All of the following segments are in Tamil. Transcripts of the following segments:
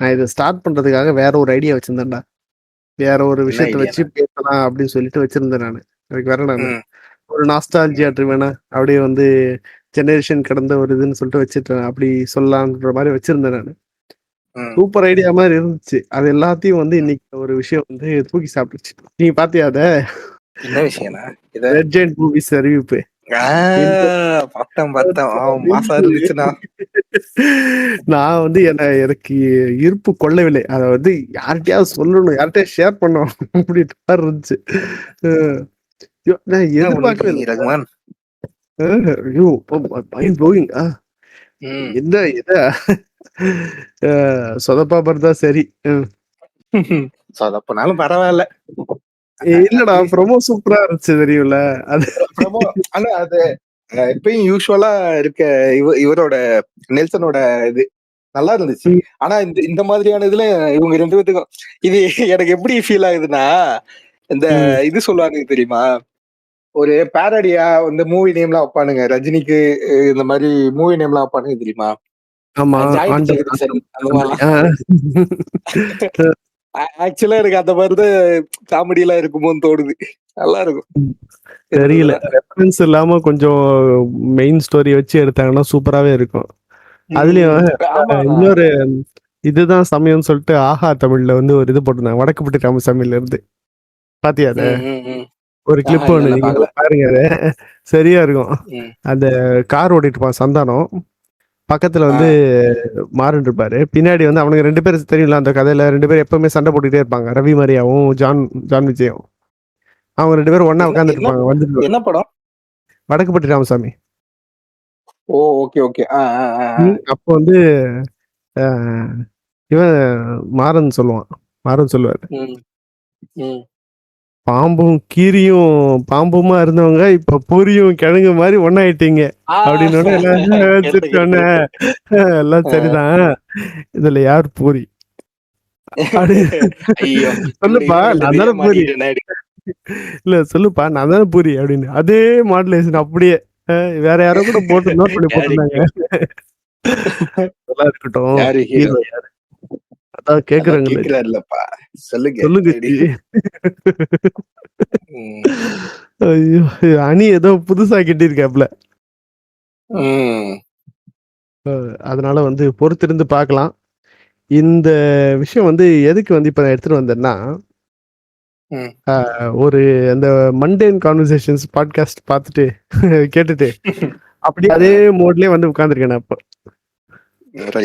நான் இதை ஸ்டார்ட் பண்றதுக்காக வேற ஒரு ஐடியா வச்சிருந்தேன்டா. வேற ஒரு என்ன விஷயத்த வச்சு ஐடியாண்ணா? பேசலாம் அப்படின்னு சொல்லிட்டு வச்சிருந்தேன் நான். அதுக்கு வேற நான் ம் ஒரு நாஸ்டாலஜியா ட்ரிவனா அப்படியே வந்து ஜெனரேஷன் கடந்த ஒரு இதுன்னு சொல்லிட்டு வச்சுட்டேன். அப்படி சொல்லலான்ற மாதிரி வச்சிருந்தேன் நான். ம் சூப்பர் ஐடியா மாதிரி இருந்துச்சு. அது எல்லாத்தையும் வந்து ம். இன்னைக்கு ஒரு விஷயம் வந்து தூக்கி சாப்பிட்டுச்சு. நீங்க பாத்தியா அத? என்ன விஷயம்ண்ணா இத? ரெட் ஜெயண்ட் மூவிஸ் அறிவிப்பு. பார்த்தேன் மாசா இருந்துச்சுண்ணா. நான் வந்து எனக்கு இருப்பு கொள்ளவில்லை. அதை வந்து யார்கிட்டயாவது சொல்லணும், யார்கிட்டயாவது ஷேர் பண்ணணும் அப்படின்ற மாதிரி இருந்துச்சு. ஐயோ, நான் என்ன பண்ணிட்டு எதிர்பார்க்கவே இருக்கீங்க இல்லை. ரகுமான்? ஐயோ, மைண்ட் ப்ளோயிங். ம் என்ன எத சொதப்பா பார்த்தா சரி. சொதப்பினாலும் பரவாயில்ல. இல்லடா, அட்லீஸ்ட் ப்ரொமோ சூப்பரா இருந்துச்சு தெரியும்ல அது. பிரமோ. ஆனா அது எப்பயும் யூஸ்வலா இருக்க இவரோட நெல்சனோட இது நல்லா இருந்துச்சு. ஆனா இந்த இந்த மாதிரியான இதுல இவங்க 2 பேத்துக்கும் இது எனக்கு எப்படி ஃபீல் ஆகுதுன்னா, இந்த இது சொல்லுவாங்க தெரியுமா? ஒரு பேரடியா வந்து மூவி நேம்லாம் வைப்பானுங்க. ரஜினிக்கு இந்த மாதிரி மூவி நேம்லாம் வைப்பானுங்க தெரியுமா? ஆமா, ஜாயிண்ட் ஆண்டவன் ஜெகதீசன் அந்த அந்த மாதிரி. மாதிரிலாம். ஆக்சுவலா எனக்கு அந்த மாதிரிதான் காமெடி எல்லாம் இருக்குமோன்னு தோணுது. நல்லா இருக்கும். தெரியல, சிலதெல்லாம். ரெஃபரன்ஸ் இல்லாம கொஞ்சம் மெயின் ஸ்டோரி வச்சு எடுத்தாங்கன்னா சூப்பராவே இருக்கும். அதுலயும் ஆமாண்ணா. இன்னொரு இதுதான் சமயம்னு சொல்லிட்டு ஆஹா தமிழ்ல வந்து ஒரு இது போட்டிருந்தாங்க, வடக்குப்பட்டி ராமசாமில இருந்து. பாத்தியா அத? ம், ம், ம். ஒரு கிளிப் இல்ல ஒண்ணு இல்ல நீங்க பாக்கல. பாருங்க அத. சரியா இருக்கும். ம். அந்த கார் ஓட்டிட்டு இருப்பான் சந்தானம், பக்கத்துல ஆ. வந்து மாறன் இருப்பாரு. பின்னாடி வந்து அவனுக்கு 2 பேரும் தெரியும்ல, அந்த கதையில 2 பேரும் எப்பவுமே சண்டை போட்டுட்டே இருப்பாங்க, ரவி மரியாவும் ஜான் விஜயும். அவங்க 2 பேரும் ஒண்ணா என்ன உட்காந்துட்டு என்ன இருப்பாங்க வந்துட்டு. என்ன படம்? வடக்குப்பட்டி ராமசாமி. ஓ ஓகே ஓகே. அப்போ வந்து அஹ், இவன் மாறன் சொல்லுவாரு, ம், ம். பாம்பும் கீரியும் பாம்புமா இருந்தவங்க இப்ப பூரியும் கிழங்கு மாதிரி ஒன்னாயிட்டீங்க ஆ. அப்படின்னு எல்லாம் கரெக்ட் கரெக்ட் சிரிச்சோன்னே, கரெக்ட். எல்லாம் சரிதான், இதுல யார் பூரி அப்படி ஐயோ இவ்வளவு சொல்லுப்பா, இன்ஃபர்மேஷன் நான் தெரியாம தானே பூரி, மாட்டிக்கிட்டேன். இல்ல சொல்லுப்பா நான் தானே பூரி அப்படின்னு அதே மாடுலேஷன் அப்படியே. வேற யாரோ கூட போட்டு நோட் பண்ணி யாரு போட்டிருந்தாங்க. ஹீரோ? நல்லா இருக்கட்டும். யாரு ஹீரோ? ஹீரோ யாரு? அதான் அதான் கேக்குறாங்கல்ல. கேக்குறாருல்லப்பா. சொல்லுங்க. சொல்லுங்க அப்படி. ஜி. ம். ஐயோ, அணி ஏதோ புதுசா கட்டியிருக்காப்ல. ம். அதனால வந்து பொறுத்திருந்து பார்க்கலாம். இந்த விஷயம் வந்து எதுக்கு வந்து இப்ப நான் எடுத்துட்டு வந்தேன்னா, ம். ஒரு அந்த மண்டேன் கான்வர்சேஷன்ஸ் பாட்காஸ்ட் பார்த்துட்டு கேட்டுட்டு அப்படியே அதே மோட்லயே வந்து உட்கார்ந்துருக்கேன் நான் இப்போ.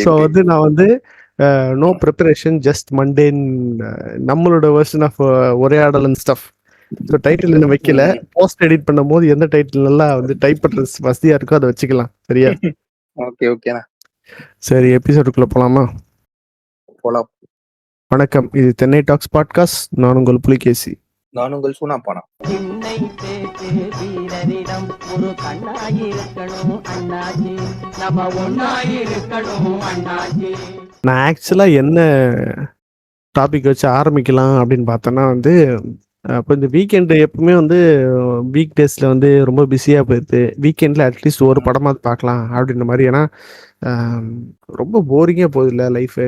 So right. வந்து நான் வந்து நோ ப்ரிப்பரேஷன், ஜஸ்ட் மண்டேன், நம்மளோட வெர்ஷன் ஆஃப் உரையாடல் அண்ட் ஸ்டஃப். ஸோ டைட்டில் இன்னும் வைக்கல. ம். போஸ்ட் எடிட் பண்ணும் போது எந்த டைட்டில் நல்லா வந்து டைப் பண்றது வசதியா இருக்கோ அதை வச்சுக்கலாம். சரியா? ஓகே ஓகேண்ணா. சரி, எபிசோடுக்குள்ள போலாமா? போலாம். வணக்கம், இது தென்னை டாக்ஸ் பாட்காஸ்ட். நான் உங்கள் புலிகேசி. நான் உங்கள் சூனா போனா. சின்னை பேச்சு வீரரிடம் ஒரு கண்ணாயிருக்கணும் அண்ணாச்சி, நம்ம ஒண்ணாயிருக்கணும் அண்ணாச்சி. நான் ஆக்சுவலா என்ன டாபிக் வச்சு ஆரம்பிக்கலாம் அப்படின்னு பார்த்தோன்னா வந்து, இப்போ இந்த வீக்கெண்டு எப்பவுமே வந்து வீக் டேஸ்ல வந்து ரொம்ப பிஸியாக போயிடுது. வீக்கெண்டில் அட்லீஸ்ட் ஒரு படமாவது பார்க்கலாம் அப்படின்ற மாதிரி. ஏன்னா ரொம்ப போரிங்காக போகுது இல்லை லைஃபு.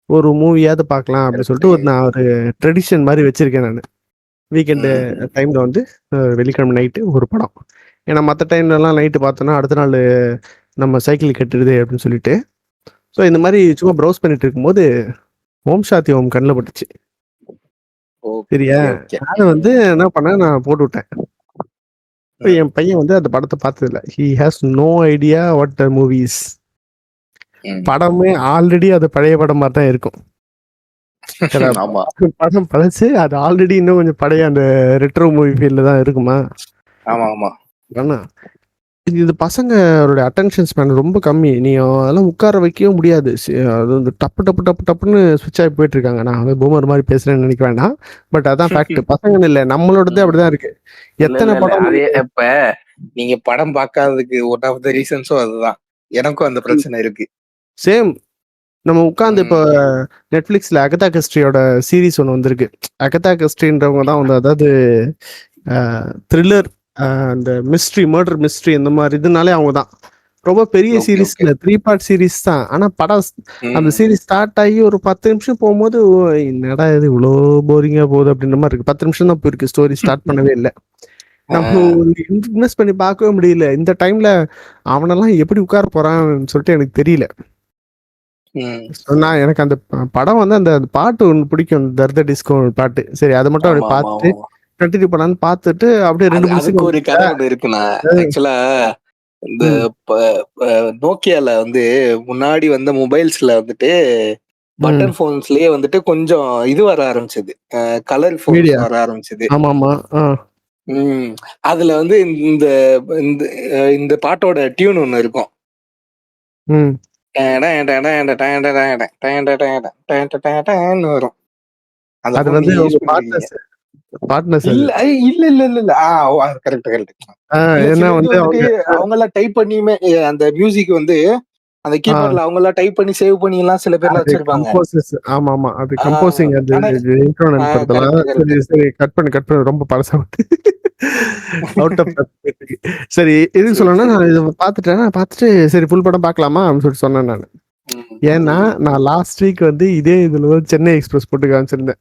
ஒரு மூவியாவது பார்க்கலாம் அப்படின்னு சொல்லிட்டு நான் ஒரு ட்ரெடிஷன் மாதிரி வச்சிருக்கேன் நான். வீக்கெண்டு டைமில் வந்து வெள்ளிக்கிழமை நைட்டு ஒரு படம். ஏன்னா மற்ற டைம்லலாம் நைட்டு பார்த்தோன்னா அடுத்த நாள் நம்ம சைக்கிள் கட்டுடுது அப்படின்னு சொல்லிட்டு. ஸோ இந்த மாதிரி சும்மா ப்ரௌஸ் பண்ணிட்டு இருக்கும்போது ஓம் சாத்தி ஓம் கண்ணில் பட்டுச்சு. சரியா? அதை வந்து என்ன பண்ணேன், நான் போட்டு விட்டேன். இப்போ என் பையன் வந்து அந்த படத்தை பார்த்ததில்ல. He has no idea what the movies. படமே ஆல்ரெடி அது பழைய படம் மாதிரி தான் இருக்கும். படம் பழசு, அது ஆல்ரெடி இன்னும் கொஞ்சம் பழைய அந்த ரெட்ரோ மூவி ஃபீல்ட்ல தான் இருக்குமா? ஆமா ஆமா. ஆனா இது பசங்களோட அட்டென்ஷன் ஸ்பேன் ரொம்ப கம்மி. நீ அதெல்லாம் உட்கார வைக்கவே முடியாது. அது வந்து டப்பு டப்பு டப்பு டப்புன்னு சுவிட்ச் ஆகி போயிட்டு இருக்காங்க. நான் வந்து பூமர் மாதிரி பேசுறேன்னு நினைக்க வேண்டாம். பட் அதான் ஃபேக்ட். பசங்கன்னு இல்லை, நம்மளோடது அப்படிதான் இருக்கு. எத்தனை படம் இப்ப நீங்க படம் பார்க்காததுக்கு ஒன் ஆஃப் த ரீசன்ஸும் அதுதான். எனக்கும் அந்த பிரச்சனை இருக்கு. சேம். நம்ம உட்காந்து இப்போ நெட்ஃபிளிக்ஸ்ல அகதா கிறிஸ்டியோட சீரீஸ் ஒன்று வந்திருக்கு. அகதா கிறிஸ்டின்றவங்க தான் வந்து, அதாவது த்ரில்லர், அந்த மிஸ்ட்ரி, மர்டர் மிஸ்ட்ரி இந்த மாதிரி இதுனாலே அவங்க தான். ரொம்ப பெரிய ஓகே சீரிஸ் ஓகே. இல்ல. 3 பார்ட் சீரிஸ் தான். ஆனா படம் அந்த ம். சீரிஸ் ஸ்டார்ட் ஆகி ஒரு 10 நிமிஷம் போகும்போது, "ஓ என்னடா இது இவ்ளோ போரிங்கா போகுது" அப்படின்ற மாரி இருக்கு. 10 நிமிஷம் தான் போயிருக்கு. ஸ்டோரி ஸ்டார்ட் பண்ணவே இல்ல. ஆ. நம்ம இன்வெஸ்ட் பண்ணி பார்க்கவே முடியல. இந்த டைம்ல அவனெல்லாம் எப்படி உட்கார போறான்னு சொல்லிட்டு எனக்கு தெரியல. ம். நான் எனக்கு அந்த படம் வந்து அந்த அந்த பாட்டு ஒண்ணு பிடிக்கும். தர்த டிஸ்கோ பாட்டு. சரி அத மட்டும் ஆமா அப்படியே ஆமா பார்த்துட்டு, ஆமா. கன்டின்யூ பண்ணலான்னு பார்த்துட்டு, அப்படியே 2 அதுக்கு மியூசிக் ஒரு கதை ஒண்ணு இருக்குண்ணா. ஆக்சுவலா இந்த ம், நோக்கியால வந்து முன்னாடி வந்த மொபைல்ஸ்ல வந்துட்டு ம். பட்டன் போன்ஸ்லயே வந்துட்டு கொஞ்சம் இது வர ஆரம்பிச்சது. Colour phones media. வர ஆரம்பிச்சது. ஆமாமா. ம். அதுல வந்து இந்த இந்த இந்த பாட்டோட டியூன் ஒண்ணு இருக்கும். ம். ன்னு வரும். அந்த அது போன் வந்து நீங்க யூஸ் உங்க பண்ணிருக்கீங்க. பார்ட்னர்ஸ் அது. இல்ல இல்ல இல்ல இல்ல இல்ல. ஓ கரெக்ட் கரெக்ட். ஆ இல்ல ஏன்னா சில இது வந்து வந்துட்டு அவங்க அவங்கெல்லாம் டைப் பண்ணியுமே அந்த மியூசிக் வந்து அந்த ஆ கீபோர்ட்ல அவங்கெல்லாம் டைப் பண்ணி சேவ் பண்ணி எல்லாம் சில பேர்லாம் அது வச்சிருப்பாங்க. கம்போசர்ஸ் ஆமாமா. அது ஆ, கம்போசிங் அது ஆனா இன்ட்ரோ படத்தெல்லாம் கரெக்ட் கரெக்ட். சரி, சரி கட் பண்ணு ரொம்ப பழசா அவுட் ஆஃப் சரி எதுக்கு சரி சொல்லணும்னா, சரி. நான் இத பார்த்துட்டு சரி ஃபுல் படம் பார்க்கலாமா? அப்படின்னு சொல்லிட்டு சொன்னேன் நானு. ம், ஏன்னா, ம். நான் லாஸ்ட் வீக் வந்து இதே இதுல தான் சென்னை எக்ஸ்பிரஸ் போட்டு காமிச்சிருந்தேன்.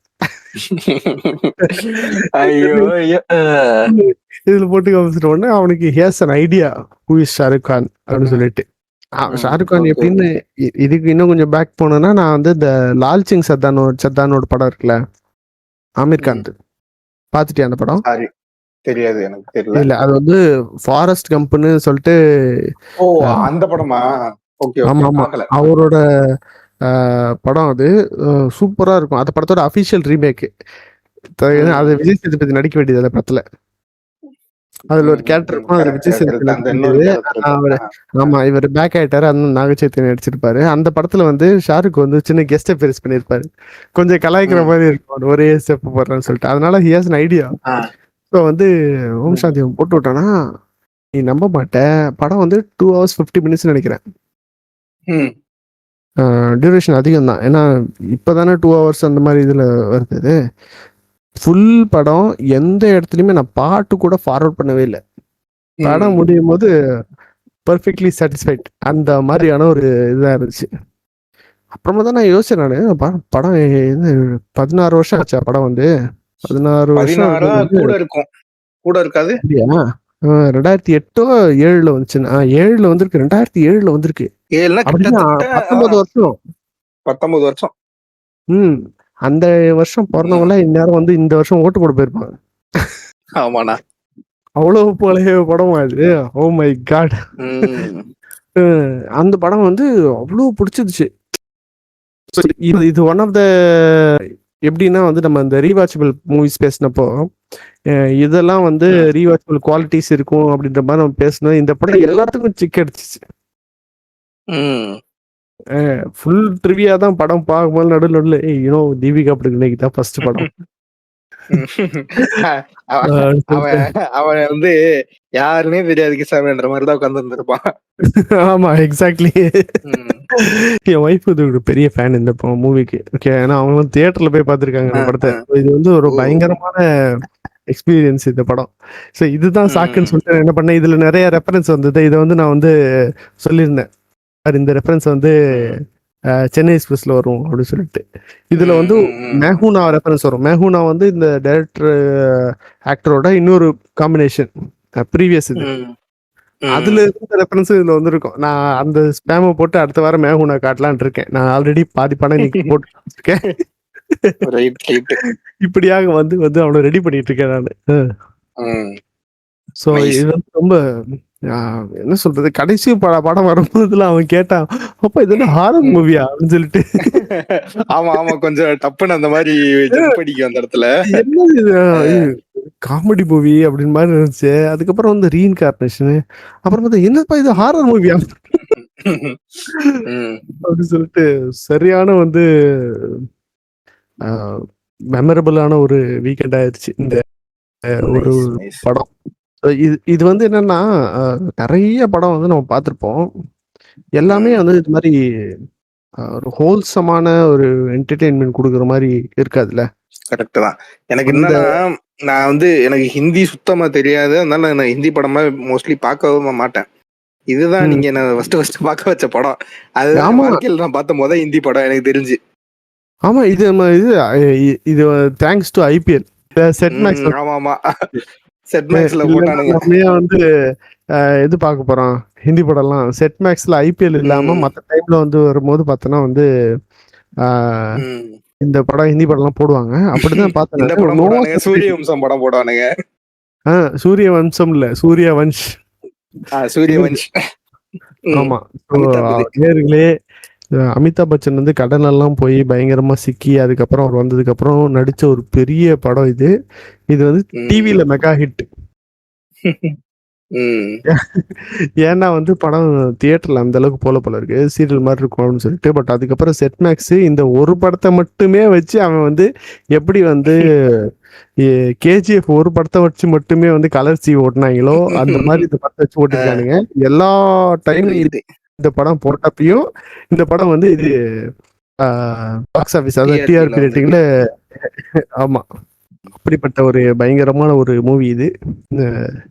ஐயோ சென்னை ஐயோ. இதுல போட்டு காமிச்சிட்ட உடனே அவனுக்கு has an idea who is Shahrukh Khan அப்படின்னு சொல்லிட்டு. Shahrukh Khan okay okay. எப்படின்னு இதுக்கு இன்னும் கொஞ்சம் பேக் போனோம்னா, நான் வந்து இந்த லால் சிங் சத்தானோட படம் இருக்குல்ல, ஆமீர் கான். பார்த்துட்டியா அந்த படம்? சாரி தெரியாது எனக்கு தெரியல. இல்ல அது வந்து ஃபாரஸ்ட் கம்ப்னு சொல்லிட்டு ஓ அ அந்த படமா? ஓகே ஓகே ஆமாமா. பார்க்கல. அவரோட அ படம் அது. சூப்பரா இருக்கும். அந்த படத்தோட அஃபிஷியல் ரீமேக். அது ம், விஜய் சேதுபதி நடிக்க வேண்டியது அந்த படத்துல. அதுல ஒரு கேரக்டர் இருக்கும். அதுல கரெக்ட் விஜய் சேதுபதி கரெக்ட். அந்த நடிக்க இன்னொரு வேண்டியது. கேரக்டர் இருக்கு. அவரு ஆமா இவரு பேக் ஆயிட்டாரு. அந்த நாக சைத்தன்யா நடிச்சிருப்பாரு. அந்த படத்துல வந்து ஷாருக் வந்து சின்ன கெஸ்ட் அப்பியரன்ஸ் பண்ணியிருப்பாரு. கொஞ்சம் கலாய்க்கிற ம், மாரி இருக்கும். அவரு ஒரே ஸ்டெப் போடுறான்னு சொல்லிட்டு. அதனால he has an idea. Ah, so வந்து ஓம் ம், சாந்தி ஓம் போட்டு விட்டானா, நீ நம்ப மாட்ட. படம் வந்து 2 ஹவர்ஸ் 50 மினிட்ஸ்னு நெனைக்கிறேன். ம், டியூரேஷன் அதிகம் தான். ஏன்னா இப்பதானே 2 ஹவர்ஸ் அந்த மாரி இதுல வருது இது. ஃபுல் படம் எந்த இடத்துலயுமே நான் பாட்டு கூட ஃபார்வர்ட் பண்ணவே இல்ல. படம் ம். முடியும்போது பெர்ஃபெக்ட்லி சாட்டிஸ்ஃபைட். அந்த மாதிரியான ஒரு இதா இருந்துச்சு. அப்புறமா தான் நான் யோசிச்சேன் நானு. படம் இது 16 வருஷம் ஆச்சா படம் வந்து? 16 வருஷம் 16 இருந்தது வந்து கூட இருக்கும். கூட இருக்காது. அப்படியா? 2008ஓ 7ல வந்துச்சு. 7ல வந்திருக்கு. 2007ல வந்திருக்கு. 7னா அப்படின்னா கிட்டத்தட்ட 19 வருஷம். 19 வருஷம். ம். அந்த வருஷம் ம். பொறந்தவங்கலாம் இந்நேரம் வந்து இந்த வருஷம் ஓட்டு போட போயிருப்பாங்க. ஆமாண்ணா. அவ்வளவு பழைய படமா அது? Oh my God! ம். அந்த படம் வந்து அவ்ளோ புடிச்சிருச்சு. இது இது ஒன் ஆஃப் த எப்படின்னா வந்து நம்ம இந்த ரீவாச்சபிள் மூவிஸ் பேசினப்போ, இதெல்லாம் வந்து ம். ரீவாச்சபிள் குவாலிட்டிஸ் இருக்கும் அப்படின்ற மாரி நம்ம பேசினோம். இந்த படம் எல்லாத்துக்கும் சிக் அடிச்சுச்சு. ம். ஃபுல் ட்ரிவியா தான் படம் பார்க்கும்போது நடுவுல ஏய் தீபிகா படுகோனேக்கு தான் ஃபர்ஸ்ட் படம். அவன் சொல்லிட்டு அவன் அவன் வந்து யாருன்னே தெரியாது கிசாமின்ற மாதிரி தான் உட்கார்ந்து இருந்திருப்பான். ஆமா எக்ஸாக்ட்லி. ம். என் ஒய்ஃப் இது ஒரு பெரிய ஃபேன் இந்த மூவிக்கு. ஓகே ஏன்னா அவங்களும் தியேட்டர்ல போய் பார்த்துருக்காங்க ஆ, இந்த படத்தை. ஆ. இது வந்து ஒரு ஓ. பயங்கரமான எக்ஸ்பீரியன்ஸ் இந்த படம். ஸோ இதுதான் சாக்குன்னு ம். சொல்லிட்டு நான் என்ன பண்ணேன், இதுல நிறைய ரெஃபரன்ஸ் வந்தது. இதை வந்து நான் வந்து சொல்லியிருந்தேன். சார் இந்த ரெஃபரன்ஸ் வந்து ம். சென்னை எக்ஸ்பிரஸ்ல வரும் அப்படின்னு சொல்லிட்டு. இதுல ம். வந்து ம். மெஹூனா ரெஃபரன்ஸ் வரும். மெஹூனா வந்து இந்த டைரக்டர் ஆக்டரோட இன்னொரு காம்பினேஷன் ப்ரீவியஸ் இது. ம். ம். அதுல இருந்த ரெஃபரன்ஸ் இதுல வந்திருக்கும். நான் அந்த ஸ்பேமை போட்டு அடுத்த வாரம் மேஹூனா காட்டலான்னு இருக்கேன். நான் ஆல்ரெடி பாதி படம் இன்னைக்கு போட்டு வச்சிருக்கேன். Right right. இப்படியாக வந்து வந்து அவனை ரெடி பண்ணிட்டு இருக்கேன் நானு. ம். So nice. இது வந்து ரொம்ப என்ன சொல்றது, கடைசி படம் வரும்போதுல அவன் கேட்டான், அப்பா இது என்ன ஹாரர் ம். மூவியா அப்படின்னு சொல்லிட்டு. ஆமா ஆமா கொஞ்சம் டப்புன்னு அந்த மாதிரி ஜம்ப் அடிக்கும் அந்த இடத்துல. என்னது இது காமெடி மூவி அப்படின்னு மாதிரி இருந்துச்சு. அதுக்கப்புறம் வந்து ரீஇன்கார்னேஷன். அப்புறம் பார்த்தா என்னப்பா இது ஹாரர் மூவியா ம். அப்படின்னு சொல்லிட்டு சரியான வந்து மெமரபிளான ஒரு வீக்கெண்ட் ஆயிடுச்சு இந்த ஒரு நைஸ் நைஸ். படம். இது இது வந்து என்னன்னா நிறைய படம் வந்து நம்ம பார்த்துருப்போம். எல்லாமே ம். வந்து இது மாதிரி ஒரு ஹோல்சமான ஒரு என்டர்டெயின்மெண்ட் கொடுக்குற மாதிரி இருக்காதுல்ல. கரெக்ட் தான். எனக்கு அந்த என்னன்னா நான் வந்து எனக்கு ஹிந்தி சுத்தமா தெரியாது. அதனால நான் ஹிந்தி படமா மோஸ்ட்லி பார்க்கவும் மாட்டேன். இதுதான் ம். நீங்க நான் ஃபர்ஸ்ட் பார்க்க வச்ச படம். அதுதான் என் ஆமா. வாழ்க்கையில நான் பார்த்த ஹிந்தி படம் எனக்கு தெரிஞ்சு. ஆமா. இது நம்ம இது thanks to IPL. Set Max ஆமா செட் மேக்ஸ்ல போட்டானுங்க. நம்மளே வந்து எது பார்க்க போறோம் ஹிந்தி படம்லாம் செட் மேக்ஸ்ல ஐபிஎல் இல்லாம மற்ற டைம்ல வந்து வரும்போது பார்த்தோன்னா வந்து இந்த படம் ஹிந்தி படம்லாம் போடுவாங்க. அப்படிதான் இந்த பார்த்தேன். படம் போடுவானுங்க, சூரிய வம்சம் படம் போடுவானுங்க. சூரிய வம்சம் இல்ல, சூரிய வன்ஷ். சூரிய வன்ஷ். ஆமா. நேர்களே, அமிதாப் பச்சன் வந்து கடலெல்லாம் போய் பயங்கரமா சிக்கி அதுக்கப்புறம் அவர் வந்ததுக்கு அப்புறம் நடிச்ச ஒரு பெரிய படம் இது. இது வந்து டிவில மெகா ஹிட். ஏன்னா வந்து படம் தியேட்டர்ல அந்த அளவுக்கு போல இருக்கு, சீரியல் மாதிரி இருக்கும் அப்படின்னு சொல்லிட்டு. பட் அதுக்கப்புறம் செட் மேக்ஸ் இந்த ஒரு படத்தை மட்டுமே வச்சு அவன் வந்து எப்படி வந்து கேஜிஎஃப் ஒரு படத்தை வச்சு மட்டுமே வந்து கலர்ச்சி ஓட்டினாங்களோ அந்த மாதிரி இந்த படத்தை வச்சு ஓட்டிருக்கானுங்க. எல்லா டைமும் இந்த படம் போட்டப்பையும் இந்த படம் வந்து இது பாக்ஸ் ஆஃபீஸ், அதாவது டிஆர்பி ரேட்டிங்ல. ஆமா, அப்படிப்பட்ட ஒரு பயங்கரமான ஒரு மூவி இது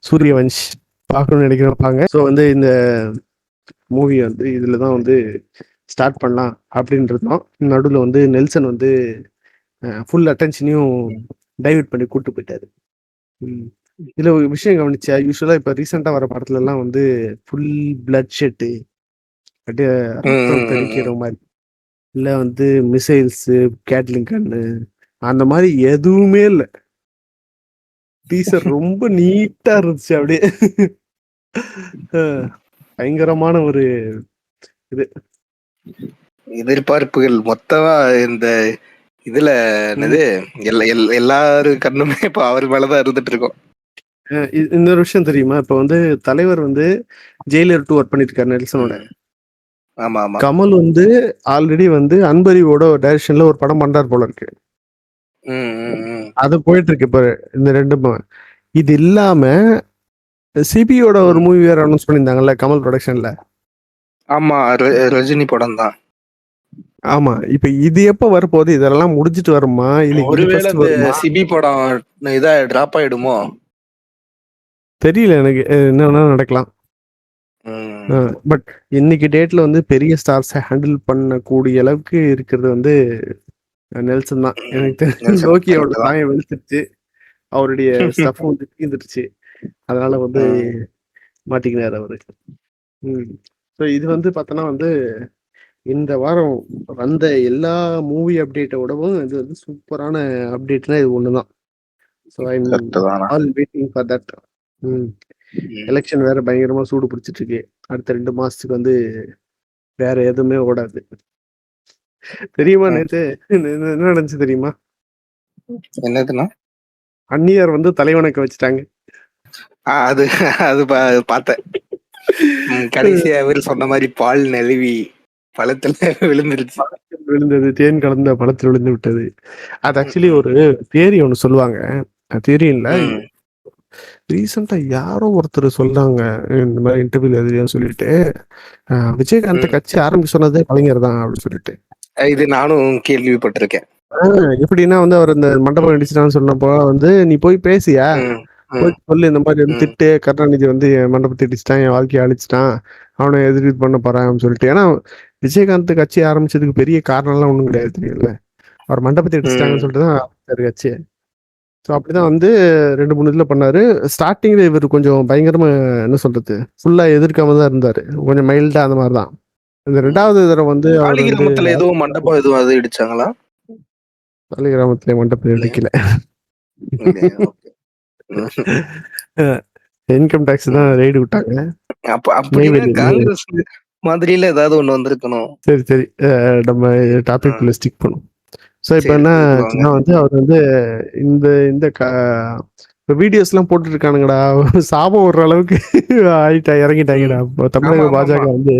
சூரியவன்ஷ். பார்க்கணும்னு நினைக்கிறப்பாங்க. ஸோ வந்து இந்த மூவி வந்து இதுல தான் வந்து ஸ்டார்ட் பண்ணலாம் அப்படின்றது தான். நடுவில் வந்து நெல்சன் வந்து ஃபுல் அட்டென்ஷனையும் டைவர்ட் பண்ணி கூப்பிட்டு போயிட்டாரு. இதுல ஒரு விஷயம் கவனிச்சா, யூஸ்வலா இப்ப ரீசெண்டா வர படத்துல எல்லாம் வந்து ஃபுல் பிளட் ஷெட்டு, அப்படியே ரத்தம் தெளிக்கிற மாதிரி, இல்ல வந்து மிசைல்ஸ், கேட்லிங் கன்னு, அந்த மாதிரி எதுவுமே இல்லை. டீசர் ரொம்ப நீட்டா இருந்துச்சு. அப்படியே பயங்கரமான ஒரு இது எதிர்பார்ப்புகள் மொத்தமா இந்த இதுல என்னது எல்லாரும் கண்ணுமே இப்ப அவர் மேலதான் இருந்துட்டு இருக்கோம். இன்னொரு விஷயம் தெரியுமா, இப்ப வந்து தலைவர் வந்து ஜெயிலர் 2 ஒர்க் பண்ணிட்டு இருக்காரு நெல்சனோட. ஆமா ஆமா. கமல் வந்து ஆல்ரெடி வந்து அன்பரிவோட டைரக்ஷன்ல ஒரு படம் பண்றாரு போல இருக்கு. அது போயிட்டு இருக்கு இப்ப இந்த 2. இது இல்லாம சிபியோட ஒரு மூவி வேற அனௌன்ஸ் பண்ணியிருந்தாங்கல்ல கமல் ப்ரொடக்ஷன்ல. ஆமா, ரஜினி படம் தான். ஆமா, இப்ப இது எப்ப வரப்போகுது? இதெல்லாம் முடிஞ்சிட்டு வருமா இல்ல ஒருவேளை சிபி படம் இதா டிராப் ஆயிடுமோ தெரியல எனக்கு. என்ன நடக்கலாம். பட் இன்னைக்கு டேட்ல வந்து பெரிய ஸ்டார்ஸ் ஹேண்டில் பண்ணக்கூடிய அளவுக்கு இருக்கிறது வந்து நெல்சன் தான். எனக்கு தெரிஞ்சு லோக்கியோட தாயம் வெளுத்துருச்சு, அவருடைய ஸ்டஃப் வந்து தீர்ந்துருச்சு, அதனால வந்து மாட்டிக்கினார் அவரு. ஸோ இது வந்து பார்த்தோன்னா வந்து இந்த வாரம் வந்த எல்லா மூவி அப்டேட்டை விடவும் இது வந்து சூப்பரான அப்டேட்னா இது ஒண்ணுதான். So I all waiting for that. Election வேற பயங்கரமா சூடு பிடிச்சிட்டு இருக்கு. அடுத்த 2 மாசத்துக்கு வந்து வேற எதுவுமே ஓடாது. தெரியுமா நேத்து என்ன நடந்துச்சு தெரியுமா? என்னதுன்னா அந்நியர் வந்து தலைவணக்க வச்சுட்டாங்க. அது அது பார்த்தேன். கடைசியா அவர் சொன்ன மாதிரி பால் நழுவி பழத்துல விழுந்தது, தேன் கலந்த பழத்தில் விழுந்து விட்டது. அது ஆக்சுவலி ஒரு தியரி ஒண்ணு சொல்லுவாங்க. தியரி இல்ல, ரீசெண்டா யாரோ ஒருத்தர் சொல்றாங்க இந்த மாதிரி இன்டர்வியூல எதுவும் சொல்லிட்டு, விஜயகாந்த் கட்சி ஆரம்பிச்சு சொன்னதே கலைஞர் தான் அப்படின்னு சொல்லிட்டு. இது நானும் கேள்விப்பட்டிருக்கேன். எப்படின்னா வந்து அவர் இந்த மண்டபம் அடிச்சுட்டான்னு சொன்னப்போ வந்து நீ போய் பேசியா, போய் சொல்லு இந்த மாதிரி வந்து திட்டு, கருணாநிதி வந்து என் மண்டபத்தை அடிச்சுட்டான், என் வாழ்க்கையை அழிச்சிட்டான், அவனை எதிர்த்து பண்ண போறான் அப்படின்னு சொல்லிட்டு. ஏன்னா விஜயகாந்த் கட்சி ஆரம்பிச்சதுக்கு பெரிய காரணம்லாம் ஒண்ணும் கிடையாது, தெரியல. அவர் மண்டபத்தை அடிச்சிட்டாங்கன்னு சொல்லிட்டு தான் கட்சி. ஸோ அப்படிதான் வந்து 2-3 இதுல பண்ணாரு. ஸ்டார்டிங்ல இவர் கொஞ்சம் பயங்கரமா என்ன சொல்றது, ஃபுல்லா எதிர்க்காம தான் இருந்தாரு, கொஞ்சம் மைல்டா அந்த மாதிரிதான். இந்த 2வது தடவை வந்து கிராமத்துல எதுவும் மண்டபம் எதுவும் அது இடிச்சாங்களா? கிராமத்துல மண்டபம் இடிக்கல, இன்கம் டாக்ஸ் தான் ரெய்டு விட்டாங்க. காங்கிரஸ் மாதிரில ஏதாவது ஒண்ணு வந்திருக்கணும். சரி நம்ம டாபிக் குள்ள ஸ்டிக் பண்ணும். ஸோ இப்போ என்ன வந்து அவர் வந்து இந்த இந்த வீடியோஸ் எல்லாம் போட்டுட்டு இருக்கானுங்கடா, சாபம் விடுற அளவுக்கு இறங்கிட்டாங்கடா தமிழக பாஜக வந்து.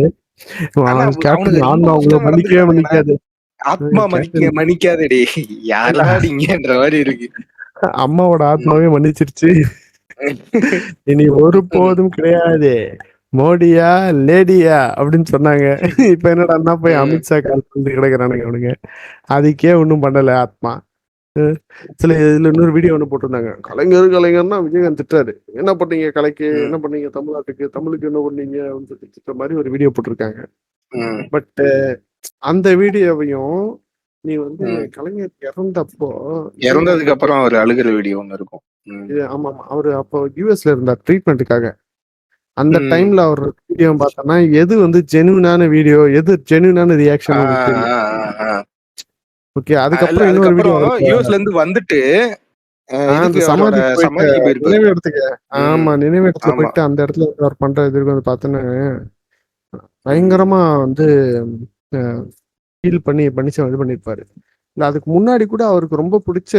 கேப்டன் அவங்கள மன்னிக்கவே மன்னிக்காது, ஆத்மா மன்னிக்காதடி யாரா நீங்கன்ற மாதிரி இருக்கு. அம்மாவோட ஆத்மாவே மன்னிச்சிருச்சு, இனி ஒரு போதும் கிடையாது மோடியா லேடியா அப்படின்னு சொன்னாங்க. இப்ப என்னடா போய் அமித்ஷா கால் பண்ணி கிடக்குறானுங்க அவனுங்க, அதுக்கே ஒன்றும் பண்ணல ஆத்மா. சில இதுல இன்னொரு வீடியோ ஒன்று போட்டிருந்தாங்க. கலைஞர்னா விஜயகாந்த் திட்டுறாரு. என்ன பண்ணீங்க கலைக்கு, ம். என்ன பண்ணீங்க தமிழ்நாட்டுக்கு, தமிழுக்கு என்ன பண்ணீங்க அப்படின்னு சொல்லி திட்டுற மாதிரி ஒரு வீடியோ போட்டிருக்காங்க. ம். பட் அந்த வீடியோவையும் நீ வந்து ம். கலைஞர் இறந்தப்போ இறந்ததுக்கு அப்புறம் ஒரு அழுகிற வீடியோ ஒண்ணு இருக்கும். ம். ஆமா ஆமா அவரு அப்போ யூஎஸ்ல இருந்தார் ட்ரீட்மெண்ட்டுக்காக. அந்த ம். டைம்ல அவர் வீடியோ பார்த்தோம்னா எது வந்து ஜெனுவினான வீடியோ, எது ஜெனுவினான ஆ, ரியாக்ஷன் உங்களுக்கு ஆ, தெரியும். ஆ, ஆ. ஓகே. இல்ல அதுக்கப்புறம் இன்னொரு வீடியோ அதுக்கப்புறம் யூஎஸ்ல இருந்து வந்துட்டு அந்த இதுக்கு அவரோட சமாதிக்கு போயிட்டு சமாதிக்கு போயிருப்பாரு. நினைவு இடத்துக்கு ம். ஆமா நினைவு இடத்துல ஆமா. போயிட்டு அந்த இடத்துல வந்து அவர் பண்ற இதுக்கு வந்து பார்த்தோன்னா ம். பயங்கரமா வந்து ஃபீல் பண்ணி இது பண்ணியிருப்பாரு. இல்ல அதுக்கு முன்னாடி கூட அவருக்கு ரொம்ப பிடிச்ச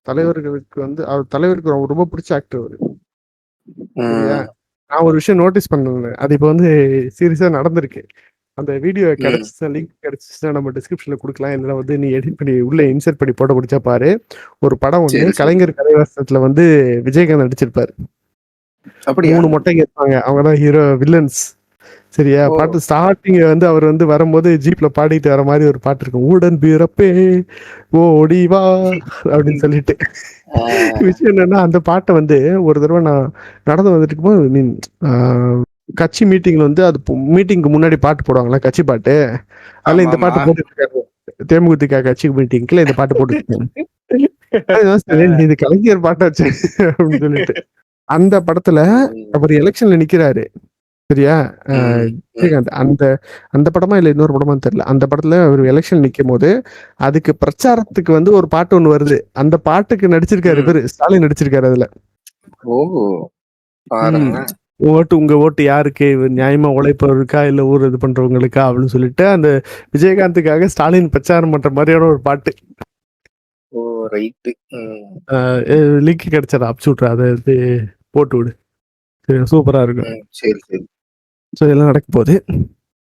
தலைவர்களுக்கு வந்து அவர் தலைவருக்கு ரொம்ப பிடிச்ச ஆக்டர் அவரு. சரியா? ம். நான் ஒரு விஷயம் நோட்டீஸ் பண்ணேன். அது இப்போ வந்து சீரியஸா நடந்திருக்கு. அந்த வீடியோ ம். கிடைச்சிச்சுன்னா லிங்க் கிடைச்சிச்சுன்னா நம்ம டிஸ்கிரிப்ஷன்ல கொடுக்கலாம். இல்லைன்னா வந்து நீ எடிட் பண்ணி உள்ள இன்சர்ட் பண்ணி போட முடிச்சா பாரு. ஒரு படம் ஒண்ணு சரி, சரி. கலைஞர் கலைவாசத்துல வந்து விஜயகாந்த் நடிச்சிருப்பாரு. அப்படியா? 3 மொட்டைங்க இருப்பாங்க. அவங்கதான் ஹீரோ வில்லன்ஸ். சரியா? ஓ! பாட்டு ஸ்டார்டிங் வந்து அவர் வந்து வரும்போது ஜீப்ல பாடிட்டு வர மாதிரி ஒரு பாட்டு இருக்கும். "உடன் பிறப்பே ஓடி வா" அப்படின்னு சொல்லிட்டு. ஆ. விஷயம் என்னன்னா அந்த பாட்டை வந்து ஒரு தடவை நான் நடந்து வந்துட்டு இருக்கும்போது மீன் கட்சி மீட்டிங்ல வந்து அது மீட்டிங்க்கு முன்னாடி பாட்டு போடுவாங்களா கட்சி பாட்டு. அதுல இந்த ஆமாமா. பாட்டு போட்டுட்டு இருக்காரு. தேமுதிக கட்சி மீட்டிங்ல இந்த பாட்டு போட்டுட்டு இருக்காங்க. அதுதான் சரி, இது கலைஞர் பாட்டாச்சு அப்படின்னு சொல்லிட்டு. அந்த படத்துல ம். அவர் எலெக்ஷன்ல நிக்கிறாரு. சரியா? ம். ம். விஜயகாந்த் அந்த அந்த படமா இல்ல இன்னொரு படமான்னு தெரியல. அந்த படத்துல அவர் எலெக்ஷன் நிக்கும்போது அதுக்கு பிரச்சாரத்துக்கு வந்து ஒரு பாட்டு ஒண்ணு வருது. அந்த பாட்டுக்கு நடிச்சிருக்காரு ம். இவரு. ஸ்டாலின் நடிச்சிருக்காரு அதுல. ஓ! பாருங்க. உங்க ஓட்டு யாருக்கு? நியாயமா உழைப்பவருக்கா? இல்ல ஊர் இது பண்றவங்களுக்கா? அப்படின்னு சொல்லிட்டு அந்த விஜயகாந்துக்காக ஸ்டாலின் பிரச்சாரம் பண்ற மாதிரியான ஒரு பாட்டு. ஓ! ரைட்டு. ம். லிங்க் கிடைச்சா அனுப்பிச்சு விட்றேன். அதை இது போட்டு விடு. சரி, சூப்பரா இருக்கும். ம். சரி, சரி. ஸோ இதெல்லாம் நடக்க போகுது.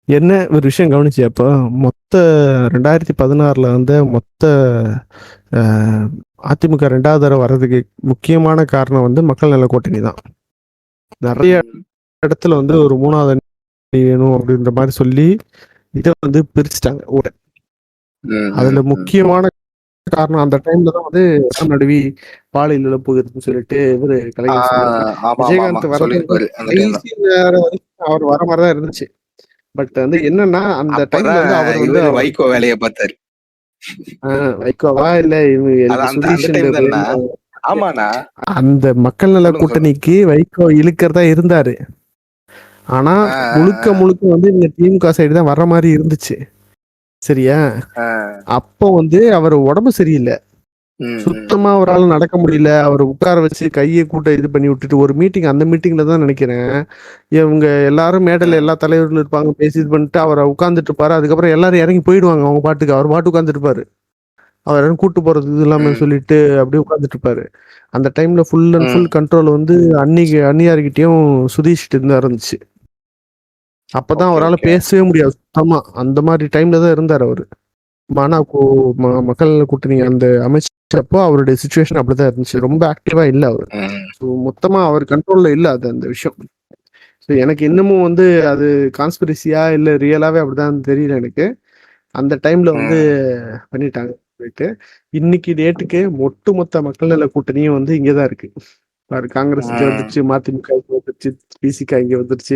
என்ன ஒரு விஷயம் கவனிச்சியா அப்போ? மொத்த 2016ல வந்து மொத்த அதிமுக 2வது தடவை வர்றதுக்கு முக்கியமான காரணம் வந்து மக்கள் நல கூட்டணி தான். நிறைய ம். இடத்துல வந்து ஒரு 3வது அணி வேணும் அப்படின்ற மாதிரி சொல்லி இதை வந்து பிரிச்சுட்டாங்க ஊரை. ம். அதுல ம். முக்கியமான காரணம் அந்த டைம்ல தான் வந்து நடுவி பாலியல் இழப்பு இருக்குன்னு சொல்லிட்டு இவரு ஆ, கலைஞர் சொன்னாரு. ஆமா, ஆமா, ஆமா. விஜயகாந்த் வர்றது சொல்லியிருப்பாரு அந்த டைம்ல. கடைசி நேரம் வரைக்கும் அவர் வர மாதிரி தான் இருந்துச்சு. பட் வந்து என்னன்னா அந்த டைம்ல அப்பதான் வந்து அவர் வந்து இவரு வைகோ வேலைய பார்த்தாரு. வைகோவா இல்ல அது இந்த அந்த சுதீஷ் டைம் இந்த தானே. ஆமாண்ணா. அந்த மக்கள் நல சொல்லுங்க, சொல்லுங்க. கூட்டணிக்கு வைகோ இழுக்கிறதா இருந்தாரு. ஆனா ஆ, முழுக்க ஆ, முழுக்க வந்து இந்த திமுக சைடு தான் வர்ற மாதிரி இருந்துச்சு. சரியா? ஆ. அப்போ வந்து அவர் உடம்பு சரியில்லை. ம். ம். சுத்தமா அவரால் நடக்க முடியல. அவர் உட்கார வச்சு கையை கூட்ட இது பண்ணி விட்டுட்டு ஒரு மீட்டிங் அந்த மீட்டிங்ல தான் நினைக்கிறேன். இவங்க எல்லாரும் மேடையில எல்லா தலைவர்களும் இருப்பாங்க பேசி இது பண்ணிட்டு அவரை உட்கார்ந்துட்டு இருப்பாரு. அதுக்கப்புறம் எல்லாரும் இறங்கி போயிடுவாங்க அவங்க பாட்டுக்கு. அவர் பாட்டு உட்கார்ந்துட்டு இருப்பாரு. அவர் யாரும் கூட்டு போறது இது இல்லாம ம். சொல்லிட்டு அப்படியே உட்கார்ந்துட்டு இருப்பாரு. அந்த டைம்ல ஃபுல் அண்ட் ம். ஃபுல் கண்ட்ரோல் வந்து அன்னியார்கிட்டயும் சுதீஷ்கிட்ட இருந்தா இருந்துச்சு. அப்பதான் ஓகே, அவரால் ஓகே. பேசவே முடியாது சுத்தமா. அந்த மாதிரி டைம்ல தான் இருந்தார் அவரு. ஆனா மக்கள் நல கூட்டணி அந்த அமைச்சப்போ அவருடைய சுச்சுவேஷன் அப்படிதான் இருந்துச்சு. ரொம்ப ஆக்டிவா இல்ல அவரு. ம். ஸோ மொத்தமா அவர் கண்ட்ரோல்ல இல்ல அது அந்த விஷயம். ஸோ எனக்கு இன்னமும் வந்து அது கான்ஸ்பிரசியா இல்ல ரியலாவே அப்படிதான் தெரியல எனக்கு. அந்த டைம்ல வந்து ம். பண்ணிட்டாங்க போயிட்டு. இன்னைக்கு டேட்டுக்கு ஒட்டுமொத்த மக்கள் நல கூட்டணியும் வந்து இங்கதான் இருக்கு. பாரு காங்கிரஸ் இங்க ம். வந்துருச்சு, மதிமுக இங்க வந்துருச்சு, பிசிக இங்க வந்துருச்சு,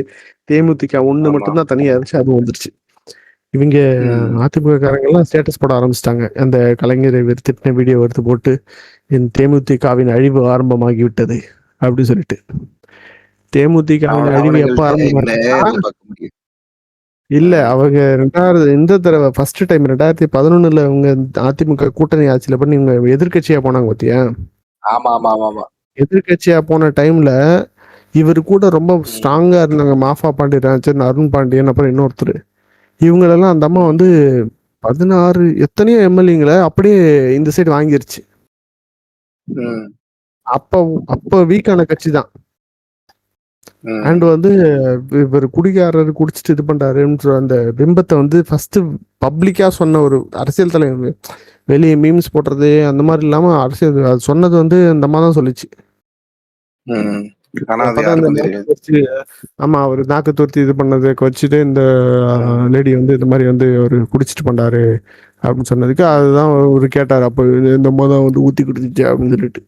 தேமுதிக ஒண்ணு ஆமா. மட்டும்தான் தனியா இருந்துச்சு, அதுவும் வந்துருச்சு. இவங்க ம். அதிமுக காரங்க எல்லாம் ஸ்டேட்டஸ் போட ஆரம்பிச்சிட்டாங்க. அந்த கலைஞரை திட்டின வீடியோ எடுத்து போட்டு என் தேமுதிகவின் அழிவு ஆரம்பமாகி விட்டது அப்படின்னு சொல்லிட்டு. தேமுதிகவின் அழிவு எப்ப அவனுங்கள்ட்ட ஆரம்பமா என்ன இருக்குன்னா எதிர்பார்க்க முடியும்? இல்ல ம். அவங்க 2வது இந்த தடவை ஃபர்ஸ்ட் டைம் 2011ல அவங்க அதிமுக கூட்டணி ஆட்சியில பண்ணி இவங்க எதிர்க்கட்சியா போனாங்க பாத்தியா? ஆமா, ஆமா, ஆமா. எதிர்க்கட்சியா போன டைம்ல இவரு கூட ரொம்ப ம். ஸ்ட்ராங்கா இருந்தாங்க. மாஃபா பாண்டியராஜன், அருண் பாண்டியன், அப்புறம் இன்னொருத்தர். இவங்களெல்லாம் அந்த அம்மா வந்து 16 எத்தனையோ எம்எல்ஏங்களை அப்படியே இந்த சைடு வாங்கிருச்சு. ம். அப்ப அப்ப வீக்கான கட்சி தான். ம். அண்ட் வந்து இவர் குடிகாரர் குடிச்சிட்டு இது பண்றாருன்ற அந்த பிம்பத்தை வந்து ஃபர்ஸ்ட் பப்ளிக்கா சொன்ன ஒரு அரசியல் தலைவர். வெளியே மீம்ஸ் போடுறது அந்த மாதிரி இல்லாம அரசியல் அது சொன்னது வந்து அந்த அம்மா தான் சொல்லிச்சு. ம். ஆனா அது அப்பதான் அந்த யாருக்கும் நாக்கு தெரியாது. துருத்தி ஆமா அவர் நாக்கு துருத்தி இது பண்ணதை வச்சுட்டு இந்த ம். லேடி வந்து இந்த மாதிரி வந்து அவர் குடிச்சிட்டு பண்ணாரு அப்படின்னு சொன்னதுக்கு அதுதான் ஒரு கேட்டார். அப்போ இந்த அம்மா தான் வந்து ஊத்தி கொடுத்துச்சு அப்படின்னு சொல்லிட்டு.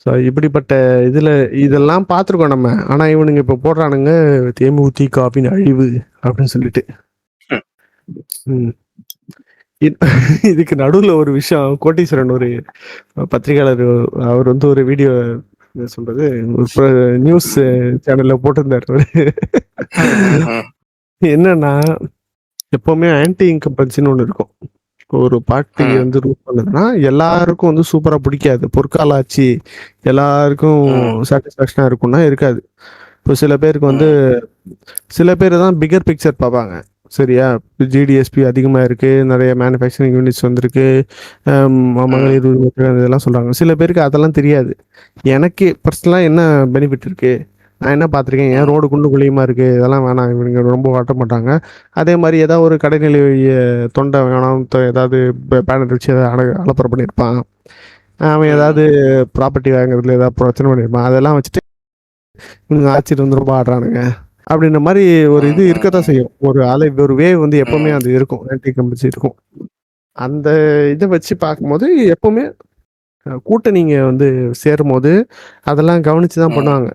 ஸோ இப்படிப்பட்ட இதுல இதெல்லாம் பார்த்துருக்கோம் நம்ம. ஆனா இவனுங்க இப்ப போடுறானுங்க தேமுதிக அப்படின்னு அழிவு அப்படின்னு சொல்லிட்டு. இதுக்கு நடுவுல ஒரு விஷயம், கோட்டீஸ்வரன் ஒரு பத்திரிகையாளர், அவர் வந்து ஒரு வீடியோ சொல்றது ஒரு நியூஸ் சேனல்ல போட்டிருந்தாரு. என்னன்னா எப்பவுமே ஆன்டி இன்கம்பன்சின்னு ஒண்ணு இருக்கும். ஒரு பார்ட்டி வந்து ரூல் பண்ணதுன்னா எல்லாருக்கும் வந்து சூப்பரா பிடிக்காது. பொற்கால ஆட்சி எல்லாருக்கும் சாட்டிஸ்பாக்சனா இருக்கும்னா இருக்காது. இப்போ சில பேருக்கு வந்து சில பேர் தான் பிகர் பிக்சர் பார்ப்பாங்க. சரியா, ஜிடிஎஸ்பி அதிகமா இருக்கு, நிறைய மேனுஃபேக்சரிங் யூனிட்ஸ் வந்திருக்கு, மகளிர் உரிமை இதெல்லாம் சொல்றாங்க. சில பேருக்கு அதெல்லாம் தெரியாது. எனக்கு பர்சனலா என்ன பெனிஃபிட் இருக்கு, நான் என்ன பார்த்துருக்கேன், ஏன் ரோடு குண்டு குழியுமா இருக்கு, இதெல்லாம் வேணாம், இவங்க ரொம்ப வாட்ட மாட்டாங்க. அதே மாதிரி ஏதாவது ஒரு கடைநிலை தொண்டை வேணாம், ஏதாவது பேனர் வச்சு ஏதாவது அலப்பறை பண்ணியிருப்பான், அவன் ஏதாவது ப்ராப்பர்ட்டி வாங்குறதுல ஏதாவது பிரச்சனை பண்ணியிருப்பான், அதெல்லாம் வச்சுட்டு இவங்க ஆட்சியில் வந்து ரொம்ப ஆடுறானுங்க அப்படின்ற மாதிரி ஒரு இது இருக்கத்தான் செய்யும். ஒரு ஒரு வேவ் வந்து எப்பவுமே அது இருக்கும், ஆன்டி கம்பல்சி இருக்கும். அந்த இதை வச்சு பார்க்கும்போது எப்பவுமே கூட்டணிங்க வந்து சேரும் போது அதெல்லாம் கவனிச்சுதான் பண்ணுவாங்க.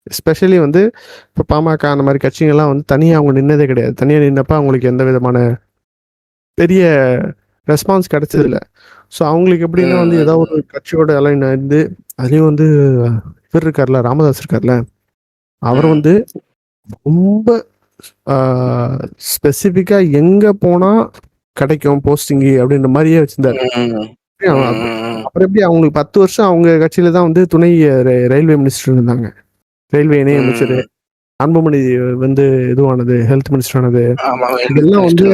எஸ்பெஷலி வந்து இப்போ பாமக அந்த மாதிரி கட்சிகள்லாம் வந்து தனியாக அவங்க நின்னதே கிடையாது. தனியாக நின்னப்ப அவங்களுக்கு எந்த விதமான பெரிய ரெஸ்பான்ஸ் கிடைச்சதில்ல. ஸோ அவங்களுக்கு எப்படின்னா வந்து ஏதாவது ஒரு கட்சியோட அலைன் இருந்து, அதுலேயும் வந்து இவர் இருக்கார்ல, ராமதாஸ் இருக்கார்ல, அவர் வந்து ரொம்ப ஸ்பெசிஃபிக்கா எங்க போனா கிடைக்கும் போஸ்டிங் அப்படின்ற மாதிரியே வச்சிருந்தாரு. அப்புறம் எப்படி அவங்களுக்கு 10 வருஷம் அவங்க கட்சியில தான் வந்து துணை ரயில்வே மினிஸ்டர் இருந்தாங்க, ரயில்வே இணை அமைச்சர். அன்புமணி வந்து இதுவானது ஹெல்த் மினிஸ்டர் ஆனது. இதெல்லாம் வந்து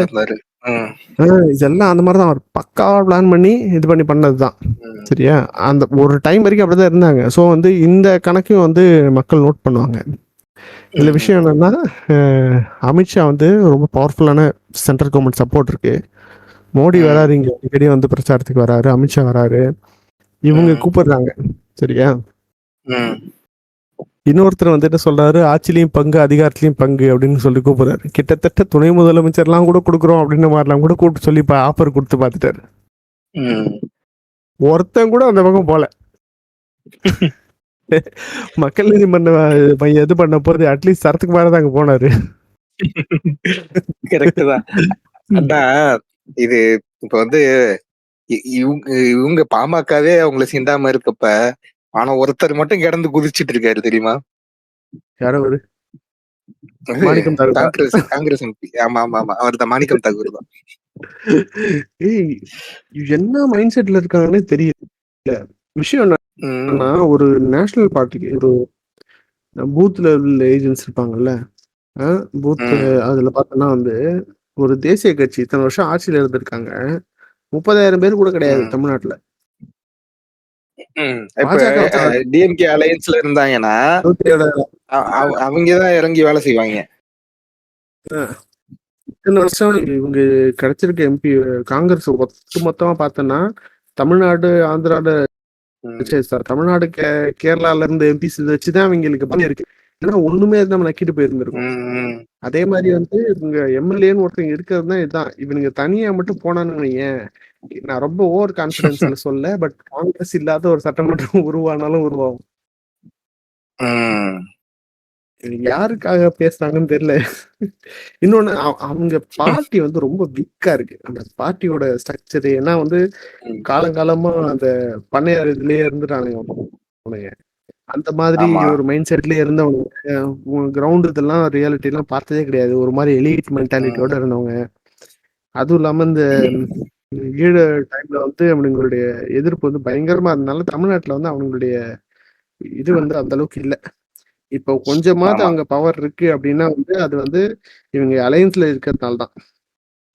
இதெல்லாம் அந்த மாதிரிதான் அவர் பக்காவா பிளான் பண்ணி இது பண்ணி பண்ணதுதான். சரியா, அந்த ஒரு டைம் வரைக்கும் அப்படிதான் இருந்தாங்க. ஸோ வந்து இந்த கணக்கையும் வந்து மக்கள் நோட் பண்ணுவாங்க. இதுல விஷயம் என்னன்னா, அமித்ஷா வந்து ரொம்ப பவர்ஃபுல்லான சென்ட்ரல் கவர்மெண்ட் சப்போர்ட் இருக்கு. மோடி வராரு, இங்க அடிக்கடி வந்து பிரச்சாரத்துக்கு வராரு, அமித்ஷா வராரு, இவங்க கூப்பிடுறாங்க. சரியா, இன்னொருத்தர் வந்து என்ன சொல்றாரு, ஆட்சிலையும் பங்கு அதிகாரத்திலையும் பங்கு அப்படின்னு சொல்லி கூப்பிடுறாரு. கிட்டத்தட்ட துணை முதலமைச்சர்லாம் கூட கொடுக்குறோம் அப்படின்னு மாதிரிலாம் கூட கூப்பிட்டு சொல்லி ஆஃபர் கொடுத்து பார்த்துட்டாரு. ஒருத்தன் கூட அந்த பக்கம் போல. மக்கள் நீதிமன்ற இது பண்ண போறது அட்லீஸ்ட் சரத்துக்கு மேலதான் அங்க போனாரு. கரெக்ட் தான். இது இப்ப வந்து இவங்க பாமகவே அவங்களை சீண்டாம இருக்கப்ப, ஆனா ஒருத்தர் மட்டும் கிடந்து குதிச்சுட்டு இருக்காரு தெரியுமா? யாரவரு? காங்கிரஸ் எம்பி. ஆமா ஆமா ஆமா, அவர் தான், மாணிக்கம் தாக்கூர் தான். என்ன மைண்ட் செட்ல இருக்காங்கன்னு தெரியல. விஷயம் என்னன்னா, ஒரு நேஷனல் பார்ட்டிக்கு ஒரு பூத்ல உள்ள ஏஜென்ட்ஸ் இருப்பாங்கல்ல, பூத் அதுல பார்த்தோன்னா வந்து ஒரு தேசிய கட்சி இத்தனை வருஷம் ஆட்சியில இருந்திருக்காங்க, 30,000 பேர் கூட கிடையாது தமிழ்நாட்டுல. டிஎம்கே அலையன்ஸ்ல இருந்தாங்கன்னா அவங்கதான் இறங்கி வேலை செய்வாங்க. இத்தனை வருஷம் இவங்க கிடைச்சிருக்க எம்பி காங்கிரஸ் மொத்தமா பார்த்தோன்னா தமிழ்நாடு, ஆந்திரால, தமிழ்நாடு, கேரளால இருந்து எம்பிஸ் வச்சுதான் அவங்களுக்கு பண்ணி இருக்கு. ஏன்னா ஒண்ணுமே நம்ம நக்கிட்டு போயிருந்திருக்கும். அதே மாதிரி வந்து இவங்க எம்எல்ஏன்னு ஒருத்தங்க இருக்கிறது தான் இதுதான். இவனுங்க தனியா மட்டும் போனான்னு ஏன், நான் ரொம்ப ஓவர் கான்பிடன்ஸ்ல சொல்ல, பட் காங்கிரஸ் இல்லாத ஒரு சட்டமன்றம் உருவானாலும் உருவாகும். யாருக்காக பேசுறாங்கன்னு தெரியல. இன்னொன்னு, அவங்க பார்ட்டி வந்து ரொம்ப வீக்கா இருக்கு, அந்த பார்ட்டியோட ஸ்ட்ரக்சர். ஏன்னா வந்து காலங்காலமா அந்த பண்ணையார் இதுலயே இருந்துட்டானுங்க. அந்த மாதிரி ஒரு மைண்ட் செட்லயே இருந்தவங்க கிரவுண்ட் இதெல்லாம் ரியாலிட்டி எல்லாம் பார்த்ததே கிடையாது. ஒரு மாதிரி எலிட் மென்டாலிட்டியோட இருந்தவங்க. அதுவும் இல்லாம இந்த ஈழ டைம்ல வந்து அவங்களுடைய எதிர்ப்பு வந்து பயங்கரமா இருந்தனால தமிழ்நாட்டுல வந்து அவங்களுடைய இது வந்து அந்த அளவுக்கு இல்லை. இப்போ கொஞ்சமாவது அங்க பவர் இருக்கு அப்படின்னா வந்து அது வந்து இவங்க அலையன்ஸ்ல இருக்கிறதுனால தான்.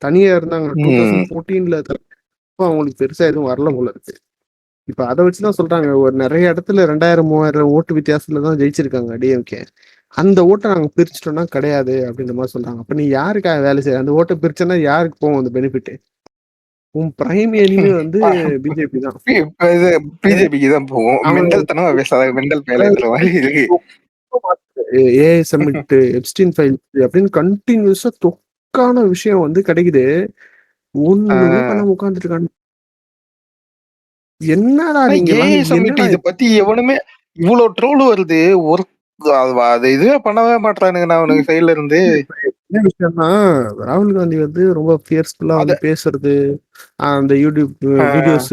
தனியா இருந்தாங்க 2014 அவங்களுக்கு பெருசா எதுவும் வரல போல இருக்கு. இப்ப அதை வச்சுதான் சொல்றாங்க, ஒரு நிறைய இடத்துல 2000-3000 ஓட்டு வித்தியாசத்துல தான் ஜெயிச்சிருக்காங்க டிஎம்கே. அந்த ஓட்டை நாங்க பிரிச்சுட்டோம்னா கிடையாது அப்படின்ற மாதிரி சொல்றாங்க. அப்ப நீ யாருக்காக வேலை செய்ய, அந்த ஓட்டை பிரிச்சோன்னா யாருக்கு போகும் அந்த பெனிஃபிட்? உன் பிரைம் எனிமே வந்து பிஜேபி தான், பிஜேபிக்கு தான் போகும். மெண்டல் தனமா பேசாத, மெண்டல் பேலன்ற மாதிரி இருக்கு. ஏஐ சம்மிட், எப்ஸ்டீன் ஃபைல் அப்படின்னு கண்டினியூஸா லுக்கான விஷயம் வந்து கிடைக்குது. ஒண்ணுமே ஆஹ் பண்ணாம உட்கார்ந்துட்டு இருக்கானுங்க. என்னடா ஆனா நீங்கலாம்? ஏஐ சம்மிட் என்னடா இத பத்தி எவனுமே இவ்வளவு ட்ரோல் வருது. ஒரு அது இதுவே பண்ணவே மாட்டானுங்க அவனுக்கு சைடுல இருந்து. இப்ப என்ன விஷயம்னா, ராகுல் காந்தி வந்து ரொம்ப ஃபியர்ஸ்ஃபுல்லா அத வந்து பேசுறது, அந்த யூடியூப் ஆஹ் வீடியோஸ்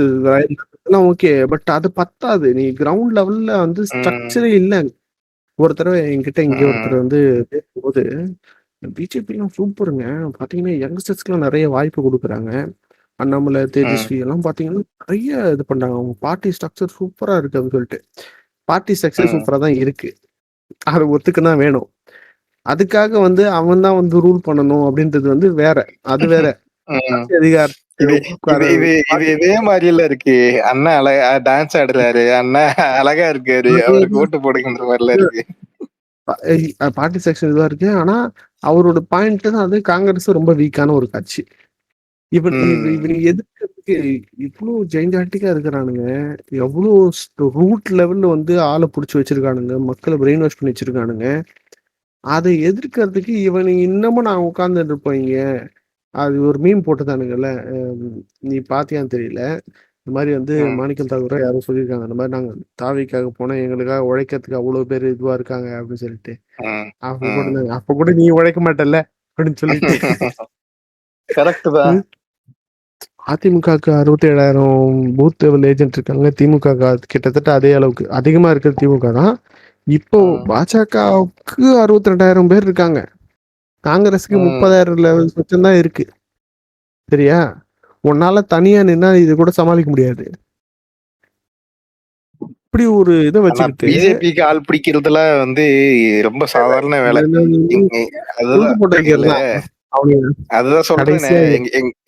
எல்லாம் ஓகே. பட் அது பத்தாது. நீ கிரவுண்ட் லெவல்ல வந்து உம் ஸ்ட்ரக்சரே இல்ல. ஒரு தடவை என்கிட்ட இங்க உம் ஒருத்தர் வந்து பேசும்போது, பிஜேபிலாம் சூப்பருங்க. பாத்தீங்கன்னா யங்ஸ்டர்ஸ்க்குலாம் நெறைய வாய்ப்பு குடுக்குறாங்க. அண்ணாமலை, உம் தேஜஸ்வி எல்லாம் பாத்தீங்கன்னா, நெறைய இது பண்றாங்க. அவங்க பார்ட்டி ஸ்ட்ரக்சர் சூப்பரா இருக்கு அப்படின்னு சொல்லிட்டு. பார்ட்டி ஸ்ட்ரக்சர் உம் சூப்பரா தான் இருக்கு. அத ஒத்துக்கன்னா வேணும். அதுக்காக வந்து அவன் தான் வந்து ரூல் பண்ணணும் அப்படின்றது வந்து வேற. அது வேற. உம் ஆட்சி அதிகாரத்த இது உட்கார இது இது இது இதே மாதிரில இருக்கு. அண்ணா அழகா டான்ஸ் ஆடுறாரு, அண்ணா அழகா இருக்காரு, அவருக்கு ஓட்டு போடுங்கன்ற மாதிரில இருக்கு. பார்ட்டி செக்ஷன் இதுவா இருக்கு. ஆனா அவரோட பாயிண்ட் தான் அது காங்கிரஸ் ரொம்ப வீக்கான ஒரு கட்சி. உம் இவன் எதிர்க்கிறதுக்கு இவ்வளோ ஜெயிஞ்சாட்டிக்கா இருக்கிறானுங்க. எவ்வளோ ரூட் லெவல்ல வந்து ஆளை புடிச்சு வச்சிருக்கானுங்க. மக்களை பிரெயின் வாஷ் பண்ணி வச்சிருக்கானுங்க. அதை எதிர்க்கிறதுக்கு இவனுங்க இன்னமும் நான் உட்கார்ந்துட்டு இருப்பீங்க. அது ஒரு மீம் போட்டுதானுங்கல்ல. நீ பாத்தியான்னு தெரியல. இந்த மாதிரி வந்து உம் மாணிக்கம் தாக்கூர் யாரோ சொல்லியிருக்காங்க. இந்த மாதிரி நாங்க தாவிக்காக போனா எங்களுக்காக உழைக்கிறதுக்கு அவ்வளவு பேர் இதுவா இருக்காங்க அப்படின்னு சொல்லிட்டு. உம் அப்ப உம் கூட அப்ப கூட நீ உழைக்க மாட்டல்ல அப்படின்னு சொல்லிட்டு. கரெக்ட் தான். அதிமுகக்கு 67,000 பூத் லெவல் ஏஜென்ட் இருக்காங்க. திமுக கிட்டத்தட்ட அதே அளவுக்கு அதிகமா இருக்கிறது திமுக தான். இப்போ உம் பாஜகவுக்கு 62,000 பேர் இருக்காங்க. காங்கிரஸுக்கு உம் 30,000 லெவல் சொச்சம் தான் இருக்கு. சரியா? உன்னால தனியா நின்னா இது கூட சமாளிக்க முடியாது. இப்படி ஒரு இதை ஆனா வச்சுக்கிட்டு பிஜேபிக்கு ஆள் பிடிக்கிறதுல ரொம்ப சாதாரண வேலை. உழுது அதுதான் போட்டு இல்ல வைக்கிறதா அவங்க அதுதான் சொல்றேனே. கடைசியா.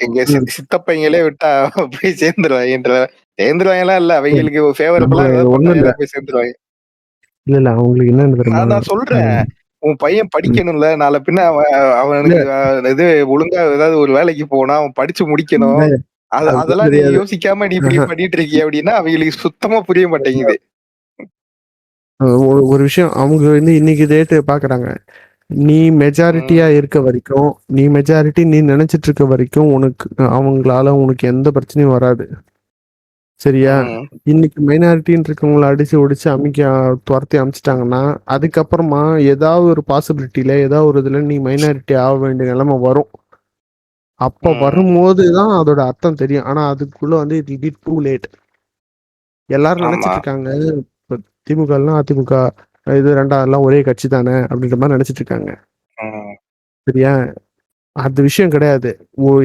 எங்க ம். சித்தப்பைங்களே விட்டா போய் சேர்ந்துருவாங்கலாம் இல்ல, அவங்களுக்கு ஃபேவரபிளா ஏதாவது ஒண்ணும் இல்ல. பண்ணாங்கன்னா போய் சேர்ந்துருவாங்க. இல்ல அவங்களுக்கு என்னன்னு தெரியுமா? நான் சொல்றேன், அஹ் உன் பையன் ம். படிக்கணும்ல, நாளை பின்ன இல்ல அவனுக்கு இது ஒழுங்கா ஏதாவது ஒரு வேலைக்கு போனா அவன் படிச்சு முடிக்கணும். இல்ல, அதுக்கெல்லாம் அதெல்லாம் நீ தெரியாது. யோசிக்காம நீ இப்படி ஆஹா. பண்ணிட்டு இருக்கிய அப்படின்னா அவங்களுக்கு சுத்தமா புரிய மாட்டேங்குது. ஒரு விஷயம் அவங்க வந்து இன்னைக்கு டேட் பாக்குறாங்க. நீ மெஜாரிட்டியா உம் இருக்க வரைக்கும், நீ மெஜாரிட்டி நீ நினைச்சிட்டு இருக்க வரைக்கும் உனக்கு அவங்களால உனக்கு எந்த பிரச்சனையும் வராது. சரியா? உம் இன்னைக்கு மைனாரிட்டின்னு இருக்கவங்கள அடிச்சு ஒடிச்சு துரத்தி அமிச்சிட்டாங்கன்னா, அதுக்கப்புறமா ஏதாவது ஒரு பாசிபிலிட்டியில ஏதாவது ஒரு இதுல நீ மைனாரிட்டி ஆக வேண்டிய நிலைமை வரும். அப்ப உம் வரும்போது தான் அதோட அர்த்தம் தெரியும். ஆனா அதுக்குள்ள வந்து it will be too late. எல்லாரும் ஆமா. நினைச்சிட்டு இருக்காங்க. இப்ப திமுக எல்லாம் அதிமுக இது ரெண்டாவதுலாம் ஒரே கட்சி தானே அப்படின்ற மாதிரி நினைச்சிட்டு இருக்காங்க. உம் சரியா? அது விஷயம் கிடையாது.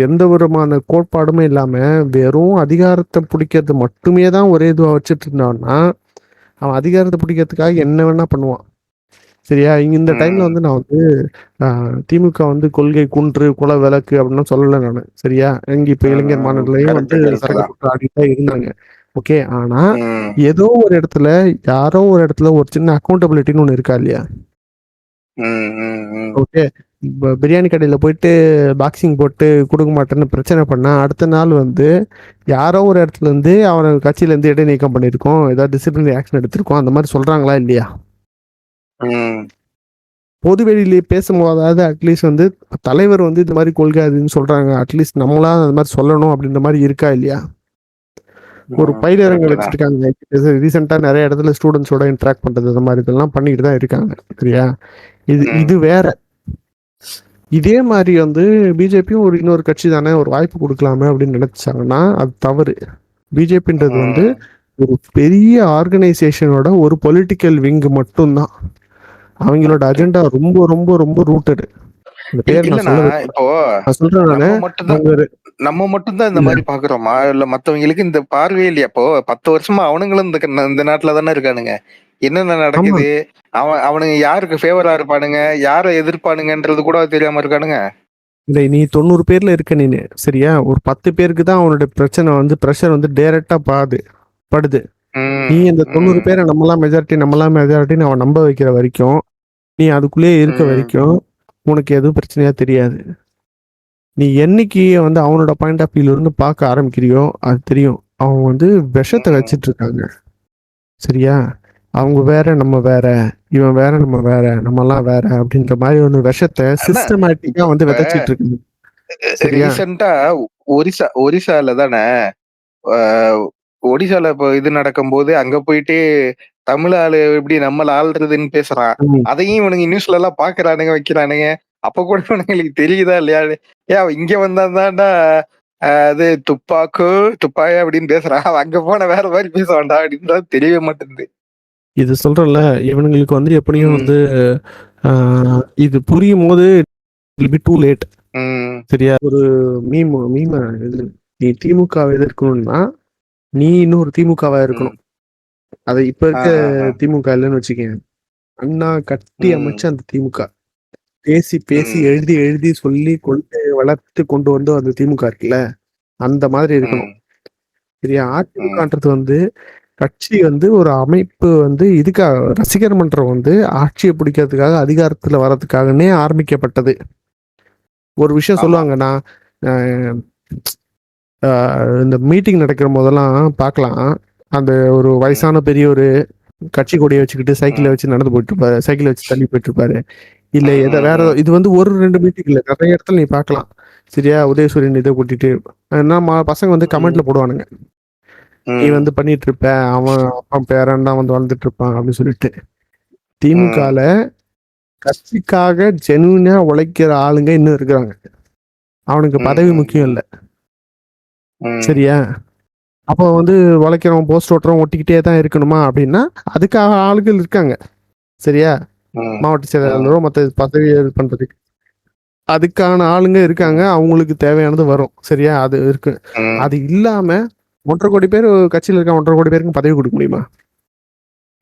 எந்த விதமான கோட்பாடுமே இல்லாம வெறும் அதிகாரத்தை பிடிக்கிறது மட்டுமே தான் ஒரே இதுவா வச்சுட்டு இருந்தான்னா, அவன் அதிகாரத்தை பிடிக்கிறதுக்காக என்ன வேணா பண்ணுவான். சரியா? இந்த டைம்ல உம் வந்து நான் வந்து திமுக வந்து கொள்கை குன்று குல விளக்கு அப்படின்னு சொல்லல நானு. சரியா? இங்க இப்ப இளைஞர் மாநாடுலயும் கரெக்ட் வந்து கரெக்ட் சரக்கு தான். போட்டு ஆடிட்டு தான் இருந்தாங்க. ஓகே. ஆனா உம் ஏதோ ஒரு இடத்துல யாரோ ஒரு இடத்துல ஒரு சின்ன அக்கௌண்டபிலிட்டின்னு ஒண்ணு இருக்கா இல்லையா? உம் உம் உம் ஓகே. இப்ப பிரியாணி கடையில போயிட்டு பாக்ஸிங் போட்டு கொடுக்க மாட்டேன்னு பிரச்சனை பண்ணா அடுத்த நாள் வந்து யாரோ ஒரு இடத்துல இருந்து அவனை கட்சியில இருந்து இடைநீக்கம் பண்ணியிருக்கோம், ஏதாவது டிசிப்ளினரி ஆக்ஷன் எடுத்திருக்கோம், அந்த மாதிரி சொல்றாங்களா இல்லையா? உம் பொது வெளியிலேயே பேசும்போதாவது அட்லீஸ்ட் வந்து தலைவர் வந்து இந்த மாதிரி கொள்கை அதுன்னு சொல்றாங்க, அட்லீஸ்ட் நம்மளா அந்த மாதிரி சொல்லணும் அப்படின்ற மாதிரி இருக்கா இல்லையா? ஒரு பயிலரங்க கரெக்ட் தான். வச்சிருக்காங்க. ரீசெண்டா நிறைய இடத்துல ஸ்டூடெண்ட்ஸோட இன்டராக்ட் பண்றது இந்த மாதிரி இதெல்லாம் பண்ணிட்டு தான் இருக்காங்க. சரியா? இது உம் இது வேற. இதே மாதிரி வந்து பிஜேபியும் ஒரு இன்னொரு கட்சி தானே, ஒரு வாய்ப்பு கொடுக்கலாமே அப்படின்னு நினைச்சாங்கன்னா அது தவறு. பிஜேபின்றது வந்து உம் ஒரு பெரிய ஆர்கனைசேஷனோட ஒரு பொலிட்டிக்கல் விங் மட்டும்தான். அவங்களோட கரெக்ட். அஜெண்டா ரொம்ப ரொம்ப ரொம்ப ரூட்டடு. அந்த பேர் நான் இல்லண்ணா சொல்ல இப்போ நான் சொல்றேன் நானு. நம்ம மட்டும்தான் அவங்க நம்ம மட்டும்தான் இந்த இல்ல. மாதிரி பாக்குறோமா, இல்ல மத்தவங்களுக்கு இந்த பார்வையே இல்லையா? இப்போ 10 வருஷமா அவனுங்களும் இந்த நாட்டுல தானே இருக்கானுங்க. என்னென்ன ஆமா. நடக்குது, அவனுங்க யாருக்கு ஃபேவரா இருப்பானுங்க, யாரை எதிர்ப்பானுங்கன்றது கூட தெரியாம இருக்கானுங்க. இல்லை, நீ 90 பேர்ல இருக்க நீனு. சரியா? ஒரு 10 பேருக்கு தான் அவனோட பிரச்சனை வந்து ப்ரெஷர் வந்து டைரக்டா படுது. நீ ம், அந்த 90 ம், பேரை நம்மளாம் மெஜாரிட்டின்னு அவன் நம்ப வைக்கிற வரைக்கும், நீ அதுக்குள்ளேயே இருக்க ம், வரைக்கும் உனக்கு எதுவும் பிரச்சனையா தெரியாது. நீ என்னைக்கு வந்து அவனோட பாயிண்ட் ஆஃப் வியூல இருந்து பார்க்க ஆரம்பிக்கிறியோ அது தெரியும். அவன் வந்து விஷத்தை ம், வச்சிட்டு இருக்காங்க. சரியா? அவங்க வேற நம்ம வேற, இவன் வேற நம்ம வேற, நம்மலாம் வேற அப்படின்ற மாதிரி ஒரு விஷத்தை ஆனா சிஸ்டமேட்டிக்கா வந்து இப்ப விதைச்சிட்டு இருக்கு. சரியா? ரீசெண்டா ஒரிசால தானே ஒடிசால இப்போ இது நடக்கும்போது அங்க போயிட்டு தமிழ் ஆளு எப்படி நம்மள ஆள்றதுன்னு பேசுறான். ம். அதையும் இவனுங்க நியூஸ்ல எல்லாம் பாக்குறானுங்க வைக்கிறானுங்க. அப்ப கூட இவனுங்களுக்கு தெரியுதா இல்லையா? ஏன் அவன் இங்க வந்தா தான்டா அது துப்பாயா அப்படின்னு பேசுறான். அவன் அங்க போன வேற மாதிரி பேசுவான்டா அப்படின்றது தெரியவே மாட்டேங்குது. இது சொல்றேன்ல, இவனுங்களுக்கு வந்து எப்படியும் ம், வந்து இது புரியும் போது டூ லேட். ம், சரியா? ஒரு மீம இது, நீ திமுகவை எதிர்க்கணும்னா நீ இன்னொரு திமுகவா ம். இருக்கணும். அது இப்ப ஆ, இருக்க ஆ, ஆ. திமுக இல்லைன்னு வச்சுக்கேன். அண்ணா கட்டி ம், அமைச்ச அந்த திமுக, பேசி பேசி ம், எழுதி எழுதி சொல்லி கொண்டு வளர்த்து கொண்டு வந்து அந்த திமுக இருக்குல்ல, அந்த மாதிரி இருக்கணும். ம், சரியா? ம், அதிமுகன்றது வந்து கட்சி வந்து ஒரு அமைப்பு வந்து இதுக்காக, ரசிகர் மன்றம் வந்து ஆட்சியை பிடிக்கிறதுக்காக அதிகாரத்துல வர்றதுக்காகனே ஆரம்பிக்கப்பட்டது. ஒரு விஷயம் ஆமா. சொல்லுவாங்க, நான் அஹ், இந்த மீட்டிங் நடக்கிற போதெல்லாம் பார்க்கலாம். அந்த ஒரு ம், வயசான பெரியவர் கட்சி கொடியை வச்சுக்கிட்டு சைக்கிளை ம், வச்சு நடந்து போயிட்டு இருப்பாரு, சைக்கிளை வச்சு தள்ளி போயிட்டு இருப்பாரு. இல்ல ம், எதை ம், வேற ம், இது வந்து ஒரு ரெண்டு மீட்டிங் இல்ல, நிறைய இடத்துல நீ பார்க்கலாம். சரியா? உதயசூரியன் இதை கூட்டிட்டு நம்ம பசங்க வந்து ம், கமெண்ட்ல போடுவானுங்க, நீ ம், வந்து பண்ணிட்டு இருப்ப, அவன் பேரன் தான் வந்து வந்துட்டு இருப்பான் அப்படின்னு சொல்லிட்டு. ம், திமுகல கட்சிக்காக ஜெனுவினா உழைக்கிற ஆளுங்க இன்னும் இருக்கிறாங்க. அவனுக்கு ம், பதவி ம், முக்கியம் இல்ல. ம், சரியா? அப்போ வந்து உழைக்கிறவன் போஸ்ட் ஓட்டுறவன் ஒட்டிக்கிட்டே தான் இருக்கணுமா அப்படின்னா, அதுக்காக ஆளுகள் இருக்காங்க. சரியா? ம், மாவட்ட ம், செயலாளரோ மற்ற பதவி இது பண்றதுக்கு அதுக்கான ஆளுங்க இருக்காங்க. ம், அவங்களுக்கு தேவையானது வரும். சரியா? அது இருக்கு. ம், அது இல்லாம 1,50,00,000 பேர் கட்சியில இருக்க 1,50,00,000 பேருக்கு பதவி கொடுக்க முடியுமா?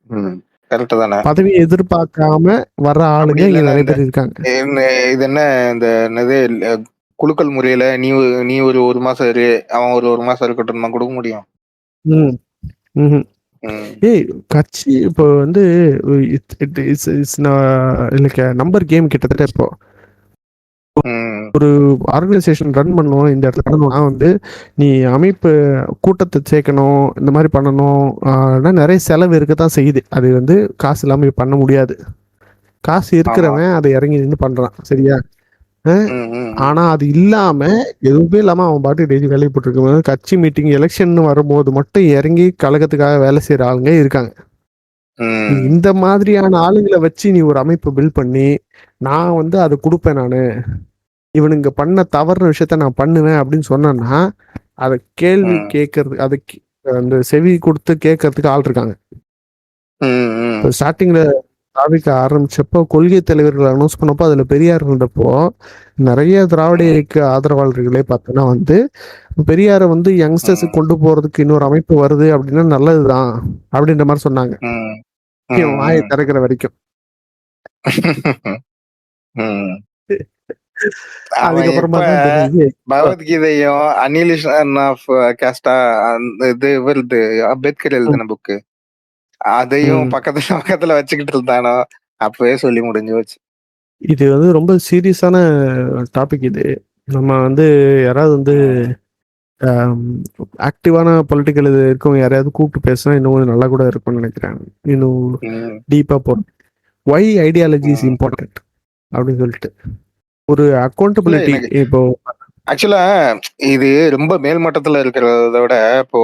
ம். கரெக்ட் தானே. பதவியை எதிர்பார்க்காம வர்ற அப்படி ஆளுங்க இங்க இல்லைன்னா நிறைய இந்த பேர் இருக்காங்க. இது என்ன இந்த என்னது குலுக்கல் முறையில நீ ஒரு மாசம் இரு, அவன் ஒரு மாசம் இருக்கட்டும் தான் கொடுக்க முடியும். ம். ம்ஹ்ம். ம், ஏய், கட்சி இப்போ வந்து it it is is like number game கிட்டத்தட்ட. இப்போ ம், ஒரு ஆர்கனைசேஷன் ரன் பண்ணணும், இந்த இடத்துல பண்ணணும்னா வந்து நீ அமைப்பு கூட்டத்தை சேர்க்கணும், இந்த மாதிரி பண்ணணும். நிறைய செலவு இருக்க தான் செய்யுது. அது வந்து காசு இல்லாமல் பண்ண முடியாது. காசு ஆமா. இருக்கிறவன் அதை இறங்கி நின்று பண்றான். சரியா? ம், ம், ம், ஆனா அது இல்லாம எதுவுமே இல்லாம அவன் பாட்டு டெய்லி வேலையை போட்டுருக்க, கட்சி மீட்டிங் எலெக்ஷன் வரும்போது மட்டும் இறங்கி கழகத்துக்காக வேலை செய்யற ஆளுங்க இருக்காங்க. நீ ம், இந்த மாதிரியான ஆளுங்களை வச்சு நீ ஒரு அமைப்பு பில்ட் பண்ணி, நான் வந்து அதை கொடுப்பேன், நானு இவனுங்க பண்ண தவறுன விஷயத்த நான் பண்ணுவேன் அப்படின்னு சொன்னேன்னா, அதை கேள்வி ம், கேட்கறது, அதை அந்த செவி கொடுத்து கேட்கறதுக்கு ஆள் இருக்காங்க. ம், ம், இப்போ ஸ்டார்டிங்ல தாவிக்க ஆரம்பிச்சப்போ கொள்கை தலைவர்கள் அனௌன்ஸ் பண்ணப்போ அதுல பெரியார் இருந்தப்போ நிறைய திராவிட ம், இயக்க ஆதரவாளர்களே பார்த்தோன்னா வந்து பெரியாரை வந்து யங்ஸ்டர்ஸுக்கு ம், கொண்டு போறதுக்கு இன்னொரு அமைப்பு வருது அப்படின்னா நல்லதுதான் அப்படின்ற மாதிரி சொன்னாங்க. ம், இவன் வாயை ம், திறக்கிற வரைக்கும். ம். அவன் எப்ப அதுக்கப்புறமா தான் தெரிஞ்சு பகவத்கீதையும் அனிலிஷன் ஆஃப் கேஸ்டா அந்த இது இவருது அம்பேத்கர் எழுதின புக்கு அதையும் ம், பக்கத்துல பக்கத்துல வச்சுக்கிட்டு இருந்தானோ அப்பவே சொல்லி முடிஞ்சு வச்சு. இது வந்து ரொம்ப சீரியஸான டாபிக் இது. நம்ம வந்து யாராவது வந்து ஆக்டிவான பொலிட்டிக்கல் இது இருக்கவங்க யாரையாவது கூப்பிட்டு பேசினா இன்னும் கொஞ்சம் நல்லா கூட இருக்கும்னு நினைக்கிறேன். இன்னும் ம், டீப்பா போறோம். ஒய் ஐடியாலஜி இஸ் ம். இம்பார்ட்டன்ட் அப்படின்னு சொல்லிட்டு ஒரு இல்ல அக்கௌண்டபிலிட்டி. எனக்கு இப்போ ஆக்சுவலா இது ரொம்ப மேல் மட்டத்துல இருக்கிறத விட இப்போ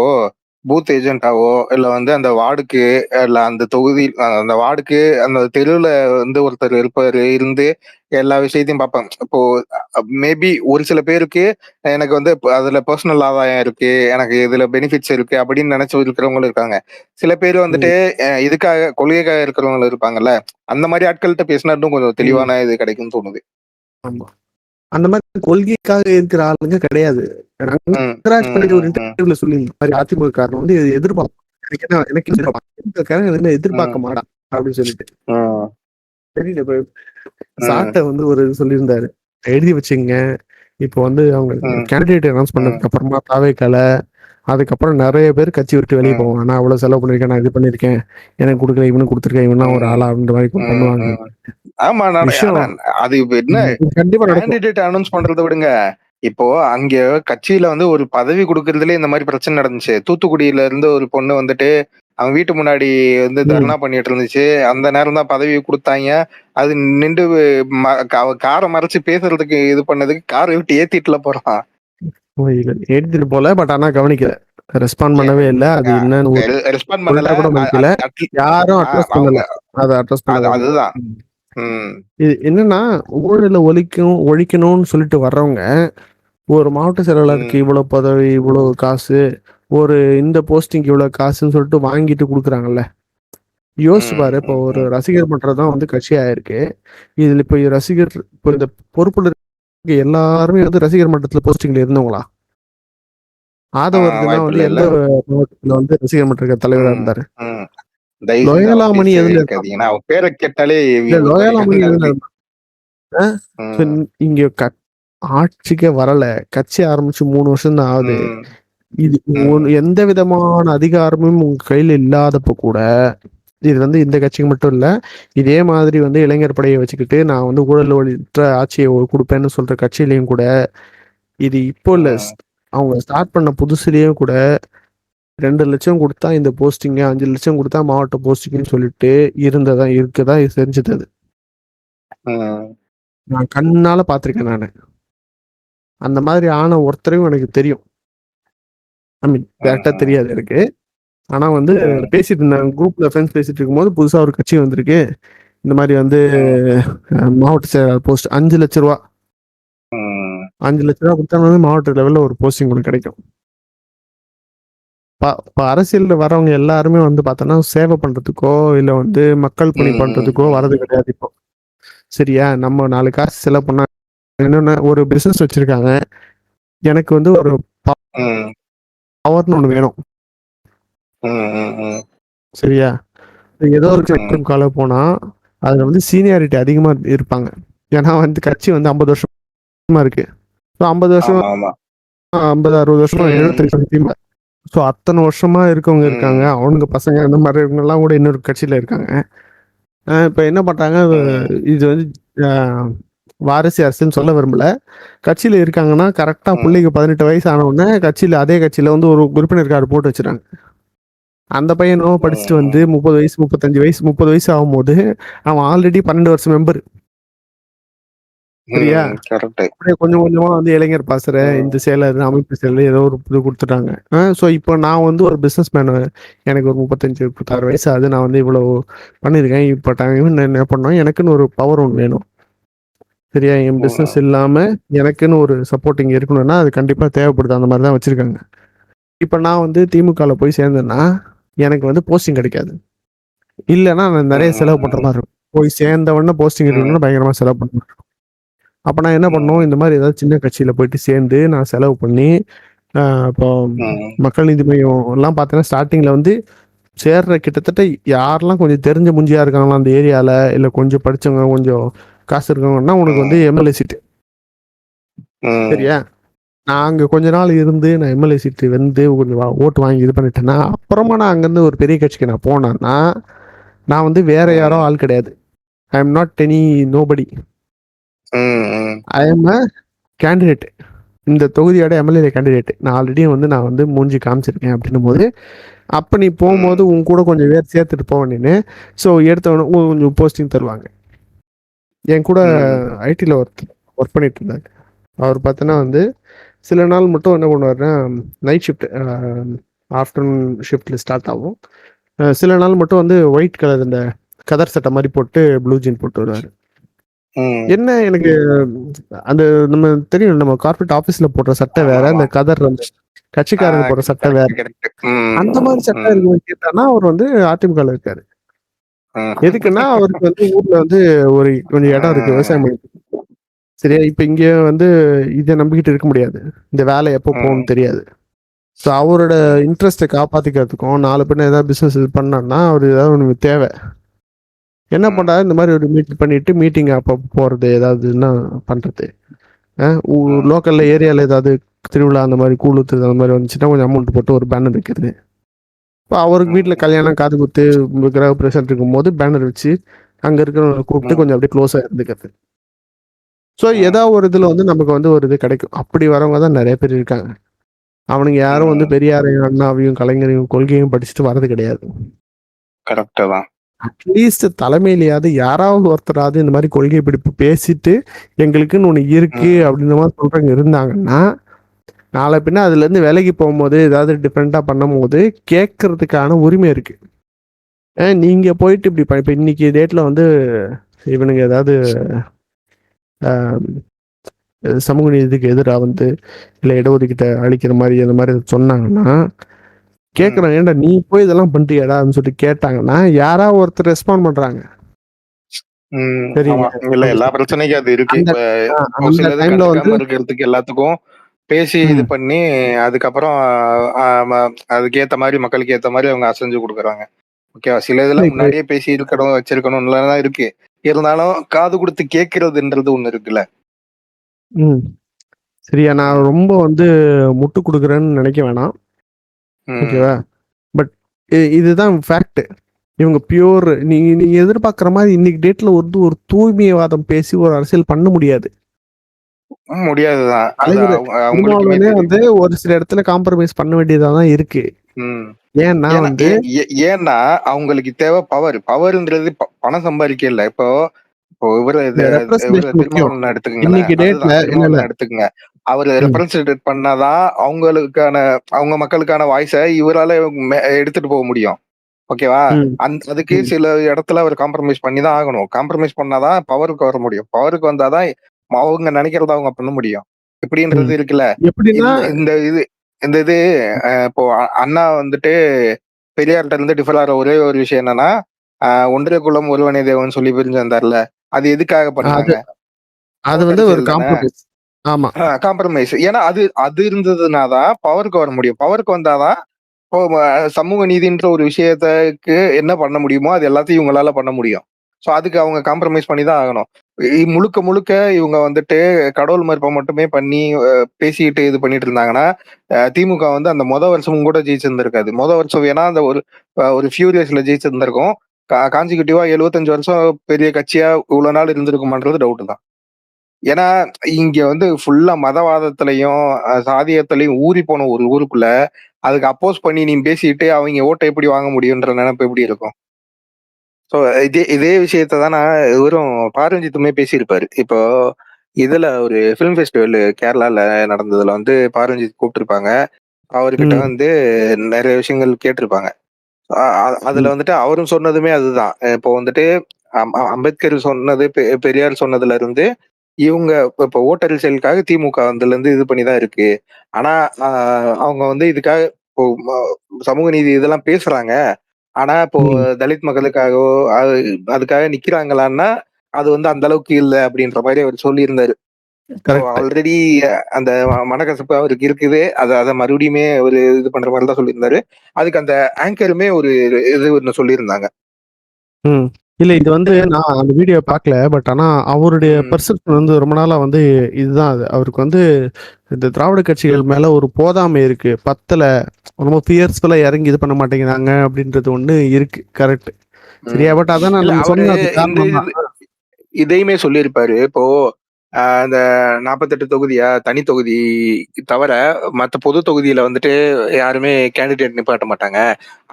பூத் ஏஜென்ட்டாவோ இல்ல வந்து அந்த வார்டுக்கு இல்ல அந்த தொகுதி அந்த வார்டுக்கு அந்த தெருவுல வந்து ஒருத்தர் இருப்பாரு இருந்து எல்லா விஷயத்தையும் பார்ப்பாங்க. இப்போ மேபி ஒரு சில பேருக்கு எனக்கு வந்து அதுல பர்சனல் ஆதாயம் இருக்கு, எனக்கு இதுல பெனிஃபிட்ஸ் இருக்கு அப்படின்னு நினைச்சு இருக்கிறவங்களும் இருக்காங்க. சில பேர் வந்துட்டு ம், இதுக்காக கொள்கைக்காக இருக்கிறவங்களும் இருப்பாங்கல்ல. அந்த மாதிரி ஆட்கள்கிட்ட பேசினா இன்னும் கொஞ்சம் ம், தெளிவான இது கிடைக்கும்னு தோணுது. ஆமா. அந்த மாதிரி கொள்கைக்காக இருக்கிற ஆளுங்க கிடையாது. ம், ரங்கராஜ் ம், பாண்டியன் ஒரு ம், ம், இன்டர்வியூல சொல்லியிருந்த மாதிரி அதிமுக காரன் வந்து எதிர்பார்ப்பான். எனக்கு என்ன ம், எதிர்பார்க்க மாட்டான் அப்படின்னு சொல்லிட்டு. ம், தெரியல. இப்ப ம், சாட்டை வந்து ஒரு சொல்லியிருந்தாரு, எழுதி வச்சுங்க. இப்போ வந்து அவங்க ம், கேண்டிடேட் அனௌன்ஸ் ம், பண்ணதுக்கு அப்புறமா தாவேக்கால அதுக்கப்புறம் நிறைய பேர் கட்சி விட்டு வெளியே ம், போவாங்க. நான் அவ்வளவு செலவு பண்ணிருக்கேன், நான் இது பண்ணிருக்கேன், எனக்கு கொடுக்கல, இவனுக்கு கொடுத்துருக்கேன், இவனா ஒரு ம், ஆளா அப்படின்ற மாதிரி ம், பண்ணுவாங்க. ம். ஆமா. விஷயம் ஆனா அது இப்ப என்ன இது கண்டிப்பா நடக்கும். கேண்டிடேட் அனௌன்ஸ் பண்றத விடுங்க. இப்போ அங்க கட்சியில வந்து ஒரு பதவி குடுக்கறதுலயே இந்த மாரி பிரச்சனை நடந்துச்சு. தூத்துக்குடியில இருந்து ஒரு பொண்ணு வந்துட்டு அவன் வீட்டு முன்னாடி வந்து ம். தர்ணா பண்ணிட்டு இருந்துச்சு. அந்த நேரம் தான் பதவி குடுத்தாய்ங்க. அது நின்டு கார மறைச்சு பேசுறதுக்கு இது பண்ணதுக்கு கார விட்டு ஏத்திட்டுல போறான். எடுத்துட்டு போல. பட் ஆனா கவனிக்கல. ரெஸ்பாண்ட் பண்ணவே இல்ல. அது என்னன்னு ரெஸ்பாண்ட் பண்ணல. உள்டா கூட மதிக்கல. யாரும் அட்ரஸ் அவங்க பண்ணல. அத அட்ரஸ் பண்ணல. அதுதான். இது என்னன்னா, ஊழல ஒழிக்கணும்னு சொல்லிட்டு வர்றவங்க, ஒரு மாவட்ட செயலாளருக்கு இவ்வளவு பதவி, இவ்வளவு காசு, ஒரு இந்த போஸ்டிங் இவ்வளவு காசுன்னு சொல்லிட்டு வாங்கிட்டு குடுக்குறாங்கல்ல. யோசிச்சு பாரு. இப்போ ஒரு ரசிகர் மன்றம் தான் வந்து கட்சி ஆயிருக்கு. இதுல இப்போ இப்போ இந்த பொறுப்புல இருக்க எல்லாருமே வந்து ரசிகர் மன்றத்துல போஸ்டிங்ல இருந்தவங்களா? ஆதவர்தினா வந்து எந்த மாவட்டத்துல வந்து ரசிகர் மன்ற தலைவரா இருந்தாரு? லோயலாமணி எதுல இருக்காதீங்க. அவ பேரை கேட்டாலே லோயலாமணி எதுல இருந்தா? இங்க ஆட்சிக்கே வரல. கட்சி ஆரம்பிச்சு 3 வருஷம் தான் ஆகுது. இது எந்த விதமான அதிகாரமும் உங்க கையில இல்லாதப்ப கூட, இது வந்து இந்த கட்சிக்கு மட்டும் இல்ல, இதே மாதிரி வந்து இளைஞர் படையை வச்சுக்கிட்டு நான் வந்து ஊழல் ஒழித்த ஆட்சியை கொடுப்பேன்னு சொல்ற கட்சியிலையும் கூட, இது இப்போ இல்ல, அவங்க ஸ்டார்ட் பண்ண புதுசுலயும் கூட 2 லட்சம் கொடுத்தா இந்த போஸ்டிங், 5 லட்சம் கொடுத்தா மாவட்ட போஸ்டிங்னு சொல்லிட்டு இருக்கதான் செஞ்சது. அது நான் கண்ணால பாத்திருக்கேன். நானு அந்த மாதிரி ஆன ஒருத்தரையும் எனக்கு தெரியும். ஐ மீன் டேரக்டா தெரியாது எனக்கு. ஆனா வந்து பேசிட்டு இருந்தாங்க, குரூப்ல ஃப்ரெண்ட்ஸ் பேசிட்டு இருக்கும்போது புதுசா ஒரு கட்சி வந்திருக்கு, இந்த மாதிரி வந்து மாவட்ட செயலாளர் போஸ்ட் 5 லட்ச ரூபா 5 லட்ச ரூபா கொடுத்தா வந்து மாவட்ட லெவல்ல ஒரு போஸ்டிங் ஒன்று கிடைக்கும். இப்போ அரசியல்ல வரவங்க எல்லாருமே வந்து பார்த்தோன்னா சேவை பண்றதுக்கோ இல்ல வந்து மக்கள் பணி பண்றதுக்கோ வரது கிடையாது. இப்போ சரியா, நம்ம 4 காசு செலவு பண்ணா என்னன்னா, ஒரு பிசினஸ் வச்சிருக்காங்க, எனக்கு வந்து ஒரு பவர்னு ஒண்ணு வேணும். சரியா, ஏதோ ஒரு கால போனா அதுல வந்து சீனியாரிட்டி அதிகமா இருப்பாங்க. ஏன்னா வந்து கட்சி வந்து 50 வருஷமா இருக்கு. 50 வருஷம் 50 60 வருஷமா 75 வருஷமா, ஸோ அத்தனை வருஷமா இருக்கவங்க இருக்காங்க. அவனுங்க பசங்க இந்த மாதிரி இவங்க எல்லாம் கூட இன்னொரு கட்சியில இருக்காங்க. இப்ப என்ன பண்றாங்க, இது வந்து வாரிசு அரசுன்னு சொல்ல விரும்பல, கட்சியில இருக்காங்கன்னா கரெக்டா பிள்ளைக்கு 18 வயசு ஆன உடனே கட்சியில அதே கட்சியில வந்து ஒரு உறுப்பினர் கார்டு போட்டு வச்சிருக்காங்க. அந்த பையனும் படிச்சுட்டு வந்து 30 வயசு 35 வயசு 30 வயசு ஆகும்போது அவன் ஆல்ரெடி 12 வருஷம் மெம்பர். சரியா, கொஞ்சம் கொஞ்சமா வந்து இளைஞர் பாசற இந்த செயலர் அமைப்பு செயலர் ஏதோ ஒரு இது கொடுத்துட்டாங்க. ஸோ இப்போ நான் வந்து ஒரு பிசினஸ் மேனு, எனக்கு ஒரு 35 36 வயசு ஆகுது, நான் வந்து இவ்வளவு பண்ணியிருக்கேன். இப்போ டைம் என்ன பண்ணோம், எனக்குன்னு ஒரு பவர் ஒன்று வேணும். சரியா, என் பிசினஸ் இல்லாம எனக்குன்னு ஒரு சப்போர்ட்டிங் இருக்கணும்னா அது கண்டிப்பா தேவைப்படுது. அந்த மாதிரி தான் வச்சிருக்காங்க. இப்போ நான் வந்து திமுகல போய் சேர்ந்தேன்னா எனக்கு வந்து போஸ்டிங் கிடைக்காது. இல்லைன்னா நான் நிறைய செலவு பண்ற மாதிரி இருக்கும். போய் சேர்ந்த உடனே போஸ்டிங் இருக்கணும்னா பயங்கரமா செலவு பண்ண மாதிரி இருக்கும். அப்ப நான் என்ன பண்ணணும், இந்த மாதிரி ஏதாவது சின்ன கட்சியில போயிட்டு சேர்ந்து நான் செலவு பண்ணி, இப்போ மக்கள் நீதி மையம் எல்லாம் பார்த்தீங்கன்னா ஸ்டார்டிங்ல வந்து சேர்ற கிட்டத்தட்ட யாரெல்லாம் கொஞ்சம் தெரிஞ்ச முஞ்சியா இருக்காங்களா அந்த ஏரியால, இல்ல கொஞ்சம் படிச்சவங்க கொஞ்சம் காசு இருக்கவங்கன்னா உனக்கு வந்து எம்எல்ஏ சீட்டு. சரியா, நான் அங்க கொஞ்ச நாள் இருந்து நான் எம்எல்ஏ சீட்டு வந்து கொஞ்சம் ஓட்டு வாங்கி இது பண்ணிட்டேன்னா, அப்புறமா நான் அங்கிருந்து ஒரு பெரிய கட்சிக்கு நான் போனேன்னா நான் வந்து வேற யாரோ ஆள் கிடையாது. I am not any nobody. I am a candidate, இந்த தொகுதியோட எம்எல்ஏ கேண்டிடேட். நான் ஆல்ரெடி வந்து நான் வந்து மூஞ்சி காமிச்சிருக்கேன் அப்படின்னும் போது, அப்ப நீ போகும்போது உன் கூட கொஞ்சம் பேர் சேர்த்துட்டு போவேன்னு, ஸோ எடுத்தவொடனே கொஞ்சம் போஸ்டிங் தருவாங்க. என் கூட ஐடியில் ஒர்க் பண்ணிட்டு இருந்தாங்க. அவர் பார்த்தோன்னா வந்து சில நாள் மட்டும் என்ன பண்ணுவாருன்னா, நைட் ஷிஃப்ட் ஆஃப்டர்நூன் ஷிஃப்ட்ல ஸ்டார்ட் ஆகும். சில நாள் மட்டும் வந்து ஒயிட் கலர் இந்த கதர் சட்டை மாதிரி போட்டு ப்ளூ ஜீன் போட்டு வருவாரு. என்ன எனக்கு அந்த நம்ம தெரியும், நம்ம கார்பரேட் ஆபீஸ்ல போடுற சட்டை வேற, இந்த கதர் கட்சிக்காரங்க போடுற சட்டை வேற. அந்த மாதிரி சட்டை இருக்குன்னு கேட்டானா அவர் வந்து அதிமுகல இருக்காரு. எதுக்குன்னா அவருக்கு வந்து ஊர்ல வந்து ஒரு கொஞ்சம் இடம் இருக்கு, விவசாயம் பண்ணிட்டு. சரியா, இப்ப இங்க வந்து இதை நம்பிக்கிட்டு இருக்க முடியாது, இந்த வேலை எப்போ போகணும்னு தெரியாது. ஸோ அவரோட இன்ட்ரெஸ்ட்டை காப்பாத்திக்கிறதுக்கும் 4 பேர் ஏதாவது பிசினஸ் இது பண்ணான்னா அவர் ஏதாவது ஒன்று தேவை. என்ன பண்றாரு, இந்த மாதிரி ஒரு மீட்டிங் பண்ணிட்டு மீட்டிங் அப்போ போறது, ஏதாவதுன்னா பண்றது. லோக்கல்ல ஏரியால ஏதாவது திருவிழா அந்த மாதிரி கூழுத்து அந்த மாதிரி வந்துச்சுன்னா கொஞ்சம் அமௌண்ட் போட்டு ஒரு பேனர் வைக்கிறது. இப்போ அவருக்கு வீட்டில் கல்யாணம் காது குத்து கிரக பிரசன்ட் இருக்கும் போது பேனர் வச்சு அங்க இருக்கிறவங்க கூப்பிட்டு கொஞ்சம் அப்படியே க்ளோஸா இருந்துக்கிறது. ஸோ ஏதாவது ஒரு இதுல வந்து நமக்கு வந்து ஒரு இது கிடைக்கும். அப்படி வரவங்க தான் நிறைய பேர் இருக்காங்க. அவனுங்க யாரும் வந்து பெரியாரையும் அண்ணாவையும் கலைஞரையும் கொள்கையும் படிச்சுட்டு வர்றது கிடையாது. கரெக்டா தான். அட்லீஸ்ட் தலைமையிலயாவது யாராவது ஒருத்தராவது இந்த மாதிரி கொள்கை பிடிப்பு பேசிட்டு எங்களுக்குன்னு ஒண்ணு இருக்கு அப்படின்ற மாதிரி சொல்றவங்க இருந்தாங்கன்னா நாளை பின்ன அதுல இருந்து விலகி போகும்போது ஏதாவது டிஃப்ரெண்டா பண்ணும் போது கேட்கறதுக்கான உரிமை இருக்கு. நீங்க போயிட்டு இப்படி இப்ப இன்னைக்கு டேட்ல வந்து இவனுங்க ஏதாவது சமூக நீதிக்கு எதிராக வந்து இல்லை இடஒதுக்கீட்டை அழிக்கிற மாதிரி அந்த மாதிரி சொன்னாங்கன்னா கேட்குறாங்க, ஏன்டா நீ போய் இதெல்லாம் பண்றியாடா அப்படின்னு சொல்லிட்டு கேட்டாங்கன்னா யாராவது ஒருத்தர் ரெஸ்பாண்ட் பண்றாங்க. இல்ல எல்லா பிரச்சனைக்கும் அது இருக்கு. இருக்கிறதுக்கு எல்லாத்துக்கும் பேசி இது பண்ணி அதுக்கப்புறம் அதுக்கு மாதிரி மக்களுக்கு ஏத்த மாதிரி அவங்க அசைஞ்சு கொடுக்குறாங்க. ஓகேவா? சில இதெல்லாம் முன்னாடியே பேசி இருக்கணும் வச்சிருக்கணும்லாம் இருக்கு. இருந்தாலும் காது கொடுத்து கேட்கறதுன்றது ஒண்ணு இருக்குல்ல. சரியா, நான் ரொம்ப வந்து முட்டு கொடுக்குறேன்னு நினைக்க வேணாம். ஓகேவா? பட் இதுதான் ஃபேக்ட். இவங்க பியூர் நீங்க எதிர்பார்க்குற மாதிரி இன்னைக்கு டேட்ல வந்து ஒரு தூய்மைவாதம் பேசி ஒரு அரசியல் பண்ண முடியாது. முடியாதுதான். வந்து ஒரு சில இடத்துல காம்ப்ரமைஸ் பண்ண வேண்டியதான் இருக்கு. ஏன்னா அவங்களுக்கு தேவை பவர்ன்றது பணம் சம்பாதிக்க இல்ல. இப்போ இவரு எடுத்துக்கங்க, அவரு ரெப்ரசன்டேட் பண்ணாதான் அவங்க மக்களுக்கான வாய்ஸை இவரால எடுத்துட்டு போக முடியும். ஓகேவா? அதுக்கு சில இடத்துல அவர் காம்ப்ரமைஸ் பண்ணி தான் ஆகணும். காம்ப்ரமைஸ் பண்ணாதான் பவருக்கு வர முடியும். பவருக்கு வந்தாதான் அவங்க நினைக்கிறத அவங்க பண்ண முடியும். எப்படின்றது இருக்குல்ல. இந்த இது இப்போ அண்ணா வந்துட்டு பெரியார்கிட்ட இருந்து டிஃபர் ஆகிற ஒரே ஒரு விஷயம் என்னன்னா, ஒன்றிய குலம் ஒருவனே தேவன் சொல்லி பிரிஞ்சு வந்தார்ல, அது எதுக்காக பண்ணாங்க? அது வந்து ஒரு காம்ப்ரமைஸ். ஆமா, காம்ப்ரமைஸ். ஏன்னா அது இருந்ததுனாதான் பவருக்கு வர முடியும். பவருக்கு வந்தாதான் சமூக நீதின்ற ஒரு விஷயத்துக்கு என்ன பண்ண முடியுமோ அது எல்லாத்தையும் இவங்களால பண்ண முடியும். சோ அதுக்கு அவங்க காம்ப்ரமைஸ் பண்ணி தான் ஆகணும். முழுக்க முழுக்க இவங்க வந்துட்டு கடவுள் மறுப்பை மட்டுமே பண்ணி பேசிட்டு இது பண்ணிட்டு இருந்தாங்கன்னா திமுக வந்து அந்த வருஷமும் கூட ஜெயிச்சிருந்திருக்காது. வருஷம் வேணா அந்த ஒரு ஃபியூரியஸ்ல ஜெயிச்சிருந்திருக்கும். கான்சிக்யூட்டிவா 75 வருஷம் பெரிய கட்சியா இவ்வளவு நாள் இருந்திருக்குமான்றது டவுட் தான். ஏன்னா இங்க வந்து ஃபுல்லா மதவாதத்திலையும் சாதியத்திலையும் ஊறி போன ஒரு ஊருக்குள்ள அதுக்கு அப்போஸ் பண்ணி நீ பேசிட்டு அவங்க ஓட்டை எப்படி வாங்க முடியும்ன்ற நினைப்பு எப்படி இருக்கும்? ஸோ இதே விஷயத்த தான் நான் இவரும் பாரஞ்சித்துமே பேசியிருப்பாரு. இப்போ இதுல ஒரு ஃபிலிம் ஃபெஸ்டிவல் கேரளால நடந்ததுல வந்து பாரஞ்சித் கூப்பிட்டுருப்பாங்க. அவர்கிட்ட வந்து நிறைய விஷயங்கள் கேட்டிருப்பாங்க. அதுல வந்துட்டு அவரும் சொன்னதுமே அதுதான். இப்போ வந்துட்டு அம்பேத்கர் சொன்னது, பெரியார் சொன்னதுல இருந்து இவங்க இப்போ ஓட்டல் செயலுக்காக திமுக அதுல இருந்து இது பண்ணிதான் இருக்கு. ஆனா அவங்க வந்து இதுக்காக இப்போ சமூக நீதி இதெல்லாம் பேசுறாங்க. ஆனா இப்போ தலித் மக்களுக்காகவோ அதுக்காக நிக்கிறாங்களான்னா அது வந்து அந்த அளவுக்கு இல்ல அப்படின்ற மாதிரி அவர் சொல்லியிருந்தாரு. ஆல்ரெடி அந்த மனக்கசப்பு அவருக்கு இருக்குது. அதை மறுபடியுமே ஒரு இது பண்ற மாதிரி தான் சொல்லியிருந்தாரு. அதுக்கு அந்த ஆங்கருமே ஒரு இது ஒண்ணு சொல்லியிருந்தாங்க. இல்ல இது வந்து நான் அந்த வீடியோ பார்க்கல. பட் ஆனா அவருடைய பெர்செப்ஷன் வந்து ரொம்ப நாளா வந்து இதுதான். அவருக்கு வந்து இந்த திராவிட கட்சிகள் மேல ஒரு போதாமை இருக்கு. பத்தல ரொம்ப ஃபியர்ஸ்ஃபுல்லா இறங்கி இது பண்ண மாட்டேங்கிறாங்க அப்படின்றது ஒண்ணு இருக்கு. கரெக்ட், சரியா? பட் அதான் நான் சொன்னது இதையுமே சொல்லியிருப்பாரு. இப்போ அந்த 48 தொகுதியா தனி தொகுதி தவிர மற்ற பொது தொகுதியில வந்துட்டு யாருமே கேண்டிடேட் நிப்பாட்ட மாட்டாங்க.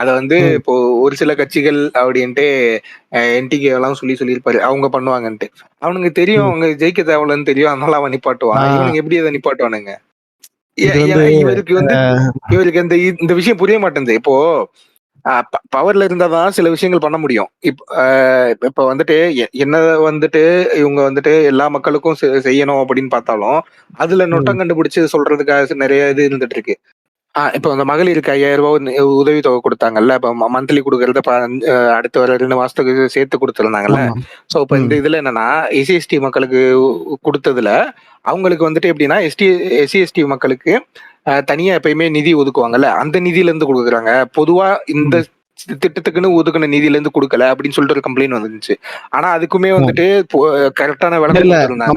அத வந்து இப்போ ஒரு சில கட்சிகள் அப்படின்ட்டு என்டிகே எல்லாம் சொல்லியிருப்பாரு அவங்க பண்ணுவாங்கன்ட்டு. அவனுக்கு தெரியும் அவங்க ஜெயிக்க தேவையில்லன்னு தெரியும். அதனால அவன் நிப்பாட்டுவான். இவனுக்கு எப்படி அதை நிப்பாட்டுவானுங்க? இவருக்கு இந்த விஷயம் புரிய மாட்டேங்குது. இப்போ பவர்ல இருந்தாதான் சில விஷயங்கள் பண்ண முடியும். இப்ப வந்துட்டு என்ன வந்துட்டு இவங்க வந்துட்டு எல்லா மக்களுக்கும் செய்யணும் அப்படின்னு பார்த்தாலும் அதுல நொட்டம் கண்டுபிடிச்சு சொல்றதுக்காக நிறைய இது இருந்துட்டு இருக்கு. இப்ப அந்த மகளிருக்கு 5000 ரூபாய் உதவித்தொகை கொடுத்தாங்கல்ல. இப்ப மந்த்லி கொடுக்கறத அடுத்த வர 2 மாசத்துக்கு சேர்த்து கொடுத்துருந்தாங்கல்ல. சோ இப்ப இந்த இதுல என்னன்னா எஸ்சி மக்களுக்கு கொடுத்ததுல அவங்களுக்கு வந்துட்டு எப்படின்னா எஸ்சி எஸ்டி மக்களுக்கு தனியா எப்பயுமே நிதி ஒதுக்குவாங்கல்ல, அந்த நிதியில இருந்து கொடுக்குறாங்க. பொதுவா இந்த திட்டத்துக்குன்னு ஒதுக்குன நிதியில இருந்து கொடுக்கல அப்படின்னு சொல்லிட்டு ஒரு கம்ப்ளைண்ட் வந்துருந்துச்சு. ஆனா அதுக்குமே வந்துட்டு கரெக்டான விளக்கம் கொடுத்திருந்தாங்க.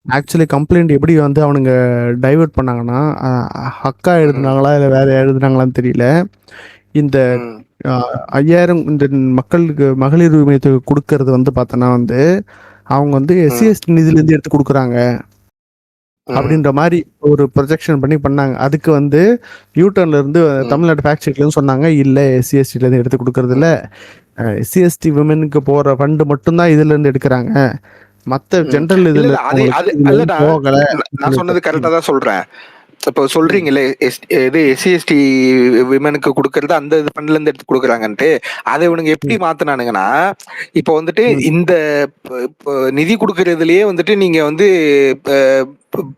ஆக்சுவலி கம்ப்ளைண்ட் எப்படி வந்து அவனுங்க டைவர்ட் பண்ணாங்கன்னா, ஹக்கா எழுதுனாங்களா இல்லை வேற எழுதுனாங்களான்னு தெரியல. இந்த 5000 இந்த மக்களுக்கு மகளிர் உரிமையை கொடுக்கறது வந்து பார்த்தோன்னா வந்து அவங்க வந்து எஸ்சி எஸ்டி நிதியிலேருந்து எடுத்து கொடுக்குறாங்க. அப்படின்ற மாதிரி ஒரு ப்ரொஜெக்ஷன் பண்ணி பண்ணாங்க. அதுக்கு வந்து யூடர்ன்ல இருந்து தமிழ்நாடு ஃபேக்ட் செக்ல சொன்னாங்க, இல்ல எஸ்சி எஸ்டில இருந்து எடுத்து கொடுக்கறது இல்ல, எஸ்சி எஸ்டி விமனுக்கு போற ஃபண்ட் மட்டும்தான் இதுல இருந்து எடுக்கிறாங்க, மத்த ஜெனரல் இதுல போகல. நான் சொன்னது கரெக்டா தான் சொல்றேன். இப்போ சொல்றீங்களே இது எஸ்சி எஸ்டி விமனுக்கு கொடுக்கறது அந்த இது ஃபண்ட்ல இருந்து எடுத்து கொடுக்குறாங்கன்ட்டு, அதை இவனுங்க எப்படி மாத்தினானுங்கன்னா, இப்போ வந்துட்டு இந்த நிதி கொடுக்கறதுலயே வந்துட்டு நீங்க வந்து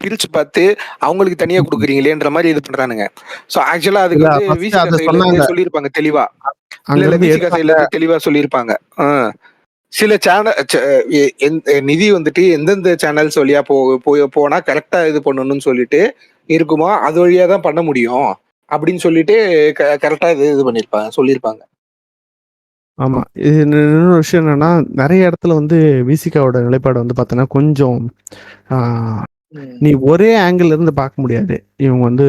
பிரிச்சு பார்த்து அவங்களுக்கு தனியா கொடுக்குறீங்களேன்ற மாதிரி இது பண்றானுங்க. சோ ஆக்சுவலா அதுக்கு வந்து விசிகா சைடுல இருந்து சொல்லியிருப்பாங்க தெளிவா, இல்ல விசிகா சைடுல இருந்து தெளிவா சொல்லியிருப்பாங்க. சில சேனல் நிதி வந்துட்டு எந்தெந்த சேனல்ஸ் வழியா போனா கரெக்டா இது பண்ணணும்னு சொல்லிட்டு இருக்குமோ அது வழியா தான் பண்ண முடியும் அப்படின்னு சொல்லிட்டு கரெக்டா இது பண்ணிருப்பாங்க, சொல்லியிருப்பாங்க. ஆமா, இது இன்னொரு விஷயம் என்னன்னா, நிறைய இடத்துல வந்து விசிகாவோட நிலைப்பாடு வந்து பார்த்தோன்னா கொஞ்சம் நீ ஒரே ஆங்கிள் இருந்து பார்க்க முடியாது. இவங்க வந்து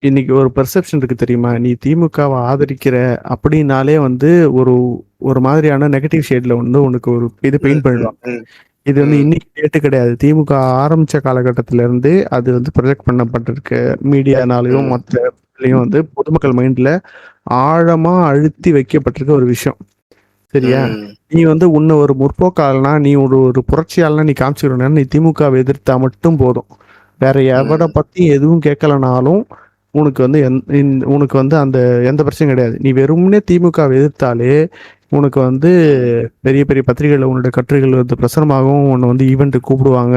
இன்னைக்கு ஒரு பெர்செப்ஷன் இருக்கு தெரியுமா, நீ திமுகவை ஆதரிக்கிற அப்படின்னாலே வந்து ஒரு ஒரு மாதிரியான நெகட்டிவ் ஷேட்ல வந்து உனக்கு ஒரு இது பெயிண்ட் பண்ணிடுவாங்க. இது வந்து இன்னைக்கு டேட்டு கிடையாது, திமுக ஆரம்பிச்ச காலகட்டத்தில இருந்து அது வந்து ப்ரொஜெக்ட் பண்ணப்பட்டிருக்கு. மீடியானாலையும் மற்றலையும் வந்து பொதுமக்கள் மைண்ட்ல ஆழமா அழுத்தி வைக்கப்பட்டிருக்க ஒரு விஷயம். சரியா, நீ வந்து உன்னை ஒரு முற்போக்காளனா, நீ ஒரு புரட்சியாளனா நீ காமிச்சிடணும், நீ திமுகவை எதிர்த்தா மட்டும் போதும், வேற எவரை பத்தி எதுவும் கேட்கலனாலும் உனக்கு வந்து உனக்கு வந்து அந்த எந்த பிரச்சனையும் கிடையாது. நீ வெறும்னே திமுகவை எதிர்த்தாலே உனக்கு வந்து பெரிய பெரிய பத்திரிகைகள் உன்னோட கட்டுரைகள் வந்து பிரசுரமாகவும், உன்னை வந்து ஈவெண்ட்டுக்கு கூப்பிடுவாங்க,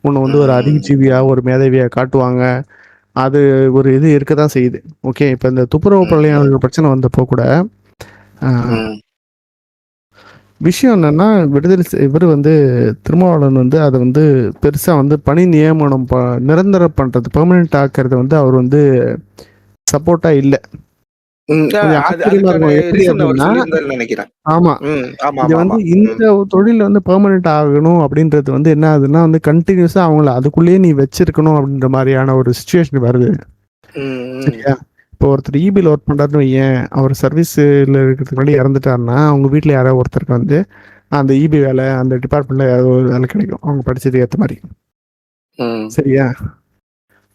உன்னை வந்து ஒரு அறிவுஜீவியா ஒரு மேதவியா காட்டுவாங்க. அது ஒரு இது இருக்க தான் செய்யுது. ஓகே, இப்போ இந்த துப்புரவு பணியாளர்கள் பிரச்சனை வந்தப்போ கூட விஷயம் என்னன்னா, விடுதலை இவர் வந்து திருமாவளவன் வந்து அதை வந்து பெருசா வந்து பணி நியமனம் நிரந்தரம் பண்றது, பெர்மனன்ட் ஆக்குறது வந்து அவர் வந்து சப்போர்ட்டா இல்லை. ஆமா, இது வந்து இந்த தொழில வந்து பெர்மனன்ட் ஆகணும் அப்படின்றது வந்து என்ன ஆகுதுன்னா வந்து கண்டினியூஸா அவங்கள அதுக்குள்ளேயே நீ வச்சிருக்கணும் அப்படின்ற மாதிரியான ஒரு சிச்சுவேஷன் வருது. சரியா, இப்போ ஒருத்தர் இபியில் ஒர்க் பண்ணுறாருன்னு வையேன், அவர் சர்வீஸில் இருக்கிறதுக்கு முன்னாடி இறந்துட்டாருன்னா அவங்க வீட்டில் யாராவது ஒருத்தருக்கு வந்து அந்த இபி வேலை, அந்த டிபார்ட்மெண்ட்டில் ஏதாவது ஒரு வேலை கிடைக்கும் அவங்க படிச்சதுக்கு ஏற்ற மாதிரி. சரியா,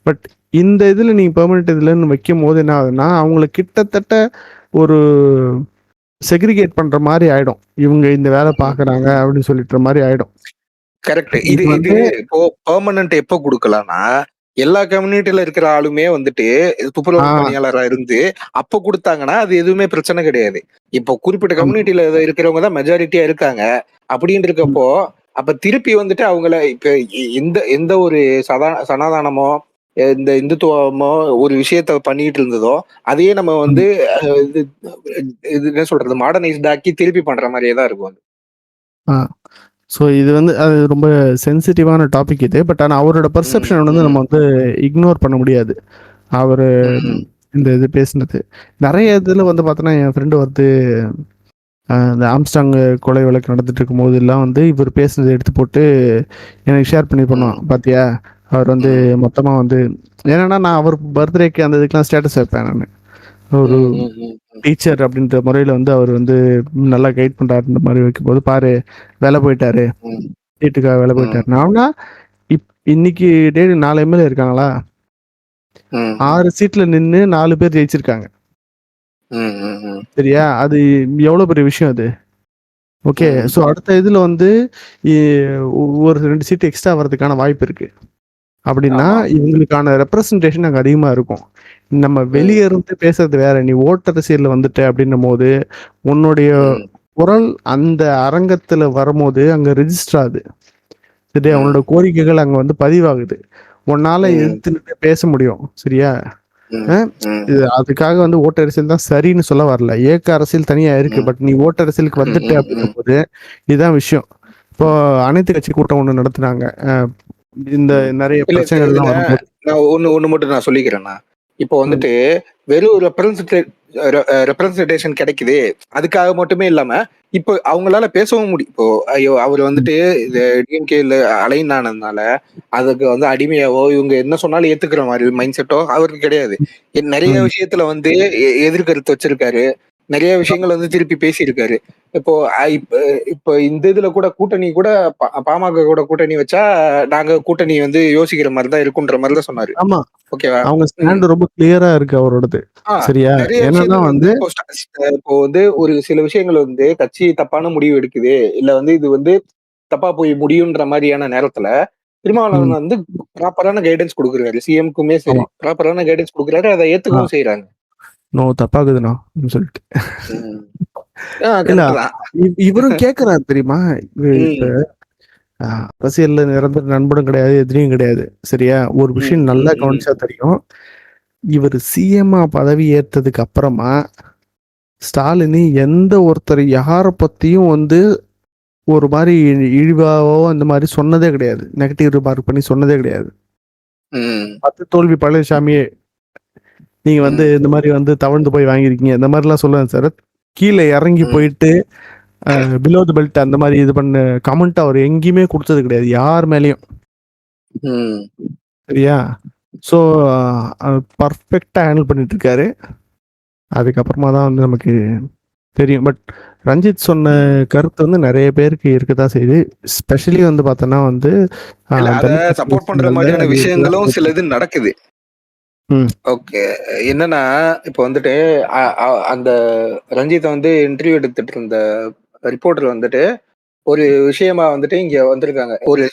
பட் இந்த இதில் நீங்கள் பெர்மனெண்ட் இதுலன்னு வைக்கும் போது என்ன ஆகுதுன்னா, அவங்கள கிட்டத்தட்ட ஒரு செக்ரிகேட் பண்ணுற மாதிரி ஆகிடும். இவங்க இந்த வேலை பார்க்குறாங்க அப்படின்னு சொல்லிட்டு மாதிரி ஆகிடும். கரெக்ட். இது வந்து இப்போ பெர்மனன்ட் எப்போ கொடுக்கலாம்னா, எல்லா கம்யூனிட்டில இருக்கிற ஆளுமே வந்துட்டு துப்புரவு பணியாளரா இருந்து அப்ப கொடுத்தாங்கன்னா அது எதுவுமே பிரச்சனை கிடையாது. இப்போ குறிப்பிட்ட கம்யூனிட்டில இருக்கிறவங்க தான் மெஜாரிட்டியா இருக்காங்க அப்படின்னு இருக்கப்போ, அப்ப திருப்பி வந்துட்டு அவங்கள இப்ப எந்த ஒரு சனாதானமோ இந்த இந்துத்துவமோ ஒரு விஷயத்த பண்ணிட்டு இருந்ததோ அதையே நம்ம வந்து இது என்ன சொல்றது மாடர்னைஸ்ட் ஆக்கி திருப்பி பண்ற மாதிரியே தான் இருக்கும். ஸோ இது வந்து அது ரொம்ப சென்சிட்டிவான டாபிக் இது. பட் ஆனால் அவரோட பர்செப்ஷன் வந்து நம்ம வந்து இக்னோர் பண்ண முடியாது. அவர் இந்த இது பேசினது நிறைய இதில் வந்து பார்த்தோன்னா, என் ஃப்ரெண்டு வந்து இந்த ஆம்ஸ்டாங் கொலை வழக்கு நடந்துட்டு இருக்கும் போது எல்லாம் வந்து இவர் பேசுனதை எடுத்து போட்டு எனக்கு ஷேர் பண்ணி பண்ணுவான். பார்த்தியா, அவர் வந்து மொத்தமாக வந்து என்னன்னா, நான் அவர் பர்த்டேக்கு அந்த இதுக்கெலாம் ஸ்டேட்டஸ் வைப்பேன். நான் ஒரு டீச்சர் அப்படின்ற முறையில் வந்து அவர் வந்து நல்லா கைட் பண்ணுறாருன்ற மாதிரி வைக்கும்போது, பாரு வேலை போயிட்டாரு, சீட்டுக்காக வேலை போயிட்டாரு. நான்னா இன்னைக்கு டேட் 4 எம்எல்ஏ இருக்காங்களா, 6 சீட்ல நின்று 4 பேர் ஜெயிச்சிருக்காங்க. சரியா, அது எவ்வளவு பெரிய விஷயம் அது. ஓகே, ஸோ அடுத்த இதுல வந்து ஒரு 2 சீட் எக்ஸ்ட்ரா வர்றதுக்கான வாய்ப்பு இருக்கு. அப்படின்னா இவங்களுக்கான ரெப்ரசன்டேஷன் அங்கே அதிகமாக இருக்கும். நம்ம வெளியே இருந்து பேசுறது வேற, நீ ஓட்டரசியல்ல வந்துட்ட அப்படின்னும் போது உன்னுடைய குரல் அந்த அரங்கத்துல வரும்போது அங்க ரெஜிஸ்டர் ஆகுது. சரியா, உன்னோட கோரிக்கைகள் அங்க வந்து பதிவாகுது, உன்னால எதிர்த்து பேச முடியும். சரியா, அதுக்காக வந்து ஓட்டரசியல் தான் சரின்னு சொல்ல வரல, ஏக்க அரசியல் தனியா இருக்கு. பட் நீ ஓட்டரசியலுக்கு வந்துட்ட அப்படின்னும் போது இதுதான் விஷயம். இப்போ அனைத்து கட்சி கூட்டம் ஒண்ணு நடத்துனாங்க, இந்த நிறைய பிரச்சனைகள் நான் ஒண்ணு மட்டும் நான் சொல்லிக்கிறேன்னா, இப்போ வந்துட்டு வெறும் ரெப்ரசன்டேஷன் கிடைக்குது அதுக்காக மட்டுமே இல்லாம இப்போ அவங்களால பேசவும் முடியும். இப்போ ஐயோ அவர் வந்துட்டு டிஎம்கேல அலைன் ஆனதுனால அதுக்கு வந்து அடிமையாவோ இவங்க என்ன சொன்னாலும் ஏத்துக்கிற மாதிரி மைண்ட் செட்டோ அவருக்கு கிடையாது. நிறைய விஷயத்துல வந்து எதிர்கருத்து வச்சிருக்காரு. நிறைய விஷயங்கள் வந்து திருப்பி பேசியிருக்காரு. இப்போ இப்போ இந்த இதுல கூட கூட்டணி கூட பாமக கூட கூட்டணி வச்சா நாங்க கூட்டணி வந்து யோசிக்கிற மாதிரி தான் இருக்குன்ற மாதிரி தான் சொன்னாரு. ஆமா. ஓகேவா? அவங்க ஸ்டாண்ட் ரொம்ப கிளியரா இருக்கு அவரோடது. சரியா? நிறைய என்னன்னா விஷயங்கள் வந்து வந்து இப்போ வந்து ஒரு சில விஷயங்கள் வந்து கட்சி தப்பான முடிவு எடுக்குது, இல்ல வந்து இது வந்து தப்பா போய் முடியுன்ற மாதிரியான நேரத்துல திருமாவளவன் ம். வந்து ப்ராப்பரான கைடன்ஸ் கொடுக்குறாரு. சிஎம்க்குமே சரி ஆமா. ப்ராப்பரான கைடன்ஸ் கொடுக்குறாரு. அதை ஆ. ஏத்துக்கவும் செய்யறாங்க. நோ தப்பாகுதுண்ணா சொல்லிட்டு. ம். இல்ல கரெக்ட் தான். இவரும் கேட்கிறாரு தெரியுமா? இப்ப ம். அரசியல்ல நிரந்தர நண்பனும் கிடையாது, எதிரியும் கிடையாது. சரியா? ஒரு ம். விஷயம் நல்லா ம். கவனிச்சா தெரியும். இவர் சிஎம்மா பதவி ஏற்றதுக்கு அப்புறமா ஸ்டாலின் எந்த ஒருத்தர் யார பத்தியும் வந்து ஒரு மாதிரி இழிவாவோ அந்த மாதிரி சொன்னதே கிடையாது. நெகட்டிவ் ரிமார்க் பண்ணி சொன்னதே கிடையாது. ம். 10 தோல்வி பழனிசாமியே நீங்க வந்து ம். இந்த மாதிரி வந்து தவழ்ந்து போய் வாங்கியிருக்கீங்க. இந்த மாதிரிலாம் சொல்லுவேன் சார். கீழே இறங்கி ம். போயிட்டு பிலோ த பெல்ட் அந்த மாதிரி இது பண்ண கமெண்ட் அவர் எங்கேயுமே கொடுத்தது கிடையாது. யார் மேலேயும். ம். சரியா? ஸோ பர்ஃபெக்டா ஹேண்டில் பண்ணிட்டு இருக்காரு. அதுக்கப்புறமா தான் வந்து நமக்கு தெரியும். பட் ரஞ்சித் சொன்ன கருத்து வந்து நிறைய பேருக்கு இருக்கதான் செய்யுது. ஸ்பெஷலி வந்து பார்த்தோன்னா வந்து இல்ல அத தலித் சப்போர்ட் பண்ற முஸ்லிம்கள்ல மாதிரியான அது விஷயங்களும் சிலது நடக்குது. ம். ஓகே. என்னன்னா இப்போ வந்துட்டு அந்த ரஞ்சித்த வந்து இன்டர்வியூ எடுத்துட்டு இருந்த ரிப்போர்ட்டர் வந்துட்டு ஒரு விஷயமா வந்துட்டு இங்க வந்திருக்காங்க. ஒரு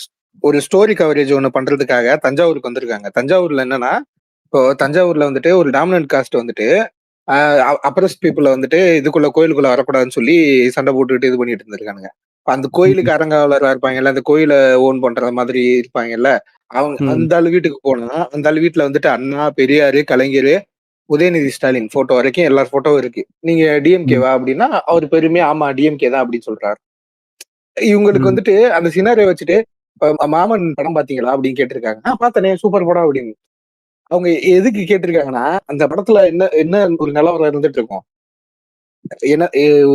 ஒரு ஸ்டோரி கவரேஜ் ஒண்ணு பண்றதுக்காக தஞ்சாவூருக்கு வந்திருக்காங்க. தஞ்சாவூர்ல என்னன்னா, இப்போ தஞ்சாவூர்ல வந்துட்டு ஒரு டாமினன்ட் காஸ்ட் வந்துட்டு அப்பரஸ் பீப்புள வந்துட்டு இதுக்குள்ள கோயிலுக்குள்ள வரக்கூடாதுன்னு சொல்லி சண்டை போட்டுக்கிட்டு இது பண்ணிட்டு இருந்திருக்கானுங்க. அந்த கோயிலுக்கு ம். அறங்காவலரா இருப்பாங்கல்ல, அந்த கோயில ஓன் பண்ற மாதிரி இருப்பாங்கல்ல, அவங்க ம். அந்த ஆளு வீட்டுக்கு போனா, அந்த ஆளு வீட்ல வந்துட்டு அண்ணா, பெரியாரு, கலைஞரு, உதயநிதி ஸ்டாலின் போட்டோ வரைக்கும் எல்லார் போட்டோவும் இருக்கு. நீங்க ம். டிஎம்கேவா அப்படின்னா, அவரு பெருமையா ஆமா டிஎம்கே தான் அப்படின்னு சொல்றாரு. இவங்களுக்கு ம். வந்துட்டு அந்த சினாரியோ வச்சுட்டு மாமன் படம் பாத்தீங்களா அப்படின்னு கேட்டிருக்காங்க. பார்த்தனே சூப்பர் படம் அப்படின்னு. அவங்க எதுக்கு கேட்டிருக்காங்கன்னா, அந்த படத்துல என்ன என்ன ஒரு நிலவரம் இருந்துட்டு இருக்கும். என்ன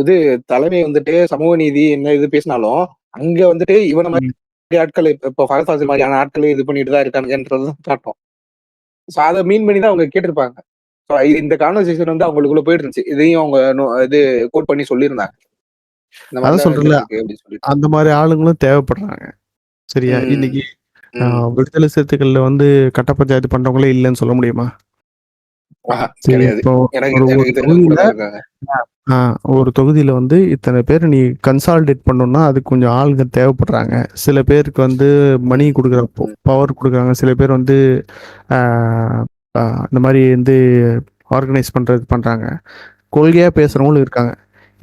இது தலைமை வந்துட்டு சமூக நீதி என்ன இது பேசினாலும், அங்க வந்துட்டு இவன ம். மாதிரி ஆட்கள் இப்போ ஃபஹத் ஃபாசில் மாதிரியான ஆட்கள் இது பண்ணிட்டு தான் இருக்கானுங்கன்றது தான் காட்டும். சோ அத மீன் பண்ணி தான் அவங்க கேட்டிருப்பாங்க. சோ இந்த கான்வர்சேஷன் வந்து அவங்களுக்குள்ள போயிட்டு இருந்துச்சு. இதையும் அவங்க இது கோட் பண்ணி சொல்லியிருந்தாங்க. இந்த மாதிரி அதான் தான் சொல்றேன்ல, இருந்துட்டு இருக்கு அப்படின்னு சொல்லிட்டு. அந்த மாதிரி ஆளுங்களும் தேவைப்படுறாங்க. சரியா? ம். இன்னைக்கு ம். விடுதலை சிறுத்தைகள்ல வந்து கட்ட பஞ்சாயத்து பண்றவங்களே இல்லைன்னு சொல்ல முடியுமா? சரி, கிடையாது. இப்போ எனக்கு ஒரு ஒரு எனக்கு தெரிஞ்சவங்க கூட தொகுதியில தான் இருக்காங்க. ஆ ஒரு தொகுதியில வந்து இத்தனை பேர் நீ கன்சாலிடேட் பண்ணணும்னா அதுக்கு கொஞ்சம் ஆளுங்க தேவைப்படுறாங்க. சில பேருக்கு வந்து மணி ம். குடுக்குற ம். பவர் குடுக்குறாங்க. சில பேர் வந்து ஆ இந்த மாரி வந்து ஆர்கனைஸ் பண்றது பண்றாங்க. கொள்கையா ம். பேசுறவங்களும் இருக்காங்க.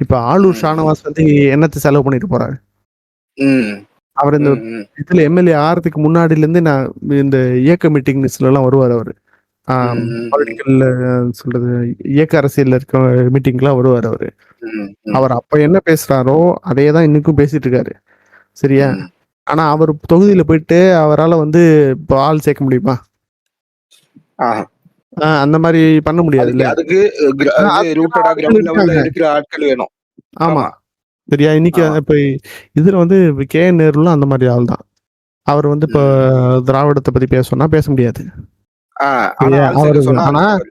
இப்ப ஆளூர் ம். ஷானவாஸ் வந்து என்னத்த செலவு பண்ணிட்டு போறாரு? ம். அவர் இந்த ம். ம். இதுல எம்எல்ஏ ஆறதுக்கு முன்னாடிலேருந்து நான் இந்த இயக்க மீட்டிங்ஸ்லலாம் வருவாரு அவரு. ம். பொலிட்டிக்கல் சொல்றது இயக்க அரசியல்ல இருக்க மீட்டிங்லாம் வருவாரு அவரு. ம். ம். அவர் அப்ப என்ன பேசுறாரோ, அதே தான் இன்னைக்கும் பேசிட்டு இருக்காரு. சரியா? ம். ஆனா அவர் தொகுதியில போயிட்டு அவரால வந்து இப்போ ஆள் சேர்க்க முடியுமா? ஆஹா. அந்த மாரி பண்ண அதுக்கு முடியாதுல்ல. அதுக்கு இது அதுக்கெல்லாம் ரூட்டடா ஆட்கள் கிரவுண்ட் லெவல்ல இருக்காங்க. இருக்கிற ஆட்கள் வேணும். ஆமா. ஆமா, சரியா? இன்னைக்கு ஆமா. இப்ப இதுல வந்து கே.என். நேருலாம் அந்த மாரி ஆள் தான். அவர் வந்து இப்போ ம். திராவிடத்த பத்தி பேச சொன்னா பேச முடியாது. ஆ ஆனா சரியா? ஆள் அவரு சேர்க்க சொன்னா ஆள் ஆனா சேர்ப்பாரு.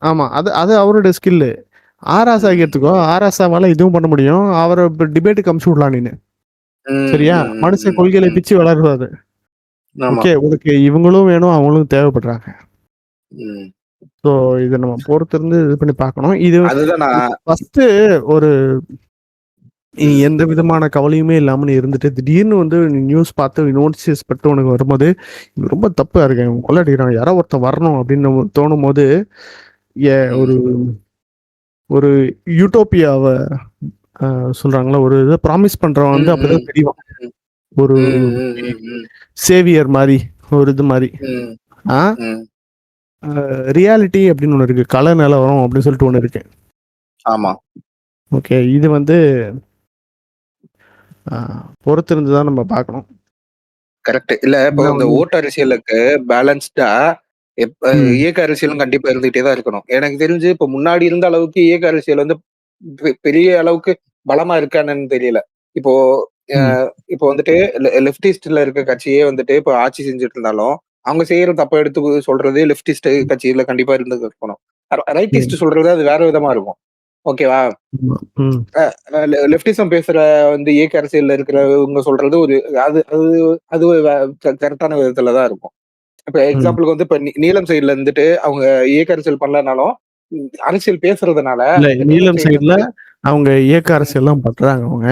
ஆமா. அது அது அவருடைய ஸ்கில்லு. ஆராசாக்கு ம். எடுத்துக்கோ. ஆராசாவால இதுவும் பண்ண முடியும். அவர இப்ப டிபேட்டுக்கு அனுப்பிச்சு விடலாம் நீனு. ம். சரியா? ம். மனுஷன் ம். கொள்கையில ம். பிச்சு வளருவாரு. ஆமா. ஓகே. உனக்கு இவங்களும் வேணும், அவங்களும் தேவைப்படுறாங்க. ம். ஸோ இத நம்ம பொறுத்திருந்து இது பண்ணி பார்க்கணும். இது அதுதான் நான் ஃபர்ஸ்ட்டு ஒரு ம். எந்த விதமான கவலையுமே இல்லாம நீ இருந்துட்டு, திடீர்னு வந்து நியூஸ் பார்த்து நோட்டீஸ் பட்டு உனக்கு வரும்போது, இது ரொம்ப தப்பா இருக்கு. இவன் கொள்ள அடிக்கிறான். யாரோ ஒருத்தன் வரணும் அப்படின்னு தோணும்போது, ம். ஒரு ஒரு யூட்டோப்பியாவ சொல்றாங்கல்ல, ஒரு இத ப்ராமிஸ் பண்றவன் வந்து ம். ம். அப்படிதான் தெரிவான். ஒரு ம். ம். ம். ம். சேவியர் மாரி, ஒரு இது மாரி. ம். ஆ ம். ரியாலிட்டி அப்படின்னு ஒண்ணு இருக்கு. கள நிலவரம் அப்படின்னு சொல்லிட்டு ஒண்ணு இருக்கு. ஆமா. ஓகே. இது வந்து அ பொறுத்திருந்து தான் நம்ம பார்க்கணும். கரெக்ட். இல்ல இப்போ ஏன்னா இந்த வந்து ஓட்டு அரசியலுக்கு பேலன்ஸ்டா ம், இயக்க அரசியலும் கண்டிப்பா இருந்துகிட்டே தான் இருக்கணும். எனக்கு தெரிஞ்சு இப்ப முன்னாடி இருந்த அளவுக்கு இயக்க அரசியல் வந்து பெரிய அளவுக்கு பலமா இருக்கான்னு தெரியல. இப்போ அ ம். இப்போ வந்துட்டு லெஃப்டிஸ்ட்ல இருக்க கட்சியே வந்துட்டு இப்போ ஆட்சி செஞ்சுட்டு இருந்தாலும், அவங்க செய்யற தப்ப எடுத்து சொல்றது லெஃப்டிஸ்ட் கட்சியில கண்டிப்பா இருக்கணும். ம். ரைட்டிஸ்ட் சொல்றது அது வேற விதமா இருக்கும். ஓகேவா? ஆமா. ம். லெஃப்டிசம் பேசுற வந்து இயக்க அரசியல்ல இருக்கிறவங்க சொல்றது ஒரு அது அது அது கரெக்டான விதத்துல தான் இருக்கும். இப்ப ம். எக்ஸாம்பிளுக்கு வந்து இப்ப நீலம் சைடுல இருந்துட்டு அவங்க இயக்க அரசியல் பண்ணலனாலும் அரசியல் பேசுறதுனால இல்ல இப்ப நீலம் நீலம் சைடு சைடுல வந்து அவங்க இயக்க அரசியல்லாம் பண்றாங்க அவங்க.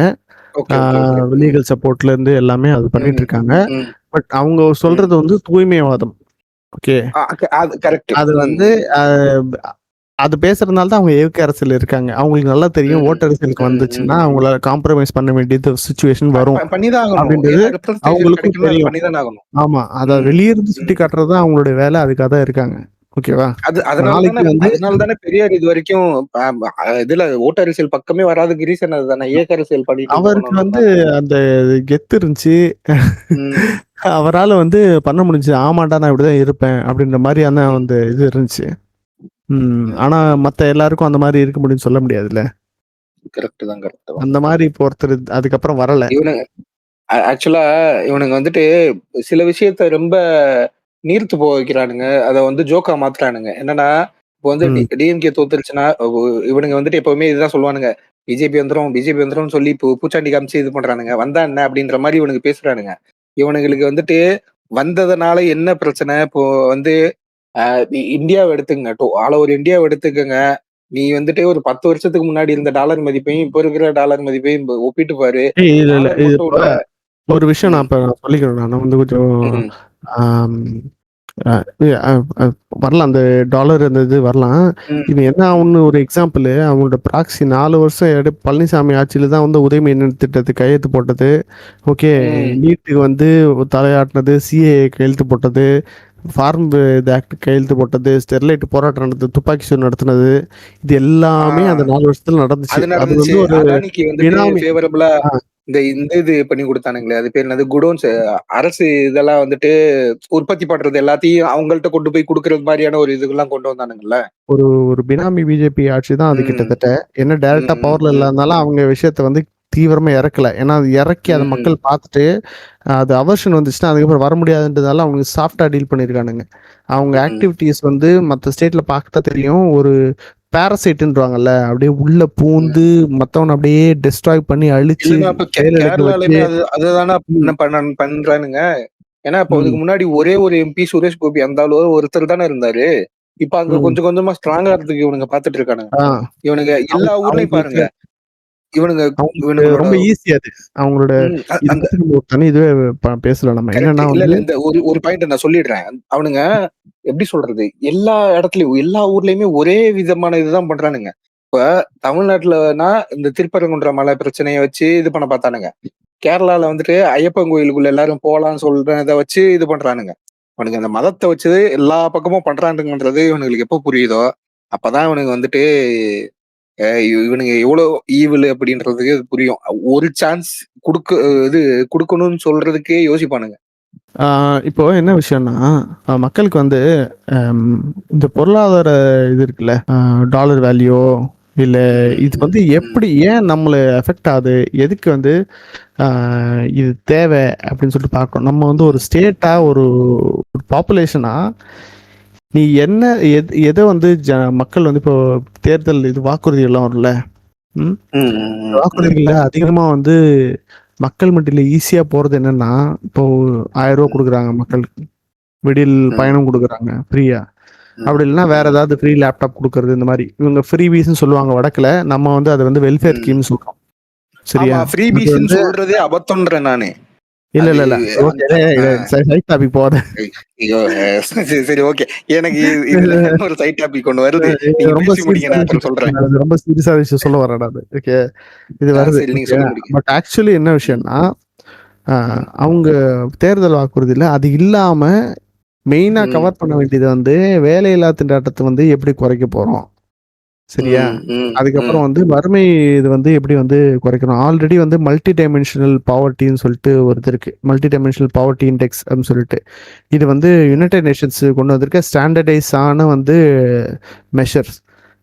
ஓகே ஓகே ஓகே லீகல் சப்போர்ட்ல இருந்து எல்லாமே அது பண்ணிட்டு ம் இருக்காங்க. ம் பட் அவங்க ம் சொல்றது வந்து தூய்மைவாதம். ஓகே. அது கரெக்ட். அது வந்து அ அது பேசுறதுனால தான் அவங்க இயக்க அரசியல் இருக்காங்க. அவங்களுக்கு நல்லா தெரியும் ம் ஓட்டு அரசியலுக்கு ம் ம் வந்துச்சுன்னா, அவங்களால காம்ப்ரமைஸ் பண்ண வேண்டியது சிச்சுவேஷன் வரும். பண்ணிதான் ஆகணும். அப்படின்றது ஏன்னா ரெப்ரஸன்டேஷன் அவங்களுக்கும் கிடைக்கணும்னா அது தெரியும். பண்ணிதானே ஆகணும். ஆமா. அத ம் வெளிய இருந்து சுட்டி ம் காட்டுறது தான் அவங்களுடைய வேலை. அதுக்காக தான் இருக்காங்க. ஓகேவா? அது அதனால தானே நாளைக்கு வந்து அதனால தானே பெரியார் இது வரைக்கும் இதுல ஓட்டு அரசியல் பக்கமே வராதுக்கு ரீசன் அதுதானே. இயக்க அரசியல் பண்ணிட்டு இது அவருக்கு வந்து பண்ணணும்ன்றதுனால. அந்த கெத்து இருந்துச்சு. ம் அவரால வந்து பண்ண முடிஞ்சுச்சு. ஆமாண்டா நான் இப்படிதான் இருப்பேன். அப்படின்ற மாரியான ம் அந்த இது இருந்துச்சு. ம் ஆனா மத்த எல்லாருக்கும் அந்த மாரி இருக்க முடியும்னு சொல்ல முடியாதுல்ல. கரெக்ட் தான் கரெக்ட் தான். அந்த மாரி இப்போ ஒருத்தர் அதுக்கப்புறம் வரல. இவனுங்க ஆக்சுவலா இவனுங்க வந்துட்டு சில விஷயத்த ரொம்ப நீர்த்து போக வைக்கிறானுங்க. அத வந்து ஜோக்கா மாத்துறானுங்க. என்னன்னா, இப்போ வந்து ம். டிஎம்கே தோத்துருச்சுன்னா, இவனுங்க வந்துட்டு எப்பவுமே இதுதான் சொல்லுவானுங்க. பிஜேபி வந்துரும்னு சொல்லி இப்போ பூச்சாண்டி காமிச்சு இது பண்றானுங்க. வந்தா என்ன அப்படின்ற மாரி இவனுங்க பேசுறானுங்க. இவனுங்களுக்கு வந்துட்டு வந்ததுனால என்ன பிரச்சனை? இப்போ வந்து இந்தியாவ எடுத்துக்கங்க. ஆல் ஓவர் இந்தியாவ எடுத்துக்கங்க. நீ வந்துட்டு ஒரு 10 வருஷத்துக்கு முன்னாடி இருந்த டாலர் மதிப்பையும், இப்ப இருக்கிற டாலர் மதிப்பையும் ஒப்பிட்டு பாரு. இல்ல, இல்ல. டாலர் இது மட்டும் இப்ப இல்ல. ஒரு விஷயம் நான் ம், இப்ப சொல்லிக்கிறேன். நான் வந்து கொஞ்சம் ம், ஆம், அ அ அ வரலாம். அந்த டாலர் அந்த இது வரலாம். ம், இது என்ன ம், ஆகும்னு ஒரு எக்ஸாம்பிள் அவங்களோட ப்ராக்ஸி 4 வருஷம் பழனிசாமி ஆட்சியில தான் வந்து உதயமின் திட்டத்துக்கு கையெழுத்து போட்டது. ஓகே. ம். நீட்டுக்கு வந்து தலையாட்டினது, சிஏஏ கையெழுத்து போட்டது, ஃபார்ம் இது ஆக்ட் கையெழுத்து போட்டது, ஸ்டெர்லைட் போராட்டம் நடந்தது, துப்பாக்கி சூடு நடத்துனது. இது ஆ எல்லாமே அந்த 4 வருஷத்துல நடந்துச்சு. அது அது நடந்துச்சு. வந்து ஒரு அதானிக்கு வந்துட்டு பினாமி. ஃபேவரபிளா ஆ. இந்த இது பண்ணி குடுத்தானுங்களே, அது பேர் என்னது? குடோன்ஸ் அரசு இதெல்லாம் வந்துட்டு உற்பத்தி பண்றது எல்லாத்தையும் அவங்கள்ட்ட கொண்டு போய் குடுக்குறது மாரியான ஒரு இதுக்கெல்லாம் கொண்டு வந்தானுங்கல்ல. ஒரு ஒரு பினாமி பிஜேபி ஆட்சி தான் அது ம், கிட்டத்தட்ட. என்ன டைரக்ட்டா ம், பவர்ல ம், இல்லாதனால அவங்க விஷயத்த வந்து தீவிரமா இறக்கல. ஏன்னா அது இறக்கி அத ம், மக்கள் பார்த்துட்டு, அது அவர்ஷன் வந்துச்சுன்னா அதுக்கப்புறம் வர முடியாதுன்றதால அவங்க சாஃப்ட்டா டீல் பண்ணியிருக்கானுங்க. அவங்க ம். ஆக்டிவிட்டீஸ் வந்து மத்த ஸ்டேட்ல பார்த்தா தெரியும். ஒரு பாராசைட்ன்றாங்கல்ல. அப்படியே உள்ள ம். பூந்து மத்தவன அப்படியே டெஸ்ட்ராய் பண்ணி அழிச்சு இல்லன்னா இப்ப செயலிழக்க வச்சு கேரளாலயுமே அதுதான ம், பண்றானுங்க. ஏன்னா, இப்போ இதுக்கு ம், முன்னாடி ஒரே ஒரு எம்பி சுரேஷ் கோபி அந்த ஆளு ஒருத்தர் தானே இருந்தாரு. இப்ப அங்க ம். கொஞ்சம் கொஞ்சமா ஸ்ட்ராங் ஆறதுக்கு இவனுங்க பாத்துட்டு இருக்கானுங்க. ஆ. இவனுங்க எல்லா ஊர்லயும் அவங்களுக்கு பாருங்க. இவனுங்க அவங்களுக்கு இவனுங்களோட ரொம்ப ஈஸி அது. அவங்களோட ம். இத அந்த பத்தி நம்ம ஒரு தனி இதுவே பேசலாம் நம்ம. கரெக்ட். என்னன்னா இல்ல, வந்து இல்ல. இந்த ஒரு ஒரு பாயிண்ட் நான் சொல்லிடுறேன். அவனுங்க எப்படி சொல்றது? எல்லா இடத்துலயும், எல்லா ஊர்லயுமே ஒரே விதமான இதுதான் பண்றானுங்க. இப்ப தமிழ்நாட்டுலனா இந்த திருப்பரங்குன்ற மலை பிரச்சனைய வச்சு இது பண்ண பார்த்தானுங்க. கேரளால வந்துட்டு ஐயப்பன் கோயிலுக்குள்ள எல்லாரும் போலான்னு சொல்றத வச்சு இது பண்றானுங்க. அவனுங்க அந்த மதத்த வச்சு எல்லா பக்கமும் பண்றானுங்கன்றது இவனுங்களுக்கு எப்ப புரியுதோ, அப்பதான் இவனுங்க வந்துட்டு இவனுங்க எவ்வளோ ஈவில் அப்படின்றதுக்கு புரியும். ஒரு சான்ஸ் இது குடுக்கணும்னு சொல்றதுக்கே யோசிப்பானுங்க. ஆ, இப்போ என்ன விஷயம்னா, மக்களுக்கு வந்து அம் இந்த பொருளாதார இது இருக்குல்ல, டாலர் வேல்யூ இல்ல ம், இது ம், வந்து ம், எப்படி ஏன் நம்மள அஃபெக்ட் ஆகுது? எதுக்கு வந்து ஆ இது தேவை அப்படின்னு சொல்லிட்டு பார்க்கணும். நம்ம வந்து ஒரு ம், ஸ்டேட்டா ம், ஒரு பாப்புலேஷனா நீ என்ன எத வந்து மக்கள் வந்து இப்போ தேர்தல் இது வாக்குறுதி எல்லாம் வரும்ல. ம். ம், ம், ம், வாக்குறுதிகள்ல அதிகமா வந்து மக்கள் மத்தியில ஈஸியா போறது என்னன்னா, இப்போ ரூ. 1000 ம், குடுக்குறாங்க மக்களுக்கு. விடியல் ம், பயணம் குடுக்குறாங்க ஃப்ரீயா. ம், அப்படி இல்லன்னா வேற ம், ஏதாவது ஃப்ரீ லேப்டாப் குடுக்கறது இந்த மாரி. இவங்க ஃப்ரீபீஸ்ன்னு சொல்லுவாங்க வடக்குல. நம்ம வந்து அத வந்து வெல்ஃபேர் ம். ஸ்கீம்ன்னு சொல்றோம். ஆமா. சரியா? அது ஃப்ரீபீஸ்ன்னு வந்து சொல்றதே அபத்தம்ன்றேன் நானு. இல்ல, அது இல்ல, இல்ல. ஓகே. அந்த அ சைட் டாபிக் போகாத. ஐயோ! சரி, சரி ஓகே. எனக்கு இதுல இன்னொரு சைட் டாபிக் ஒண்ணு வருது. இது நீங்க ரொம்ப பேசி முடிங்க. சீரியஸான நான் அப்புறம் விஷயம் சொல்றேன். ரொம்ப சீரியஸான விஷயம் சொல்ல வரேன் நானு. ஓகே. இது வருது. சரி நீங்க ஓகே. சொல்லி முடிங்க. பட் ஆக்சுவலி என்ன ம், விஷயம்னா, அ ம், அவங்க தேர்தல் வாக்குறுதியில அது இல்லாம மெயினா ம், கவர் பண்ண வேண்டியது வந்து வேலையில்லா திண்டாட்டத்த வந்து எப்படி குறைக்க போறோம்? சரியா? ம், ம், ம், அதுக்கப்புறம் வந்து வறுமை இது வந்து எப்படி வந்து குறைக்கணும்? ஆல்ரெடி வந்து மல்டி டைமென்ஷனல் பாவர்ட்டின்னு சொல்லிட்டு ஒரு இது இருக்கு. மல்டி டைமென்ஷனல் பாவர்ட்டி இண்டெக்ஸ் அப்படின்னு சொல்லிட்டு. இது வந்து ம், யுனைட்டட் நேஷன்ஸ் கொண்டு வந்திருக்க ஸ்டாண்டர்டைஸ் ஆன வந்து மெஷர்ஸ்.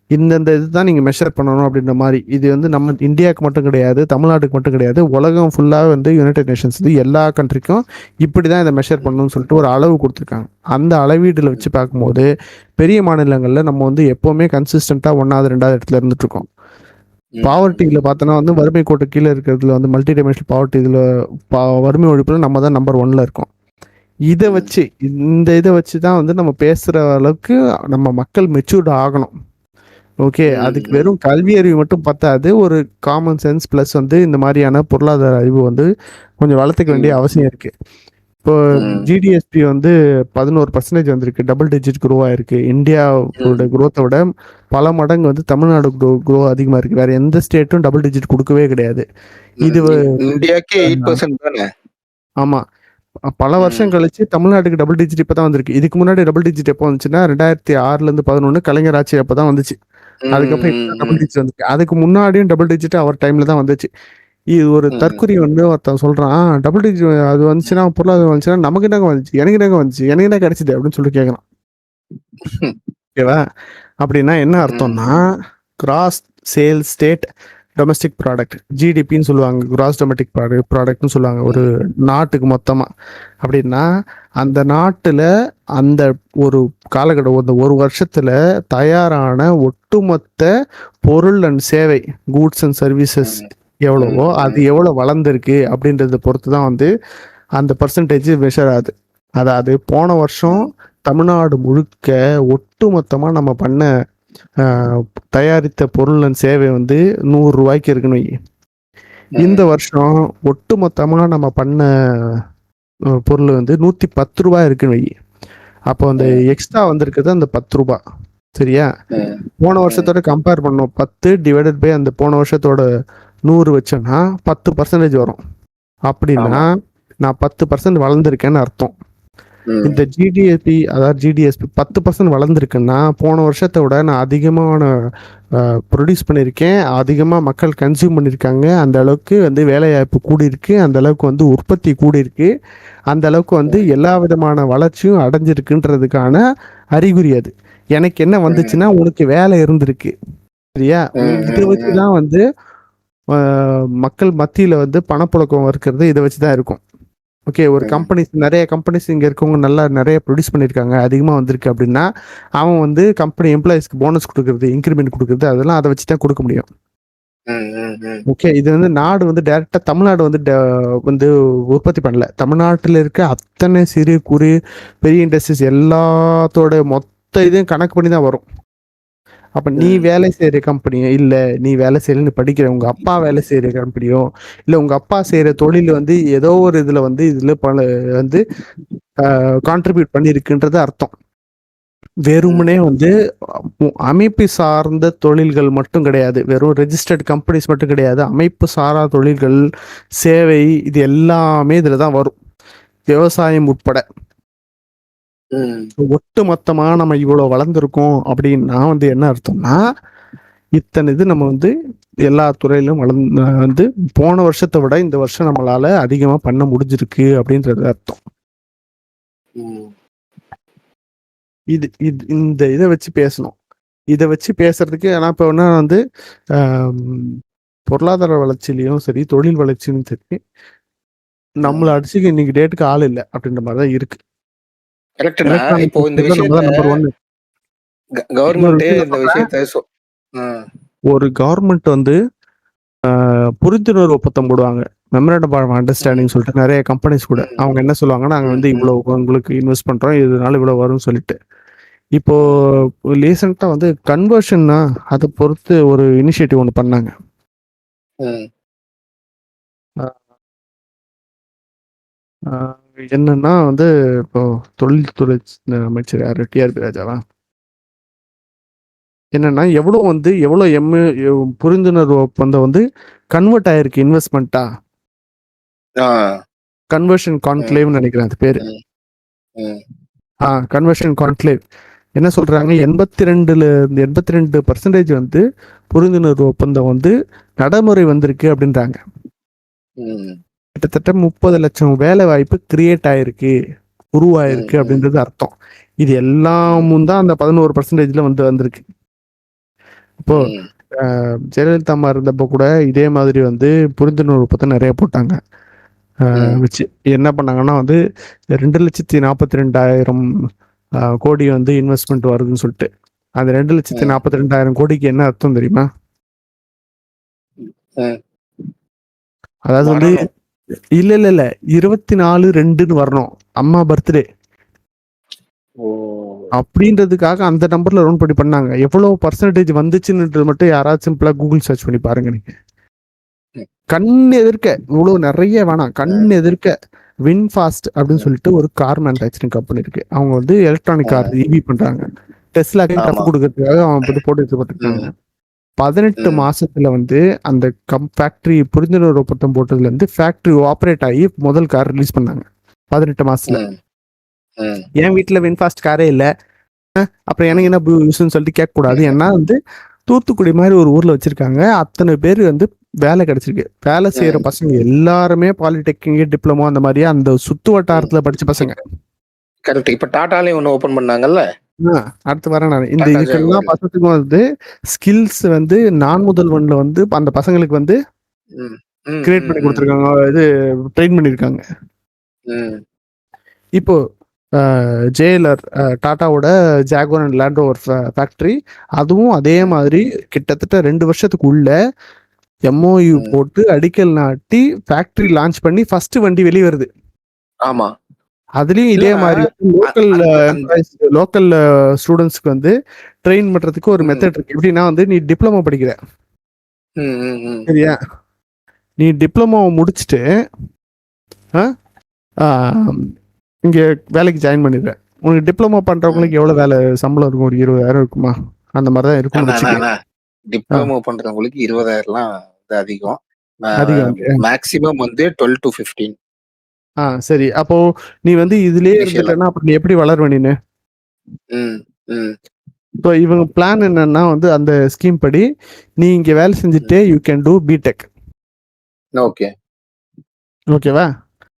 இந்தந்த இதுதான் நீங்க மெஷர் பண்ணணும் அப்படின்ற மாரி. இது வந்து நம்ம இந்தியாவுக்கு மட்டும் கிடையாது, தமிழ்நாட்டுக்கு மட்டும் கிடையாது. உலகம் ஃபுல்லா வந்து யுனைட்டட் நேஷன்ஸ் வந்து எல்லா கண்ட்ரிக்கும் இப்படிதான் இத மெஷர் பண்ணணும்னு சொல்லிட்டு ஒரு அளவு குடுத்துருக்காங்க. அந்த அளவீடுல வச்சு பார்க்கும்போது, பெரிய மாநிலங்கள்ல நம்ம வந்து எப்பவுமே கன்சிஸ்டன்ட்டா 1வது, 2வது இடத்துல இருந்துட்டு இருக்கோம். பாவர்ட்டியில பார்த்தோன்னா வந்து வறுமை கோட்டு கீழே இருக்கிறதுல வந்து மல்டி டைமென்ஷனல் பாவர்ட்டி இதில் வறுமை ஒழிப்புல நம்ம தான் நம்பர் 1ல இருக்கோம். இதை வச்சு இதை வச்சு தான் வந்து நம்ம பேசுகிற அளவுக்கு நம்ம மக்கள் மெச்சூர்ட் ஆகணும். ஓகே, அதுக்கு வெறும் கல்வி அறிவு மட்டும் பத்தாது, ஒரு காமன் சென்ஸ் ப்ளஸ் வந்து இந்த மாதிரியான பொருளாதார அறிவு வந்து கொஞ்சம் வளர்த்துக்க வேண்டிய அவசியம் இருக்கு. இப்போ ஜிடிஎஸ்பி வந்து 11% வந்திருக்கு, டபுள் டிஜிட் க்ரோ ஆயிருக்கு. இந்தியாவோட குரோத்தை விட பல மடங்கு வந்து தமிழ்நாடு க்ரோ அதிகமா இருக்கு. வேற எந்த ஸ்டேட்டும் டபுள் டிஜிட் கொடுக்கவே கிடையாது. இது இந்தியாக்கே 8% தானே. ஆமா, பல வருஷம் கழிச்சு தமிழ்நாட்டுக்கு டபுள் டிஜிட் இப்பதான் வந்திருக்கு. இதுக்கு முன்னாடி டபுள் டிஜிட் எப்போ வந்துச்சுன்னா 2006-11 கலைஞர் ஆட்சி அப்பதான் வந்துச்சு. அதுக்கப்புறம் டபுள் டிஜிட் வந்துச்சு. அதுக்கு முன்னாடியும் டபுள் டிஜிட் அவர் டைம்ல தான் வந்துச்சு. இது ஒரு தற்குறி வந்து ஒருத்தன் சொல்றான், டபுள் டிஜிட் அது வந்துச்சுன்னா பொருளாதாரம் வந்துச்சுன்னா நமக்கு என்னங்க வந்துச்சு, எனக்கு என்னங்க வந்துச்சு, எனக்கு என்ன கிடைச்சிது அப்படின்னு சொல்லி கேட்கறான். ஓகேவா? அப்படின்னா என்ன அர்த்தம்னா, gross sale state domestic product, ஜிடிபின்னு சொல்லுவாங்க, கிராஸ் டொமஸ்டிக் ப்ராடக்ட்னு சொல்லுவாங்க ஒரு நாட்டுக்கு மொத்தமா. அப்படின்னா அந்த நாட்டுல அந்த ஒரு காலகட்டம், அந்த ஒரு வருஷத்துல தயாரான ஒட்டுமொத்த பொருள் அண்ட் சேவை, கூட்ஸ் அண்ட் சர்வீசஸ் எவ்வளவோ அது எவ்வளவு வளர்ந்துருக்கு அப்படின்றத பொறுத்து தான் வந்து அந்த பர்சன்டேஜ் மெஷர் ஆகுது. அதாவது போன வருஷம் தமிழ்நாடு முழுக்க ஒட்டுமொத்தமா நம்ம பண்ண தயாரித்த பொருள் அண்ட் சேவை வந்து 100 ரூபாய்க்கு இருக்குன்னு. இந்த வருஷம் ஒட்டுமொத்தமா நம்ம பண்ண பொருள் வந்து 110 ரூபாய் இருக்குன்னு வை. அப்போ அந்த எக்ஸ்ட்ரா வந்திருக்குது அந்த 10 ரூபாய். சரியா? போன வருஷத்தோட கம்பேர் பண்ணோம், 10 டிவைடட் பை அந்த போன வருஷத்தோட 100 வச்சோன்னா 10% வரும். அப்படின்னா நான் 10% வளர்ந்துருக்கேன்னு அர்த்தம். இந்த ஜிடிஎஸ்பி, அதாவது ஜிடிஎஸ்பி 10% வளர்ந்துருக்குன்னா போன வருஷத்தை விட நான் அதிகமான ப்ரொடியூஸ் பண்ணியிருக்கேன், அதிகமாக மக்கள் கன்சியூம் பண்ணியிருக்காங்க, அந்த அளவுக்கு வந்து வேலைவாய்ப்பு கூடியிருக்கு, அந்த அளவுக்கு வந்து உற்பத்தி கூடியிருக்கு, அந்த அளவுக்கு வந்து எல்லா விதமான வளர்ச்சியும் அடைஞ்சிருக்குன்றதுக்கான அறிகுறி அது. எனக்கு என்ன வந்துச்சுன்னா உனக்கு வேலை இருந்திருக்கு. சரியா? இதை வச்சுதான் வந்து மக்கள் மத்தியில வந்து பணப்புழக்கம் இருக்கிறது இதை வச்சுதான் இருக்கும். ஓகே, ஒரு கம்பெனிஸ், நிறைய கம்பெனிஸ் இங்க இருக்கவங்க நல்லா நிறைய ப்ரொடியூஸ் பண்ணியிருக்காங்க, அதிகமா வந்திருக்கு அப்படின்னா அவன் வந்து கம்பெனி எம்ப்ளாயிஸ்க்கு போனஸ் கொடுக்கறது, இன்க்ரிமெண்ட் கொடுக்கறது, அதெல்லாம் அதை வச்சுதான் கொடுக்க முடியும். ஓகே, இது வந்து நாடு வந்து டைரக்டா தமிழ்நாடு வந்து உற்பத்தி பண்ணல. தமிழ்நாட்டில் இருக்க அத்தனை சிறு குறு பெரிய இண்டஸ்ட்ரீஸ் எல்லாத்தோட மொத்த இதையும் கணக்கு பண்ணி தான் வரும். அப்ப நீ வேலை செய்யற கம்பெனியோ, இல்ல நீ வேலை செய்யலன்னு படிக்கிற உங்க அப்பா வேலை செய்யற கம்பெனியோ, இல்ல உங்க அப்பா செய்யற தொழில் வந்து ஏதோ ஒரு இதுல பல வந்து கான்ட்ரிபியூட் பண்ணிருக்குன்றது அர்த்தம். வெறுமனே வந்து அமைப்பு சார்ந்த தொழில்கள் மட்டும் கிடையாது, வெறும் ரெஜிஸ்டர்ட் கம்பெனிஸ் மட்டும் கிடையாது, அமைப்பு சாரா தொழில்கள், சேவை, இது எல்லாமே இதுலதான் வரும், விவசாயம் உட்பட. ஒட்டு மொத்தமா நம்ம இவ்வளவு வளர்ந்துருக்கோம் அப்படின்னா வந்து என்ன அர்த்தம்னா, இத்தனை இது நம்ம வந்து எல்லா துறையிலும் வந்து போன வருஷத்தை விட இந்த வருஷம் நம்மளால அதிகமா பண்ண முடிஞ்சிருக்கு அப்படின்றது அர்த்தம். இந்த இதை வச்சு பேசணும். இதை வச்சு பேசுறதுக்கு நான் இப்போ என்ன வந்து பொருளாதார வளர்ச்சியிலையும் சரி, தொழில் வளர்ச்சியும் சரி, நம்மளை அடிச்சுக்க இன்னைக்கு டேட்டுக்கு ஆள் இல்லை அப்படின்ற மாதிரிதான் இருக்கு. இப்போ இந்த ஒரு கவர்மெண்ட் வந்து புரிந்துணர்வு ஒப்பந்தம் போடுவாங்க, மெமரண்டம் ஆஃப் அண்டர்ஸ்டாண்டிங் சொல்லிட்டு நிறைய கம்பெனிஸ் கூட. அவங்க என்ன சொல்லுவாங்கன்னா, நாங்க வந்து இவ்வளவு உங்களுக்கு இன்வெஸ்ட் பண்றோம், இதனால இவ்வளவு வரும்னு சொல்லிட்டு. இப்போ ரீசெண்டா வந்து கன்வர்ஷன்னா அதை பொறுத்து ஒரு இனிஷியேட்டிவ் ஒன்று பண்ணாங்க. என்னன்னா வந்து இப்போ தொழில்துறை அமைச்சர் யாரு, டிஆர்பி ராஜாவா, என்னன்னா எவ்வளவு புரிந்துணர்வு ஒப்பந்தம் வந்து கன்வெர்ட் ஆயிருக்கு இன்வெஸ்ட்மெண்ட்டா, கன்வர்ஷன் கான்க்ளேவ் நினைக்கிறேன் அது பேரு. கன்வர்ஷன் கான்க்ளேவ் என்ன சொல்றாங்க, 82% வந்து புரிந்துணர்வு ஒப்பந்தம் வந்து நடைமுறை வந்திருக்கு அப்படின்றாங்க. கிட்டத்தட்ட 30 லட்சம் வேலை வாய்ப்பு கிரியேட் ஆயிருக்கு, உருவாயிருக்கு அப்படின்றது அர்த்தம். இது எல்லாமும் தான் அந்த 11% வந்து வந்திருக்கு. இப்போ ஜெயலலிதா அம்மா இருந்தப்போ கூட இதே மாதிரி வந்து புரிந்துணர்வு ஒப்பந்தம் நிறைய போட்டாங்க. வச்சு என்ன பண்ணாங்கன்னா வந்து 2,42,000 கோடி வந்து இன்வெஸ்ட்மெண்ட் வருதுன்னு சொல்லிட்டு. அந்த 2,42,000 கோடிக்கு என்ன அர்த்தம் தெரியுமா? ம். அதாவது வந்து வரணும். இல்ல 24/2 வரணும் அம்மா பர்த்டே ஓ! அப்படின்றதுக்காக அந்த நம்பர்ல ரவுண்ட் பண்ணி பண்ணாங்க. எவ்வளவு பர்சன்டேஜ் வந்துச்சுன்றது மட்டும் யாராவது சிம்பிளா கூகுள் சர்ச் பண்ணி பாருங்க நீங்க. ம். கண் எதிர்க்க இவ்வளவு நிறைய வேணாம், கண் எதிர்க்க வின்ஃபாஸ்ட் அப்படின்னு சொல்லிட்டு ஒரு கார் மேனுஃபேக்சரிங் கம்பெனி இருக்கு. அவங்க வந்து எலக்ட்ரானிக் கார் ஈவி பண்றாங்க. டெஸ்லாக்கு டஃப் ஆமா. கொடுக்கறதுக்காக அவங்க வந்து போட்டு வச்சுருக்காங்க. 18 ம். மாசத்துல வந்து அந்த ஃபேக்டரி புரிந்துணர்வு ஒப்பந்தம் போட்டதுல இருந்து ஃபேக்டரி ஆப்ரேட் ஆகி முதல் கார் ரிலீஸ் பண்ணாங்க 18 மாசத்துல. ம். ம். என் வீட்டுல வின்ஃபாஸ்ட் காரே இல்ல, அப்புறம் எனக்கு என்ன யூஸ்ன்னு சொல்லிட்டு கேட்க கூடாது. ஏன்னா வந்து தூத்துக்குடி மாதிரி ஒரு ஊர்ல வச்சிருக்காங்க. அத்தனை பேர் வந்து வேலை கிடைச்சிருக்கு. வேலை செய்யற பசங்க எல்லாருமே பாலிடெக்னிக், டிப்ளமோ அந்த மாதிரியே அந்த சுத்து வட்டாரத்துல படிச்ச பசங்க. கரெக்ட். இப்ப டாட்டாலயும் ஒண்ணு ஓபன் பண்ணாங்கல்ல. அடுத்து வரேன் நான். இந்த டாடா இதுக்கெல்லாம் ஜாகுவார். பசங்களுக்கும் வந்து ஸ்கில்ஸ் வந்து நான் முதல்வன்ல வந்து அந்த பசங்களுக்கு வந்து ம். ம். கிரியேட் பண்ணி ம். ம். கொடுத்துருக்காங்க, இது ட்ரெயின் பண்ணியிருக்காங்க. ம். இப்போ ஜேஎல்ஆர் டாட்டாவோட Jaguar and Land Rover factory, அதுவும் அதே மாதிரி கிட்டத்தட்ட 2 வருஷத்துக்கு உள்ள எம்ஓயு போட்டு அடிக்கல் நாட்டி ஃபேக்டரி லான்ச் பண்ணி ஃபர்ஸ்ட் வண்டி வெளியே வருது. ஆமா. அதுலயும் இதே இல்ல, மாதிரி லோக்கல் அந்த லோக்கல் ஸ்டூடெண்ட்ஸ்க்கு வந்து ட்ரெயின் பண்றதுக்கு ஒரு ம். மெத்தட் இருக்கு. எப்படின்னா வந்து நீ டிப்ளமோ படிக்கிற, ம். ம். ம். சரியா? நீ டிப்ளமோ முடிச்சுட்டு இங்க வேலைக்கு ஜாயின் பண்ணிடுற. உனக்கு டிப்ளமோ பண்றவங்களுக்கு எவ்வளவு வேலை சம்பளம் இருக்கும்? ஒரு 20,000 இருக்குமா? அந்த மாதிரிதான் இருக்கும்னு அண்ணா, வச்சுக்க. அண்ணா, டிப்ளமோ பண்றவங்களுக்கு 20,000லாம் வந்து அதிகம். அதிகம். மேக்ஸிமம் வந்து 12 to 15. சரி. அப்போ நீ வந்து இதுலயே Initial-ஆ. இருந்துட்டேன்னா அப்புறம் நீ எப்படி வளருவ நீனு? ம். ம். ஸோ இவங்க பிளான் என்னன்னா வந்து அந்த ஸ்கீம் படி நீ இங்க வேலை செஞ்சுட்டே you can do BTech. Okay. ஓகேவா?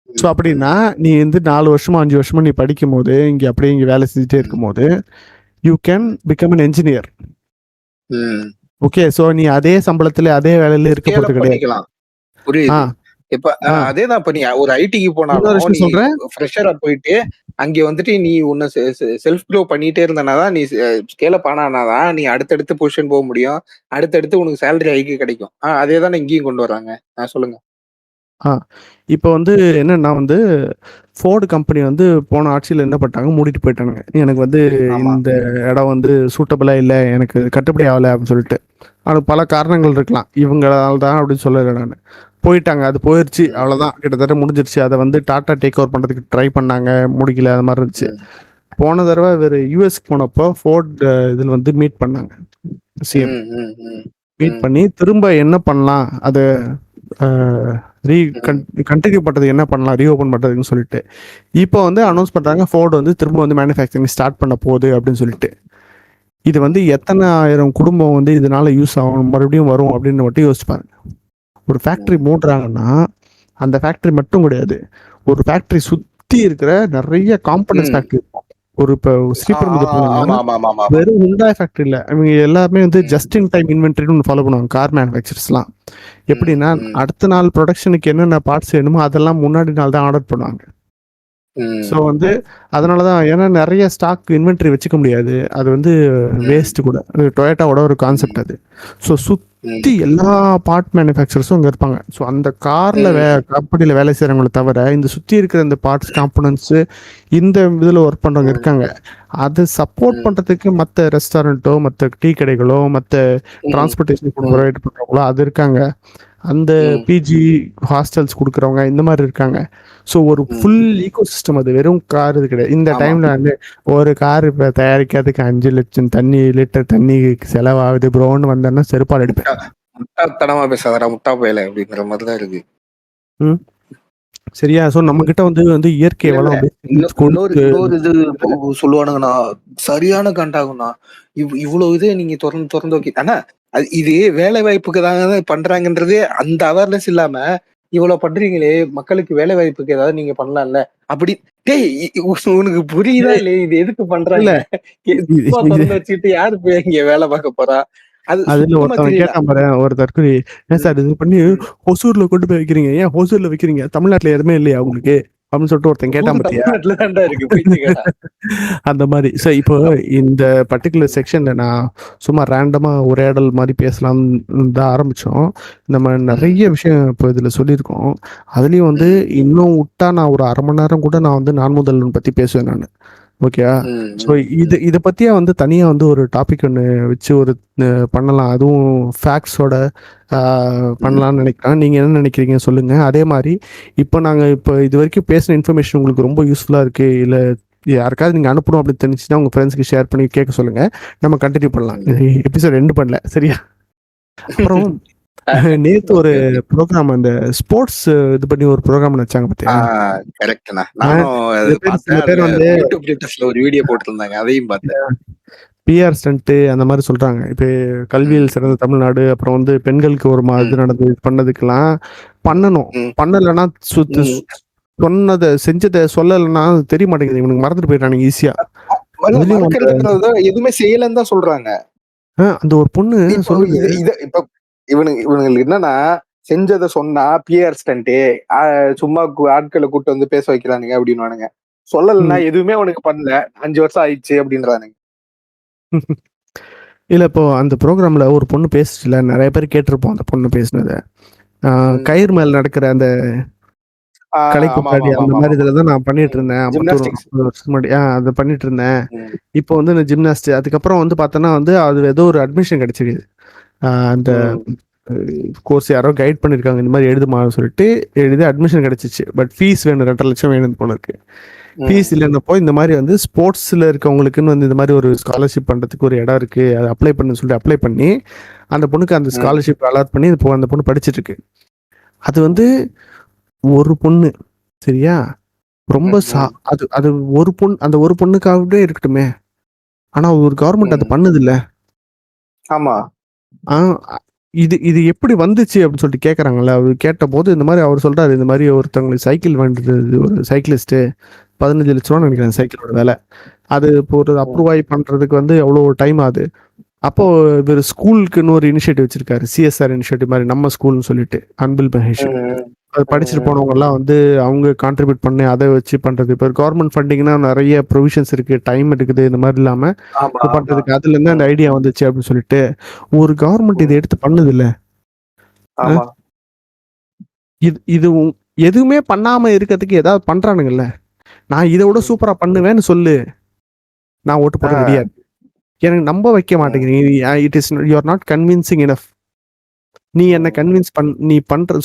ஸோ அப்படின்னா நீ வந்து 4 வருஷமா 5 வருஷமா நீ படிக்கும் போது இங்க அப்படியே இங்க வேலை செஞ்சுட்டே இருக்கும் போது you can become an engineer. ம். ஓகே. ஸோ நீ அதே சம்பளத்துல அதே வேலையில இருக்க Scale up போறது கிடையாது. பண்ணிக்கலாம். புரியுது. இப்ப அதேதான். இப்ப நீ ஒரு ஐடிக்கு இன்னொரு போனாலும் விஷயம் நீ சொல்றேன். ஃப்ரெஷரா போயிட்டு அங்க வந்துட்டு நீ உன்னை செல்ஃப் க்ரோ பண்ணிட்டே இருந்தனாதான், நீ ஸ்கேல் அப் ஆனாதான் நீ அடுத்தடுத்து பொசிஷன் போக முடியும். அடுத்தடுத்து உனக்கு சேலரி ஹைக்கு கிடைக்கும். அதேதான் இங்கேயும் கொண்டு வர்றாங்க. சொல்லுங்க. இப்போ வந்து என்னன்னா வந்து ஃபோர்டு கம்பெனி வந்து போன ஆட்சியில் என்ன பண்ணிட்டாங்க, மூடிட்டு போயிட்டானுங்க. எனக்கு வந்து ஆமா. இந்த இடம் வந்து சூட்டபிளா இல்லை, எனக்கு கட்டுப்படி ஆகலை அப்படின்னு சொல்லிட்டு. அது பல காரணங்கள் இருக்கலாம், இவங்களால தான் அப்படின்னு சொல்லலை நான். போயிட்டாங்க, அது போயிடுச்சு, அவ்வளோதான், கிட்டத்தட்ட முடிஞ்சிருச்சு. அதை வந்து டாட்டா டேக் ஓவர் பண்ணுறதுக்கு ட்ரை பண்ணாங்க, முடிக்கல, அது மாதிரி இருந்துச்சு. போன தடவை வேறு யூஎஸ்க்கு போனப்போ ஃபோர்ட் இதில் வந்து மீட் பண்ணாங்க, சிஎம் மீட் பண்ணி திரும்ப என்ன பண்ணலாம், அதை கண்டினியூ பண்றது என்ன பண்ணலாம், ரீஓபன் பண்றதுன்னு சொல்லிட்டு இப்போ வந்து அனௌன்ஸ் பண்றாங்க ஃபோர்டு வந்து திரும்ப வந்து மேனுஃபேக்சரிங் ஸ்டார்ட் பண்ண போகுது அப்படின்னு சொல்லிட்டு. இது வந்து எத்தனை ஆயிரம் குடும்பம் வந்து இதனால யூஸ் ஆகும், மறுபடியும் வரும் அப்படின்னு மட்டும் யோசிச்சு பாருங்க. ஒரு ஃபேக்டரி மூடுறாங்கன்னா அந்த ஃபேக்டரி மட்டும் கிடையாது, ஒரு ஃபேக்டரி சுத்தி இருக்கிற நிறைய காம்பனன்ட்ஸ் ஃபேக்டரி இருக்கும். ஒரு இப்போ ஸ்ரீபெரும்புதூர் வெறும் ஹுண்டாய் ஃபேக்டரி இல்லை, அவங்க எல்லாருமே வந்து ஜஸ்ட் இன் டைம் இன்வென்டரின்னு ஒன்று ஃபாலோ பண்ணுவாங்க கார் மேனுஃபேக்சர்ஸ்லாம். எப்படின்னா அடுத்த நாள் ப்ரொடக்ஷனுக்கு என்னென்ன பார்ட்ஸ் வேணுமோ அதெல்லாம் முன்னாடி நாள் தான் ஆர்டர் பண்ணுவாங்க. ஸோ வந்து அதனாலதான், ஏன்னா நிறைய ஸ்டாக் இன்வென்டரி வச்சுக்க முடியாது, அது வந்து வேஸ்ட் கூட. டொயோட்டாவோட ஒரு கான்செப்ட் அது. ஸோ சுத்தி எல்லா பார்ட் மேனுஃபேக்சர்ஸும் அங்கே இருப்பாங்க. ஸோ அந்த கார்ல கம்பெனியில் வேலை செய்யறவங்களை தவிர இந்த சுத்தி இருக்கிற இந்த பார்ட்ஸ் காம்பனன்ட்ஸ் இந்த இதில் ஒர்க் பண்றவங்க இருக்காங்க. அதை சப்போர்ட் பண்றதுக்கு மற்ற ரெஸ்டாரண்ட்டோ மற்ற டீ கடைகளோ மற்ற டிரான்ஸ்போர்டேஷன் ப்ரொவைட் பண்றவங்களோ அது இருக்காங்க. அந்த பிஜி ஹாஸ்டல்ஸ் கொடுக்குறவங்க இந்த மாதிரி இருக்காங்க. ஸோ ஒரு ஃபுல் ஈகோ சிஸ்டம், அது வெறும் கார் இது கிடையாது. இந்த டைம்ல வந்து ஒரு கார் இப்போ தயாரிக்கிறதுக்கு 5 லட்சம் லிட்டர் தண்ணி செலவாகுது ப்ரோன்னு வந்தேன்னா செருப்பால் அடிப்பேன். முட்டாத்தனமா பேசாதடா முட்டா போயல அப்படிங்கிற மாதிரிதான் இருக்கு. சரியா? ஸோ நம்ம கிட்ட வந்து இயற்கை வளம் இன்னொரு இது சொல்லுவானுங்கண்ணா, சரியான கண்டாகும்ண்ணா. இவ்வளவு இது நீங்க திறந்து வைக்க, ஆனா இது வேலை வாய்ப்புக்கு தாங்க பண்றாங்கன்றதே அந்த அவேர்னஸ் இல்லாம இவ்வளவு பண்றீங்களே, மக்களுக்கு வேலை வாய்ப்புக்கு ஏதாவது நீங்க பண்ணலாம்ல அப்படி. டேய், உனக்கு புரியுதா இல்லையா இது எதுக்கு பண்றாங்க? திறந்து வச்சுக்கிட்டு யாரு போய் இங்க வேலை பார்க்க போறா? அதுல ஒருத்தவங்க கேட்டான் பாரு, ஒரு தற்கொலை, ஏன் சார் இது பண்ணி ஹொசூர்ல கொண்டு போய் வைக்கிறீங்க, ஏன் ஹொசூர்ல வைக்கிறீங்க, தமிழ்நாட்டுல எதுவுமே இல்லையா உங்களுக்கு அப்படின்னு சொல்லிட்டு ஒருத்தன் கேட்டான் ஊரு பாத்தியா? தமிழ்நாட்டுல தான்டா இருக்கு பைத்தியக்காரா. அந்த மாதிரி. ஸோ இப்போ இந்த பர்டிகுலர் செக்ஷன்ல நான் சும்மா ரேண்டமா உரையாடல் மாதிரி பேசலாம்னு தான் ஆரம்பிச்சோம். நம்ம நிறைய விஷயம் இப்போ இதுல சொல்லியிருக்கோம். அதுலயும் வந்து இன்னும் விட்டா நான் ஒரு 1/2 மணி நேரம் கூட நான் வந்து நான் முதல்வன் பத்தி பேசுவேன் நான். ஓகேவா? ஸோ இதை பற்றியே வந்து தனியாக வந்து ஒரு டாபிக் ஒன்று வச்சு ஒரு பண்ணலாம். அதுவும் ஃபேக்ட்ஸோட பண்ணலாம்னு நினைக்கிறேன். நீங்கள் என்ன நினைக்கிறீங்க சொல்லுங்கள். அதே மாதிரி இப்போ இது வரைக்கும் பேசின இன்ஃபர்மேஷன் உங்களுக்கு ரொம்ப யூஸ்ஃபுல்லாக இருக்குது, இல்லை யாருக்காவது நீங்கள் அனுப்பணும் அப்படின்னு தெரிஞ்சுன்னா உங்கள் ஃப்ரெண்ட்ஸ்க்கு ஷேர் பண்ணி கேட்க சொல்லுங்கள். நம்ம கண்டினியூ பண்ணலாம். எபிசோட் எண்டு பண்ணல, சரியா? அப்புறம் நேத்து ஒரு ப்ரோக்ராம், அந்த ஸ்போர்ட்ஸ் இது பண்ணி ஒரு ப்ரோக்ராம் வச்சாங்க பாத்தியா? கரெக்ட்ண்ணா. நானும் அது பார்த்தேன். வந்து யூடியூப் ஸ்டேட்டஸ்ல ஒரு வீடியோ போட்டுருந்தாங்க, அதையும் பார்த்தேன். பிஆர் ஸ்டண்ட் அந்த மாதிரி சொல்றாங்க. இப்போ கல்வியில் சிறந்த தமிழ்நாடு, அப்புறம் வந்து பெண்களுக்கு ஒரு இது நடந்து பண்ணதுக்கெல்லாம் பண்ணணும். பண்ணலைன்னா சொன்னதை செஞ்சதை சொல்லலைன்னா தெரிய மாட்டேங்குது. இவனுக்கு மறந்துட்டு போயிட்டானுங்க ஈஸியா. எதுவுமே செய்யலன்னு தான் சொல்றாங்க. அந்த ஒரு பொண்ணு இப்ப இவனுங்களுக்கு என்னன்னா, செஞ்சதை சொன்னா பிஆர் ஸ்டண்ட், சும்மா ஆட்களை கூட்டு வந்து பேச வைக்கிறானுங்க அப்படின்னு. சொல்லலைன்னா எதுவுமே அவனுக்கு பண்ணல, 5 வருஷம் ஆயிடுச்சு அப்படின்றானுங்க. இல்ல, இப்போ அந்த ப்ரோக்ராம்ல ஒரு பொண்ணு பேசுச்சுல, நிறைய பேர் கேட்டிருப்போம் அந்த பொண்ணு பேசுனத. கயிறு மேல நடக்கிற அந்த கலைக்குப்பாடி அந்த மாதிரி இதுலதான் நான் பண்ணிட்டு இருந்தேன். 50 வருஷம் முன்னாடி அதை பண்ணிட்டு இருந்தேன். இப்போ வந்து இந்த ஜிம்னாஸ்ட், அதுக்கப்புறம் வந்து பார்த்தோன்னா வந்து அது ஏதோ ஒரு அட்மிஷன் கிடைச்சிருக்குது. அந்த கோர்ஸ் யாரோ கைட் பண்ணிருக்காங்க, இந்த மாதிரி எழுதுமா சொல்லிட்டு எழுதி அட்மிஷன் கிடைச்சிச்சு. பட் ஃபீஸ் வேணும், 2.5 லட்சம் வேணும் போனதுக்கு. ஃபீஸ் இல்லைன்னப்போ இந்த மாதிரி வந்து ஸ்போர்ட்ஸ்ல இருக்கவங்களுக்குன்னு வந்து இந்த மாதிரி ஒரு ஸ்காலர்ஷிப் பண்றதுக்கு ஒரு இடம் இருக்கு, அதை அப்ளை பண்ணு சொல்லிட்டு அப்ளை பண்ணி அந்த பொண்ணுக்கு அந்த ஸ்காலர்ஷிப் அலாட் பண்ணி இப்போ அந்த பொண்ணு படிச்சுட்டு இருக்கு. அது வந்து ஒரு பொண்ணு, சரியா? ரொம்ப அது அது ஒரு பொண்ணு, அந்த ஒரு பொண்ணுக்காகவே இருக்கட்டுமே. ஆனா ஒரு கவர்மெண்ட் அது பண்ணுது இல்ல. ஆமா. இது எப்படி வந்துச்சு அப்படின்னு சொல்லிட்டு கேட்கறாங்கல்ல. அவர் கேட்ட போது இந்த மாதிரி அவர் சொல்றாரு, இந்த மாதிரி ஒருத்தவங்களுக்கு சைக்கிள் வந்துட்டு, ஒரு சைக்கிளிஸ்ட் 15 லட்ச ரூபான்னு நினைக்கிறேன் சைக்கிளோட விலை. அது இப்போ ஒரு அப்ரூவ் ஆகி பண்றதுக்கு வந்து எவ்வளோ டைம் ஆகுது. அப்போ இவர் ஸ்கூலுக்குன்னு ஒரு இனிஷியேட்டிவ் வச்சிருக்காரு, சிஎஸ்ஆர் இனிஷியேட்டிவ் மாதிரி, நம்ம ஸ்கூல்னு சொல்லிட்டு. அன்பில் மகேஷ் அது படிச்சுட்டு போனவங்க எல்லாம் வந்து அவங்க கான்ட்ரிபியூட் பண்ணி அதை வச்சு பண்றது. இப்போ கவர்மெண்ட் ஃபண்டிங்னா நிறைய ப்ரொவிஷன்ஸ் இருக்கு, டைம் எடுக்குது, இந்த மாதிரி இல்லாம பண்றதுக்கு. அதுல இருந்து அந்த ஐடியா வந்துச்சு அப்படின்னு சொல்லிட்டு ஒரு கவர்மெண்ட் இதை எடுத்து பண்ணுது இல்ல. இது எதுவுமே பண்ணாம இருக்கிறதுக்கு ஏதாவது பண்றானுங்கல்ல. நான் இதை விட சூப்பரா பண்ணுவேன்னு சொல்லு, நான் ஓட்டு போட முடியாது. எனக்கு நம்ப வைக்க மாட்டேங்கிறீங்க. It is you are not convincing enough. நீ என்ன கன்வின்ஸ் நீ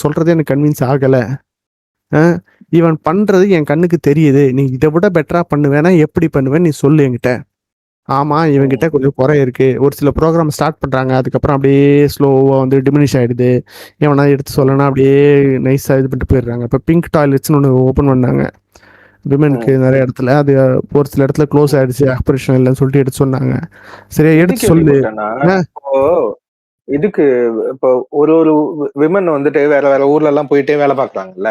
சொல்றதே எனக்கு கன்வின்ஸ் ஆகல. இவன் பண்றது என் கண்ணுக்கு தெரியுது. நீ இதை விட பெட்டரா பண்ணுவேனா, எப்படி பண்ணுவேன் நீ சொல்லு என்கிட்ட. ஆமா, இவன்கிட்ட கொஞ்சம் குறை இருக்கு. ஒரு சில ப்ரோக்ராம் ஸ்டார்ட் பண்றாங்க, அதுக்கப்புறம் அப்படியே ஸ்லோவா வந்து டிமினிஷ் ஆயிடுது. எவனா எடுத்து சொல்லனா அப்படியே நைஸா இது பண்ணிட்டு போயிடுறாங்க. இப்போ பிங்க் டாய்லெட்ஸ்னு ஒன்று ஓப்பன் பண்ணாங்க விமெனுக்கு நிறைய இடத்துல. அது ஒரு சில இடத்துல க்ளோஸ் ஆயிடுச்சு, ஆப்ரேஷன் இல்லைன்னு சொல்லிட்டு எடுத்து சொன்னாங்க. சரியா, எடுத்து சொல்லு. இதுக்கு இப்போ ஒரு விமன் வந்துட்டு வேற வேற ஊர்ல எல்லாம் போயிட்டே வேலை பாக்குறாங்கல்ல.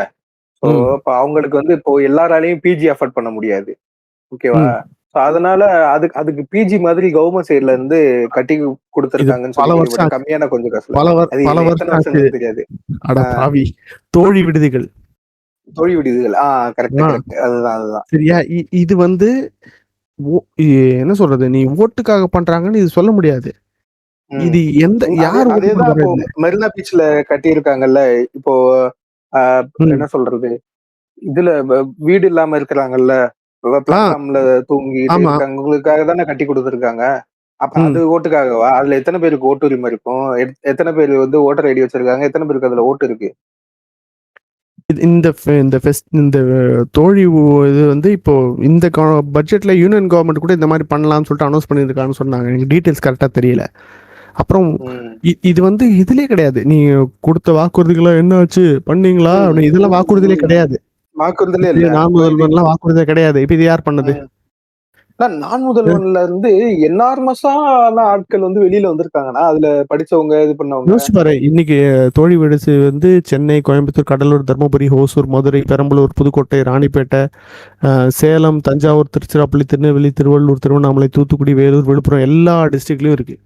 இப்போ அவங்களுக்கு வந்து இப்போ எல்லாராலையும் பிஜி அஃபோர்ட் பண்ண முடியாது, ஓகேவா? அதனால அதுக்கு பிஜி மாதிரி கவர்மெண்ட் சைட்ல இருந்து கட்டி கொடுத்திருக்காங்கன்னு சொல்லி கம்மியான கொஞ்சம் காசு தெரியாது. தோழி விடுதிகள், கரெக்ட். அதுதான் சரியா. இது வந்து என்ன சொல்றது, நீ ஓட்டுக்காக பண்றாங்கன்னு இது சொல்ல முடியாது. இது யாரு மெரினா பீச்ல கட்டி இருக்காங்கல்ல. இப்போ என்ன சொல்றது, இதுல வீடு இல்லாம இருக்கிறாங்கல்ல, பிளாட்ஃபார்ம்ல தூங்கி இருக்காங்களுக்காக தானே கட்டி கொடுத்துருக்காங்க. அப்ப அது ஓட்டுக்காகவா? அதுல எத்தனை பேருக்கு ஓட்டு உரிமை இருக்கும்? எத்தனை பேர் வந்து ஓட்டர் ஐடி வச்சிருக்காங்க? எத்தனை பேருக்கு அதுல ஓட்டு இருக்கு? இந்த தோழி இது வந்து இப்போ இந்த பட்ஜெட்ல யூனியன் கவர்மெண்ட் கூட இந்த மாதிரி பண்ணலாம்னு சொல்லிட்டு அனௌன்ஸ் பண்ணிருக்கான்னு சொன்னாங்க. எனக்கு டீடைல்ஸ் கரெக்டா தெரியல. அப்புறம் இது வந்து இதுலயே கிடையாது. நீ கொடுத்த வாக்குறுதிகளை என்ன ஆச்சு பண்ணீங்களா? இதெல்லாம் வாக்குறுதியிலே கிடையாது. நான் முதல்வன்லாம் வாக்குறுதியே கிடையாது. இப்ப இது யார் பண்ணது? நான் முதல்வன்ல இருந்து என்னார்மஸான ஆட்கள் வந்து வெளியில வந்திருக்காங்கன்னா, அதுல படிச்சவங்க, இது பண்ணவங்க. யோசிச்சு பாரு. இன்னைக்கு தோழி விடுச்சு வந்து சென்னை, கோயம்புத்தூர், கடலூர், தர்மபுரி, ஹோசூர், மதுரை, பெரம்பலூர், புதுக்கோட்டை, ராணிப்பேட்டை, சேலம், தஞ்சாவூர், திருச்சிராப்பள்ளி, திருநெல்வேலி, திருவள்ளூர், திருவண்ணாமலை, தூத்துக்குடி, வேலூர், விழுப்புரம் எல்லா டிஸ்ட்ரிக்ட்லயும் இருக்கு.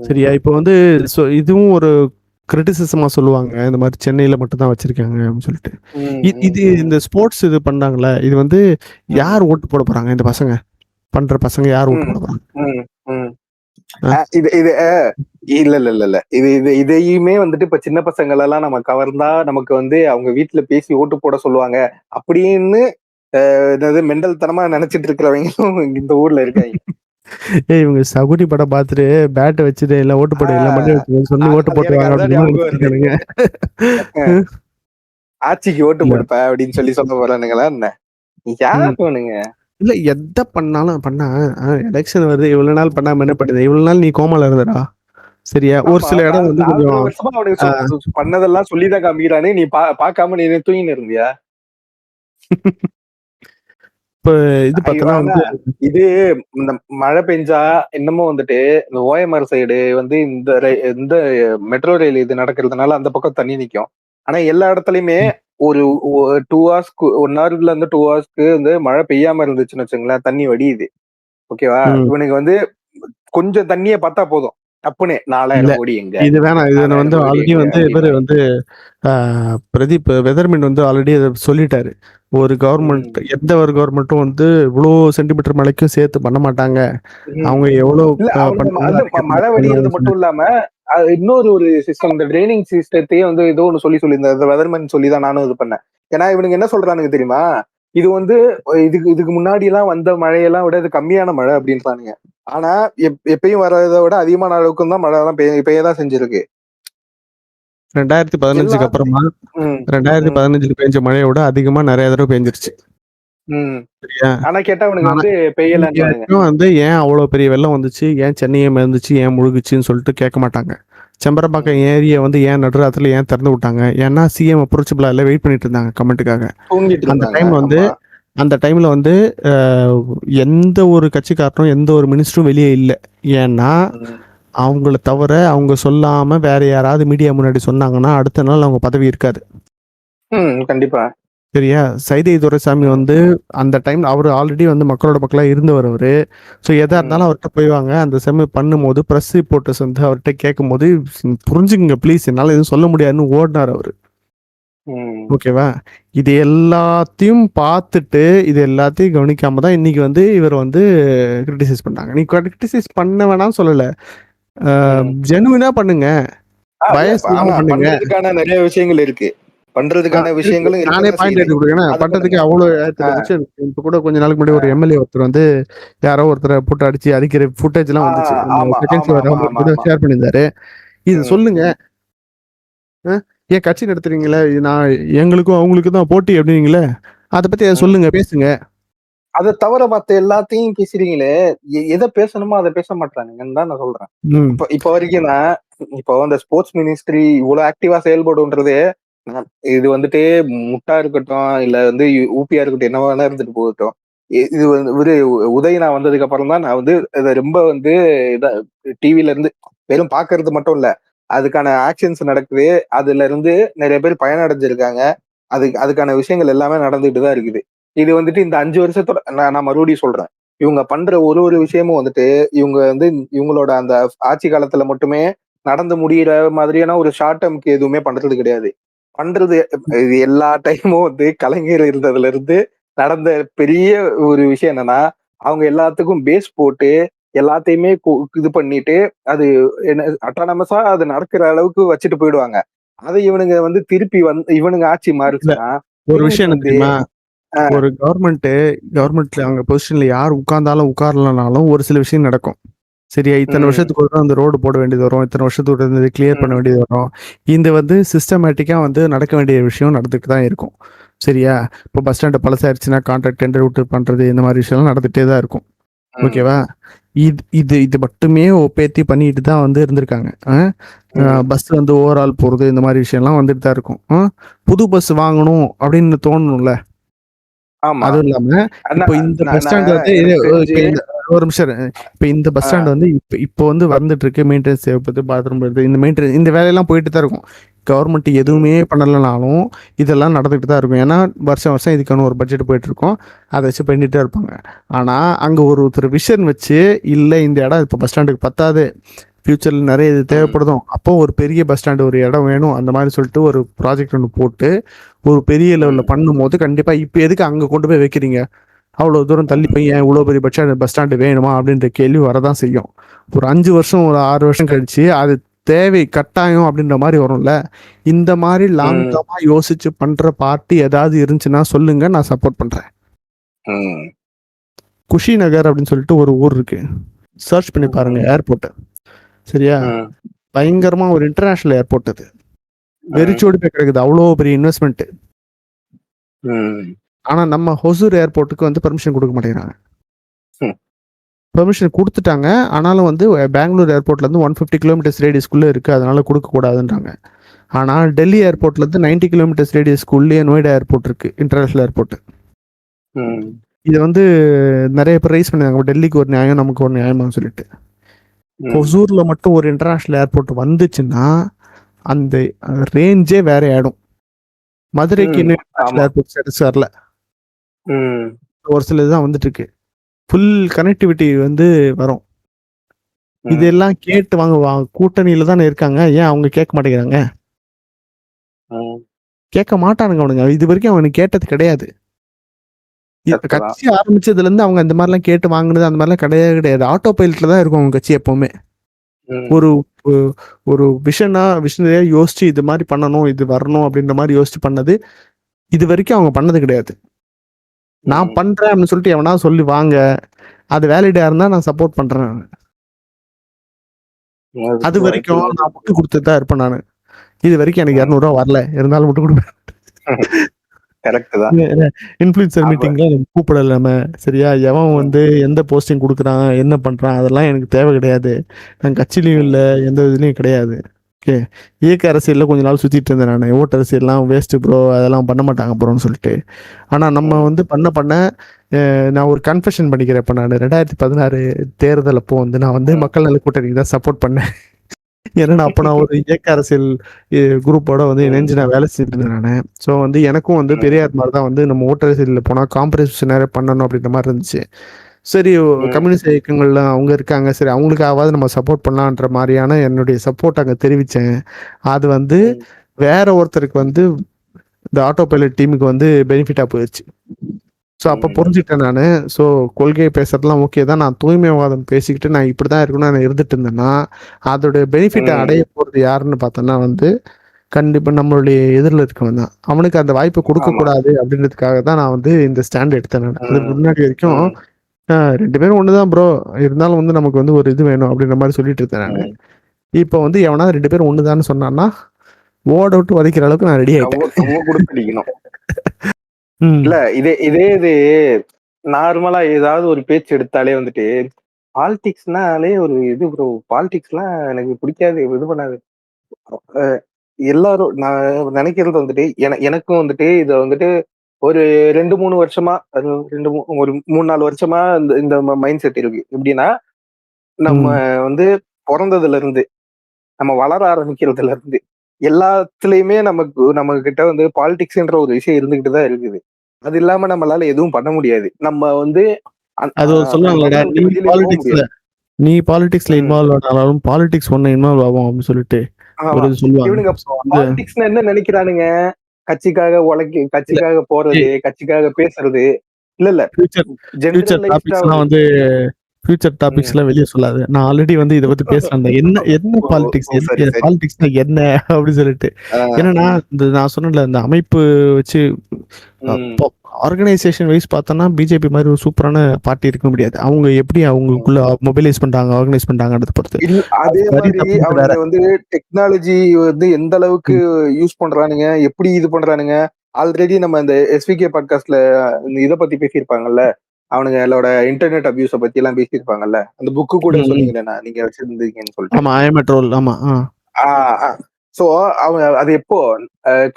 சரியா? இப்போ வந்து இதுவும் ஒரு கிரிட்டிசிசமா சொல்லுவாங்க. இந்த மாதிரி சென்னையில மட்டும் தான் வச்சிருக்காங்க அப்படின்னு சொல்லிட்டு. இது இந்த ஸ்போர்ட்ஸ் இது பண்ணாங்கல்ல, இது வந்து யார் ஓட்டு போட போறாங்க? இந்த பசங்க பண்ற பசங்க யார் ஓட்டு போட போறாங்க? இது இது இல்ல இல்ல இல்ல இல்ல இது இது இதையுமே வந்துட்டு இப்ப சின்ன பசங்கள் எல்லாம் நம்ம கவர்ந்தா நமக்கு வந்து அவங்க வீட்டுல பேசி ஓட்டு போட சொல்லுவாங்க அப்படின்னு என்னது மெண்டல் தனமா நினைச்சிட்டு இருக்கிறவங்களும் இந்த ஊர்ல இருக்காங்க. ஏய் இவங்க சகுனி படம் பார்த்துட்டு பேட்டை வச்சுட்டு எல்லாம் ஓட்டு போட எல்லாம் பண்ணி வச்சு சொல்லி ஓட்டு போட்டுவாங்க அப்படின்னு ஆட்சிக்கு ஓட்டு போடுப்ப அப்படின்னு சொல்லி சொல்ல போறானுங்களா என்ன யாருங்க? இல்ல எதை பண்ணாலும் பண்ணா எலெக்ஷன் வருது இவ்வளவு நாள் பண்ணாம என்ன பண்ணுது? இவ்வளவு நாள் நீ கோமால இருந்தடா சரியா? ஒரு சில இடம் வந்து கொஞ்சம் பண்ணதெல்லாம் சொல்லிதான் காமிக்கிறானே, நீ பாக்காம நீ தூங்கின்னு இருந்தியா? இப்ப இது பார்த்தா வந்து இது இந்த மழை பெஞ்சா இன்னமும் வந்துட்டு இந்த ஓஎம்ஆர் சைடு வந்து இந்த மெட்ரோ ரயில் இது நடக்கிறதுனால அந்த பக்கம் தண்ணி நிக்கும். ஆனா எல்லா இடத்துலயுமே ஒரு 2 hours 1 hourல இருந்து 2 hours வந்து மழை பெய்யாம இருந்துச்சுன்னு வச்சுங்களேன், தண்ணி வடியுது. ஓகேவா? இவனுக்கு வந்து கொஞ்சம் தண்ணியை பார்த்தா போதும், டப்புனே 4000 கோடி எங்க இது வேணாம். இது வந்து ஆல்ரெடி வந்து இவரு வந்து பிரதீப் வெதர்மேன் வந்து ஆல்ரெடி அதை சொல்லிட்டாரு. ஒரு கவர்மெண்ட் எந்த ஒரு கவர்மெண்ட்டும் வந்து இவ்வளவு சென்டிமீட்டர் மழைக்கும் சேர்த்து பண்ண மாட்டாங்க. அவங்க எவ்வளவு மழை வடிகிறது மட்டும் இல்லாம இன்னொரு ஒரு சிஸ்டம், இந்த ட்ரைனிங் சிஸ்டத்தையே வந்து ஏதோ ஒன்று சொல்லி இந்த வெதர்மேன் சொல்லிதான் நானும் இது பண்ணேன். ஏன்னா இவனுக்கு என்ன சொல்றானுங்க தெரியுமா? இது வந்து இதுக்கு முன்னாடி எல்லாம் வந்த மழையெல்லாம் விட இது கம்மியான மழை அப்படின்றானுங்க. ஆனா எப்பயும் வர்றதை விட அதிகமான அளவுக்கு தான் மழை எல்லாம் பெய்யதான் செஞ்சிருக்கு. 2015 அப்புறமா 2015 பெஞ்ச மழையை விட அதிகமா நிறைய தடவை பெஞ்சிருச்சு. ஆனா கேட்டா வந்து பெய்யல வந்து ஏன் அவ்வளவு பெரிய வெள்ளம் வந்துச்சு, ஏன் சென்னையை மிதந்துச்சு, ஏன் முழுகுச்சுன்னு சொல்லிட்டு கேட்க மாட்டாங்க. செம்பரம்பாக்கம் ஏரியா வந்து ஏன் நடுராத்திரில ஏன் திறந்து விட்டாங்க? ஏன்னா சிஎம் அப்ரோச்சபிளா இல்ல, வெயிட் பண்ணிட்டு இருந்தாங்க கமெண்ட்டுக்காக. அந்த டைம்ல வந்து எந்த ஒரு கட்சிக்காரனும் எந்த ஒரு மினிஸ்டரும் வெளியே இல்லை. ஏன்னா அவங்கள தவிர அவங்க சொல்லாம வேற யாராவது மீடியா முன்னாடி சொன்னாங்கன்னா அடுத்த நாள் அவங்க பதவி இருக்காது. கண்டிப்பா சரியா? சைதை துரைசாமி வந்து அந்த டைம் அவர் ஆல்ரெடி வந்து மக்களோட மக்களா இருந்தவர் அவரு. ஸோ எதா இருந்தாலும் அவர்கிட்ட போய்வாங்க. அந்த செம்ம பண்ணும்போது ப்ரெஸ் ரிப்போர்ட்டர்ஸ் வந்து அவர்கிட்ட கேட்கும் போது புரிஞ்சுக்குங்க ப்ளீஸ், என்னால் எதுவும் சொல்ல முடியாதுன்னு ஓடினார் அவரு. ஓகேவா? இது எல்லாத்தையும் பார்த்துட்டு இது எல்லாத்தையும் கவனிக்காம தான் இன்னைக்கு வந்து இவர் வந்து கிரிட்டிசைஸ் பண்ணாங்க. நீ கிரிட்டிசைஸ் பண்ண வேணாம்னு சொல்லல, ஜெனுவினா பண்ணுங்க, பயஸ் இல்லாம பண்ணுங்க. நிறைய விஷயங்கள் இருக்கு, பண்றதுக்கான விஷயங்களும் நானே பாயிண்ட் எடுத்து கொடுக்குறேன். பண்றதுக்கு அவ்வளவு. இப்ப கூட கொஞ்ச நாளுக்கு முன்னாடி ஒரு எம்எல்ஏ ஒருத்தர் வந்து யாரோ ஒருத்தரை போட்டு அடிச்சு அடிக்கிற ஃபுட்டேஜ் எல்லாம் வந்துச்சு, ஷேர் பண்ணியிருந்தாரு. இது சொல்லுங்க, ஏன் கட்சி நடத்துறீங்களே, நான் எங்களுக்கும் அவங்களுக்கும் தான் போட்டி அப்படிங்களே, அதை பத்தி சொல்லுங்க, பேசுங்க. அதை தவிர மத்த எல்லாத்தையும் பேசுறீங்களே, எதை பேசணுமோ அதை பேச மாட்டானுங்கன்னு தான் நான் சொல்றேன். இப்ப வரைக்கும் தான் இப்போ அந்த ஸ்போர்ட்ஸ் மினிஸ்ட்ரி இவ்வளவு ஆக்டிவா செயல்படுன்றது, இது வந்துட்டு முட்டா இருக்கட்டும் இல்ல வந்து ஊபியா இருக்கட்டும், என்னவா தான் இருந்துட்டு போகட்டும், இது வந்து ஒரு உதயனா வந்ததுக்கு அப்புறம் தான் நான் வந்து இதை ரொம்ப வந்து டிவில இருந்து வெறும் பாக்குறது மட்டும் இல்ல, அதுக்கான ஆக்ஷன்ஸ் நடக்குது, அதுல இருந்து நிறைய பேர் பயனடைஞ்சிருக்காங்க, அதுக்கான விஷயங்கள் எல்லாமே நடந்துட்டு தான் இருக்குது. இது வந்துட்டு இந்த 5 வருஷத்தோட நான் மறுபடியும் சொல்றேன், இவங்க பண்ற ஒரு விஷயமும் வந்துட்டு இவங்க வந்து இவங்களோட அந்த ஆட்சி காலத்துல மட்டுமே நடந்து முடிகிற மாதிரியான ஒரு ஷார்ட் டேர்ம்க்கு எதுவுமே பண்றது கிடையாது. பண்றது இது எல்லா டைமும் வந்து கலைஞர் இருந்ததுல இருந்து நடந்த பெரிய ஒரு விஷயம் என்னன்னா, அவங்க எல்லாத்துக்கும் பேஸ் போட்டு எல்லாத்தையுமே இது பண்ணிட்டு அது என்ன அட்டானமஸா அது நடக்கிற அளவுக்கு வச்சுட்டு போயிடுவாங்க. அதை இவனுங்க வந்து திருப்பி வந்து இவனுங்க ஆட்சி மாறுச்சுன்னா ஒரு விஷயம் என்ன தெரியுமா? ஒரு கவர்மெண்ட்ல அவங்க பொசிஷன்ல யார் உட்கார்ந்தாலும் உட்காரலனாலும் ஒரு சில விஷயம் நடக்கும். சரியா? இத்தனை வருஷத்துக்கு ஒரு அந்த ரோடு போட வேண்டியது வரும், இத்தனை வருஷத்துக்கு கிளியர் பண்ண வேண்டியது வரும். இந்த வந்து சிஸ்டமேட்டிக்கா வந்து நடக்க வேண்டிய விஷயம் நடந்துட்டு தான் இருக்கும். சரியா? இப்போ பஸ் ஸ்டாண்ட் பழசாயிருச்சுன்னா கான்ட்ராக்ட் டெண்டர் விட்டு பண்றது, இந்த மாதிரி விஷயம்லாம் நடந்துட்டே தான் இருக்கும். ஓகேவா? இது மட்டுமே ஒப்பேத்தி பண்ணிட்டு தான் வந்து இருந்திருக்காங்க. பஸ் வந்து ஓவரால் போறது, இந்த மாதிரி விஷயம்லாம் வந்துட்டு தான் இருக்கும். புது பஸ் வாங்கணும் அப்படின்னு தோணணும்ல. அதுவும் இல்லாம இப்போ இந்த பஸ் ஸ்டாண்ட் வந்து ஒரு நிமிஷம், இப்ப இந்த பஸ் ஸ்டாண்ட் வந்து இப்போ வந்து வந்துட்டு இருக்கு, மெயின்டெனன்ஸ் தேவைப்படுது, பாத்ரூம் வருது, இந்த மெயின்டெனன்ஸ் இந்த வேலையெல்லாம் போயிட்டு தான் இருக்கும். கவர்மெண்ட் எதுவுமே பண்ணலனாலும் இதெல்லாம் நடந்துகிட்டு தான் இருக்கும். ஏன்னா வருஷம் இதுக்கான ஒரு பட்ஜெட் போயிட்டு இருக்கும், அதை வச்சு பண்ணிட்டு இருப்பாங்க. ஆனா அங்க ஒருத்தர் விஷன் வச்சு இல்ல இந்த இடம் இப்போ பஸ் ஸ்டாண்டுக்கு பத்தாது, ஃபியூச்சர்ல நிறைய இது தேவைப்படுதும். அப்போ ஒரு பெரிய பஸ் ஸ்டாண்டு ஒரு இடம் வேணும் அந்த மாதிரி சொல்லிட்டு ஒரு ப்ராஜெக்ட் ஒன்று போட்டு ஒரு பெரிய லெவலில் பண்ணும்போது கண்டிப்பாக இப்போ எதுக்கு அங்கே கொண்டு போய் வைக்கிறீங்க, அவ்வளோ தூரம் தள்ளி போய் ஏன் இவ்வளோ பெரிய பஸ் ஸ்டாண்டு வேணுமா அப்படின்ற கேள்வி வரதான் செய்யும். ஒரு 5 வருஷம் ஒரு 6 வருஷம் கழிச்சு அது தேவை கட்டாயம் அப்படின்ற மாதிரி வரும்ல. இந்த மாதிரி லாங் டர்மா யோசிச்சு பண்ற பார்ட்டி ஏதாவது இருந்துச்சுன்னா சொல்லுங்க, நான் சப்போர்ட் பண்றேன். குஷி நகர் அப்படின்னு சொல்லிட்டு ஒரு ஊர் இருக்கு, சர்ச் பண்ணி பாருங்க ஏர்போர்ட். சரியா, பயங்கரமா ஒரு இன்டர்நேஷனல் ஏர்போர்ட். அது வெறிச்சோடி போய் கிடக்குது, அவ்வளோ பெரிய இன்வெஸ்ட்மெண்ட். ஆனா நம்ம ஹொசூர் ஏர்போர்ட்டுக்கு வந்து பெர்மிஷன் கொடுக்க மாட்டேங்கிறாங்க. பெர்மிஷன் கொடுத்துட்டாங்க, ஆனாலும் வந்து பெங்களூர் ஏர்போர்ட்ல இருந்து 150 கிலோமீட்டர்ஸ் ரேடியஸ்குள்ள இருக்கு, அதனால கொடுக்க கூடாதுன்றாங்க. ஆனால் டெல்லி ஏர்போர்ட்ல இருந்து 90 கிலோமீட்டர்ஸ் ரேடியஸ்குள்ளேயே நோய்டா ஏர்போர்ட் இருக்கு, இன்டர்நேஷனல் ஏர்போர்ட். இதை வந்து நிறைய பேர் ரைஸ் பண்ணிருக்காங்க, டெல்லிக்கு ஒரு நியாயம் நமக்கு ஒரு நியாயமான்னு சொல்லிட்டு. ஹொசூர்ல மட்டும் ஒரு இன்டர்நேஷனல் ஏர்போர்ட் வந்துச்சுன்னா அந்த ரேஞ்சே வேற ஆயிடும். மதுரைக்கு இன்னும் இன்டர்நேஷனல் ஏர்போர்ட் ஸ்டேட்டஸ் வரல, ஒரு சில இதுதான் வந்துட்டு இருக்கு. ஃபுல் கனெக்டிவிட்டி வந்து வரும். இதெல்லாம் கேட்டு வாங்க கூட்டணியில தானே இருக்காங்க, ஏன் அவங்க கேட்க மாட்டேங்கிறாங்க? கேட்க மாட்டானுங்க அவனுங்க, இது வரைக்கும் அவனுக்கு கேட்டது கிடையாது. கட்சி ஆரம்பிச்சதுல இருந்து அவங்க அந்த மாதிரிலாம் கேட்டு வாங்கினது அந்த மாதிரிலாம் கிடையாது கிடையாது. ஆட்டோ பைலட்ல தான் இருக்கும் அவங்க கட்சி எப்பவுமே. ஒரு ஒரு விஷனரியா யோசிச்சு இது மாதிரி பண்ணணும், இது வரணும் அப்படின்ற மாதிரி யோசிச்சு பண்ணது இது வரைக்கும் அவங்க பண்ணது கிடையாது. நான் பண்றேன் அப்படின்னு சொல்லிட்டு எவனா சொல்லி வாங்க, அது வேலிடா இருந்தா நான் சப்போர்ட் பண்றேன். அது வரைக்கும் நான் முட்டு கொடுத்துட்டு தான் இருப்பேன் நானு. இது வரைக்கும் எனக்கு 200 ரூபா வரல, இருந்தாலும் முட்டு கொடுப்பேன். இன்ஃப்ளூயன்சர் மீட்டிங்ல கூப்பிடல நம்ம. சரியா, எவன் வந்து எந்த போஸ்டிங் கொடுக்குறான் என்ன பண்றான் அதெல்லாம் எனக்கு தேவை கிடையாது. நான் கட்சியிலையும் இல்லை, எந்த இதுலயும் கிடையாது. ஓகே, இயக்க அரசியல்ல கொஞ்ச நாள் சுத்திட்டு இருந்தேன் நான். ஓட்டு அரசியல்லாம் வேஸ்ட் ப்ரோ, அதெல்லாம் பண்ண மாட்டாங்க ப்ரோன்னு சொல்லிட்டு. ஆனா நம்ம வந்து பண்ண நான் ஒரு கன்ஃபெஷன் பண்ணிக்கிறேன். இப்போ நான் 2016 தேர்தல் அப்போ வந்து நான் வந்து மக்கள் நல கூட்டணிக்கு தான் சப்போர்ட் பண்ணேன். ஏன்னா அப்போ நான் ஒரு இயக்க அரசியல் குரூப்போட வந்து இணைஞ்சு நான் வேலை செஞ்சுட்டு இருந்தேன் நான். ஸோ வந்து எனக்கும் வந்து பெரியார் மாதிரி தான் வந்து நம்ம ஓட்டு அரசியலில் போனால் காம்பரேஷன் நிறைய பண்ணணும் அப்படின்ற மாதிரி இருந்துச்சு. சரி, கம்யூனிஸ்ட் இயக்கங்கள்ல அவங்க இருக்காங்க, சரி அவங்களுக்காவது நம்ம சப்போர்ட் பண்ணலான்ற மாதிரியான என்னுடைய சப்போர்ட் அங்கே தெரிவித்தேன். அது வந்து வேற ஒருத்தருக்கு வந்து இந்த ஆட்டோ பைலட் டீமுக்கு வந்து பெனிஃபிட்டாக போயிடுச்சு. ஸோ அப்போ புரிஞ்சுக்கிட்டேன் நான். ஸோ கொள்கையை பேசுறதுலாம் ஓகே தான், நான் தூய்மைவாதம் பேசிக்கிட்டு நான் இப்படி தான் இருக்கணும்னு நான் இருந்துட்டு இருந்தேன்னா அதோடைய பெனிஃபிட்டை அடைய போகிறது யாருன்னு பார்த்தோன்னா வந்து கண்டிப்பாக நம்மளுடைய எதிரில் இருக்கவன் தான். அவனுக்கு அந்த வாய்ப்பை கொடுக்கக்கூடாது அப்படின்றதுக்காக தான் நான் வந்து இந்த ஸ்டாண்ட் எடுத்தேன் நான். அதுக்கு முன்னாடி வரைக்கும் 2 பேரும் ஒண்ணுதான் ப்ரோ, இருந்தாலும் வந்து நமக்கு வந்து ஒரு இது வேணும் அப்படின்ற மாதிரி சொல்லிட்டு இருந்தேன் நான். இப்போ வந்து எவனா 2 பேரும் ஒண்ணுதான்னு சொன்னான்னா ஓட விட்டு உதைக்கிற அளவுக்கு நான் ரெடி ஆயிட்டேன். இல்ல இது நார்மலா ஏதாவது ஒரு பேச்சு எடுத்தாலே வந்துட்டு பாலிடிக்ஸ்னாலே ஒரு இது ப்ரோ, பாலிடிக்ஸ்லாம் எனக்கு பிடிக்காது, இது பண்ணாது. எல்லாரும் நான் நினைக்கிறது வந்துட்டு எனக்கும் வந்துட்டு இதை வந்துட்டு ஒரு 2-3 வருஷமா, ஒரு 3-4 வருஷமா இந்த மைண்ட் செட் இருக்கு. எப்படின்னா நம்ம வந்து பிறந்ததுல இருந்து நம்ம வளர ஆரம்பிக்கிறதுல இருந்து எல்லாத்துலயுமே நம்ம கிட்ட வந்து பாலிடிக்ஸ்ன்ற ஒரு விஷயம் இருந்துகிட்டு தான் இருக்குது. அது இல்லாம நம்மளால எதுவும் பண்ண முடியாது. நம்ம வந்து நீ பாலிடிக்ஸ்ல இன்வால்வ் ஆனாலும் பாலிடிக்ஸ் ஒண்ணு இன்வால்வ் ஆகும் அப்படின்னு சொல்லிட்டு இவனுங்க பாலிடிக்ஸ் என்ன நினைக்கிறானுங்க, கட்சிக்காக கட்சிக்காக போறது, கட்சிக்காக பேசுறது. இல்ல வந்து ஃபியூச்சர் டாபிக்ஸ்லாம் வெளியே சொல்லாது. நான் ஆல்ரெடி வந்து இதை பத்தி பேசுறேன். என்ன பாலிடிக்ஸ் பாலிடிக்ஸ்னா என்ன அப்படின்னு சொல்லிட்டு. ஏன்னா நான் சொன்னல இந்த அமைப்பு வச்சு ஆர்கனைசேஷன் வைஸ் பார்த்தோம்னா பிஜேபி மாதிரி ஒரு சூப்பரான பார்ட்டி இருக்க முடியாது. அவங்க எப்படி அவங்களுக்குள்ள மொபைலைஸ் பண்றாங்க, ஆர்கனைஸ் பண்றாங்கன்றத பொறுத்து. அதே மாதிரி அவங்க வந்து டெக்னாலஜி வந்து எந்த அளவுக்கு யூஸ் பண்றானுங்க, எப்படி இது பண்றானுங்க. ஆல்ரெடி நம்ம இந்த எஸ்விகே பாட்காஸ்ட்ல இதை பத்தி பேசியிருப்பாங்கல்ல, அவனுங்களோட இன்டர்நெட் அபியூஸ பத்தி எல்லாம் பேசியிருப்பாங்கல்ல. அந்த புக்கு கூட சொன்னீங்கன்னா நீங்க வச்சிருந்தீங்கன்னு சொல்லிட்டு. ஆமா, ஐ எம் ட்ரோல். ஆமா. சோ அவங்க அது எப்போ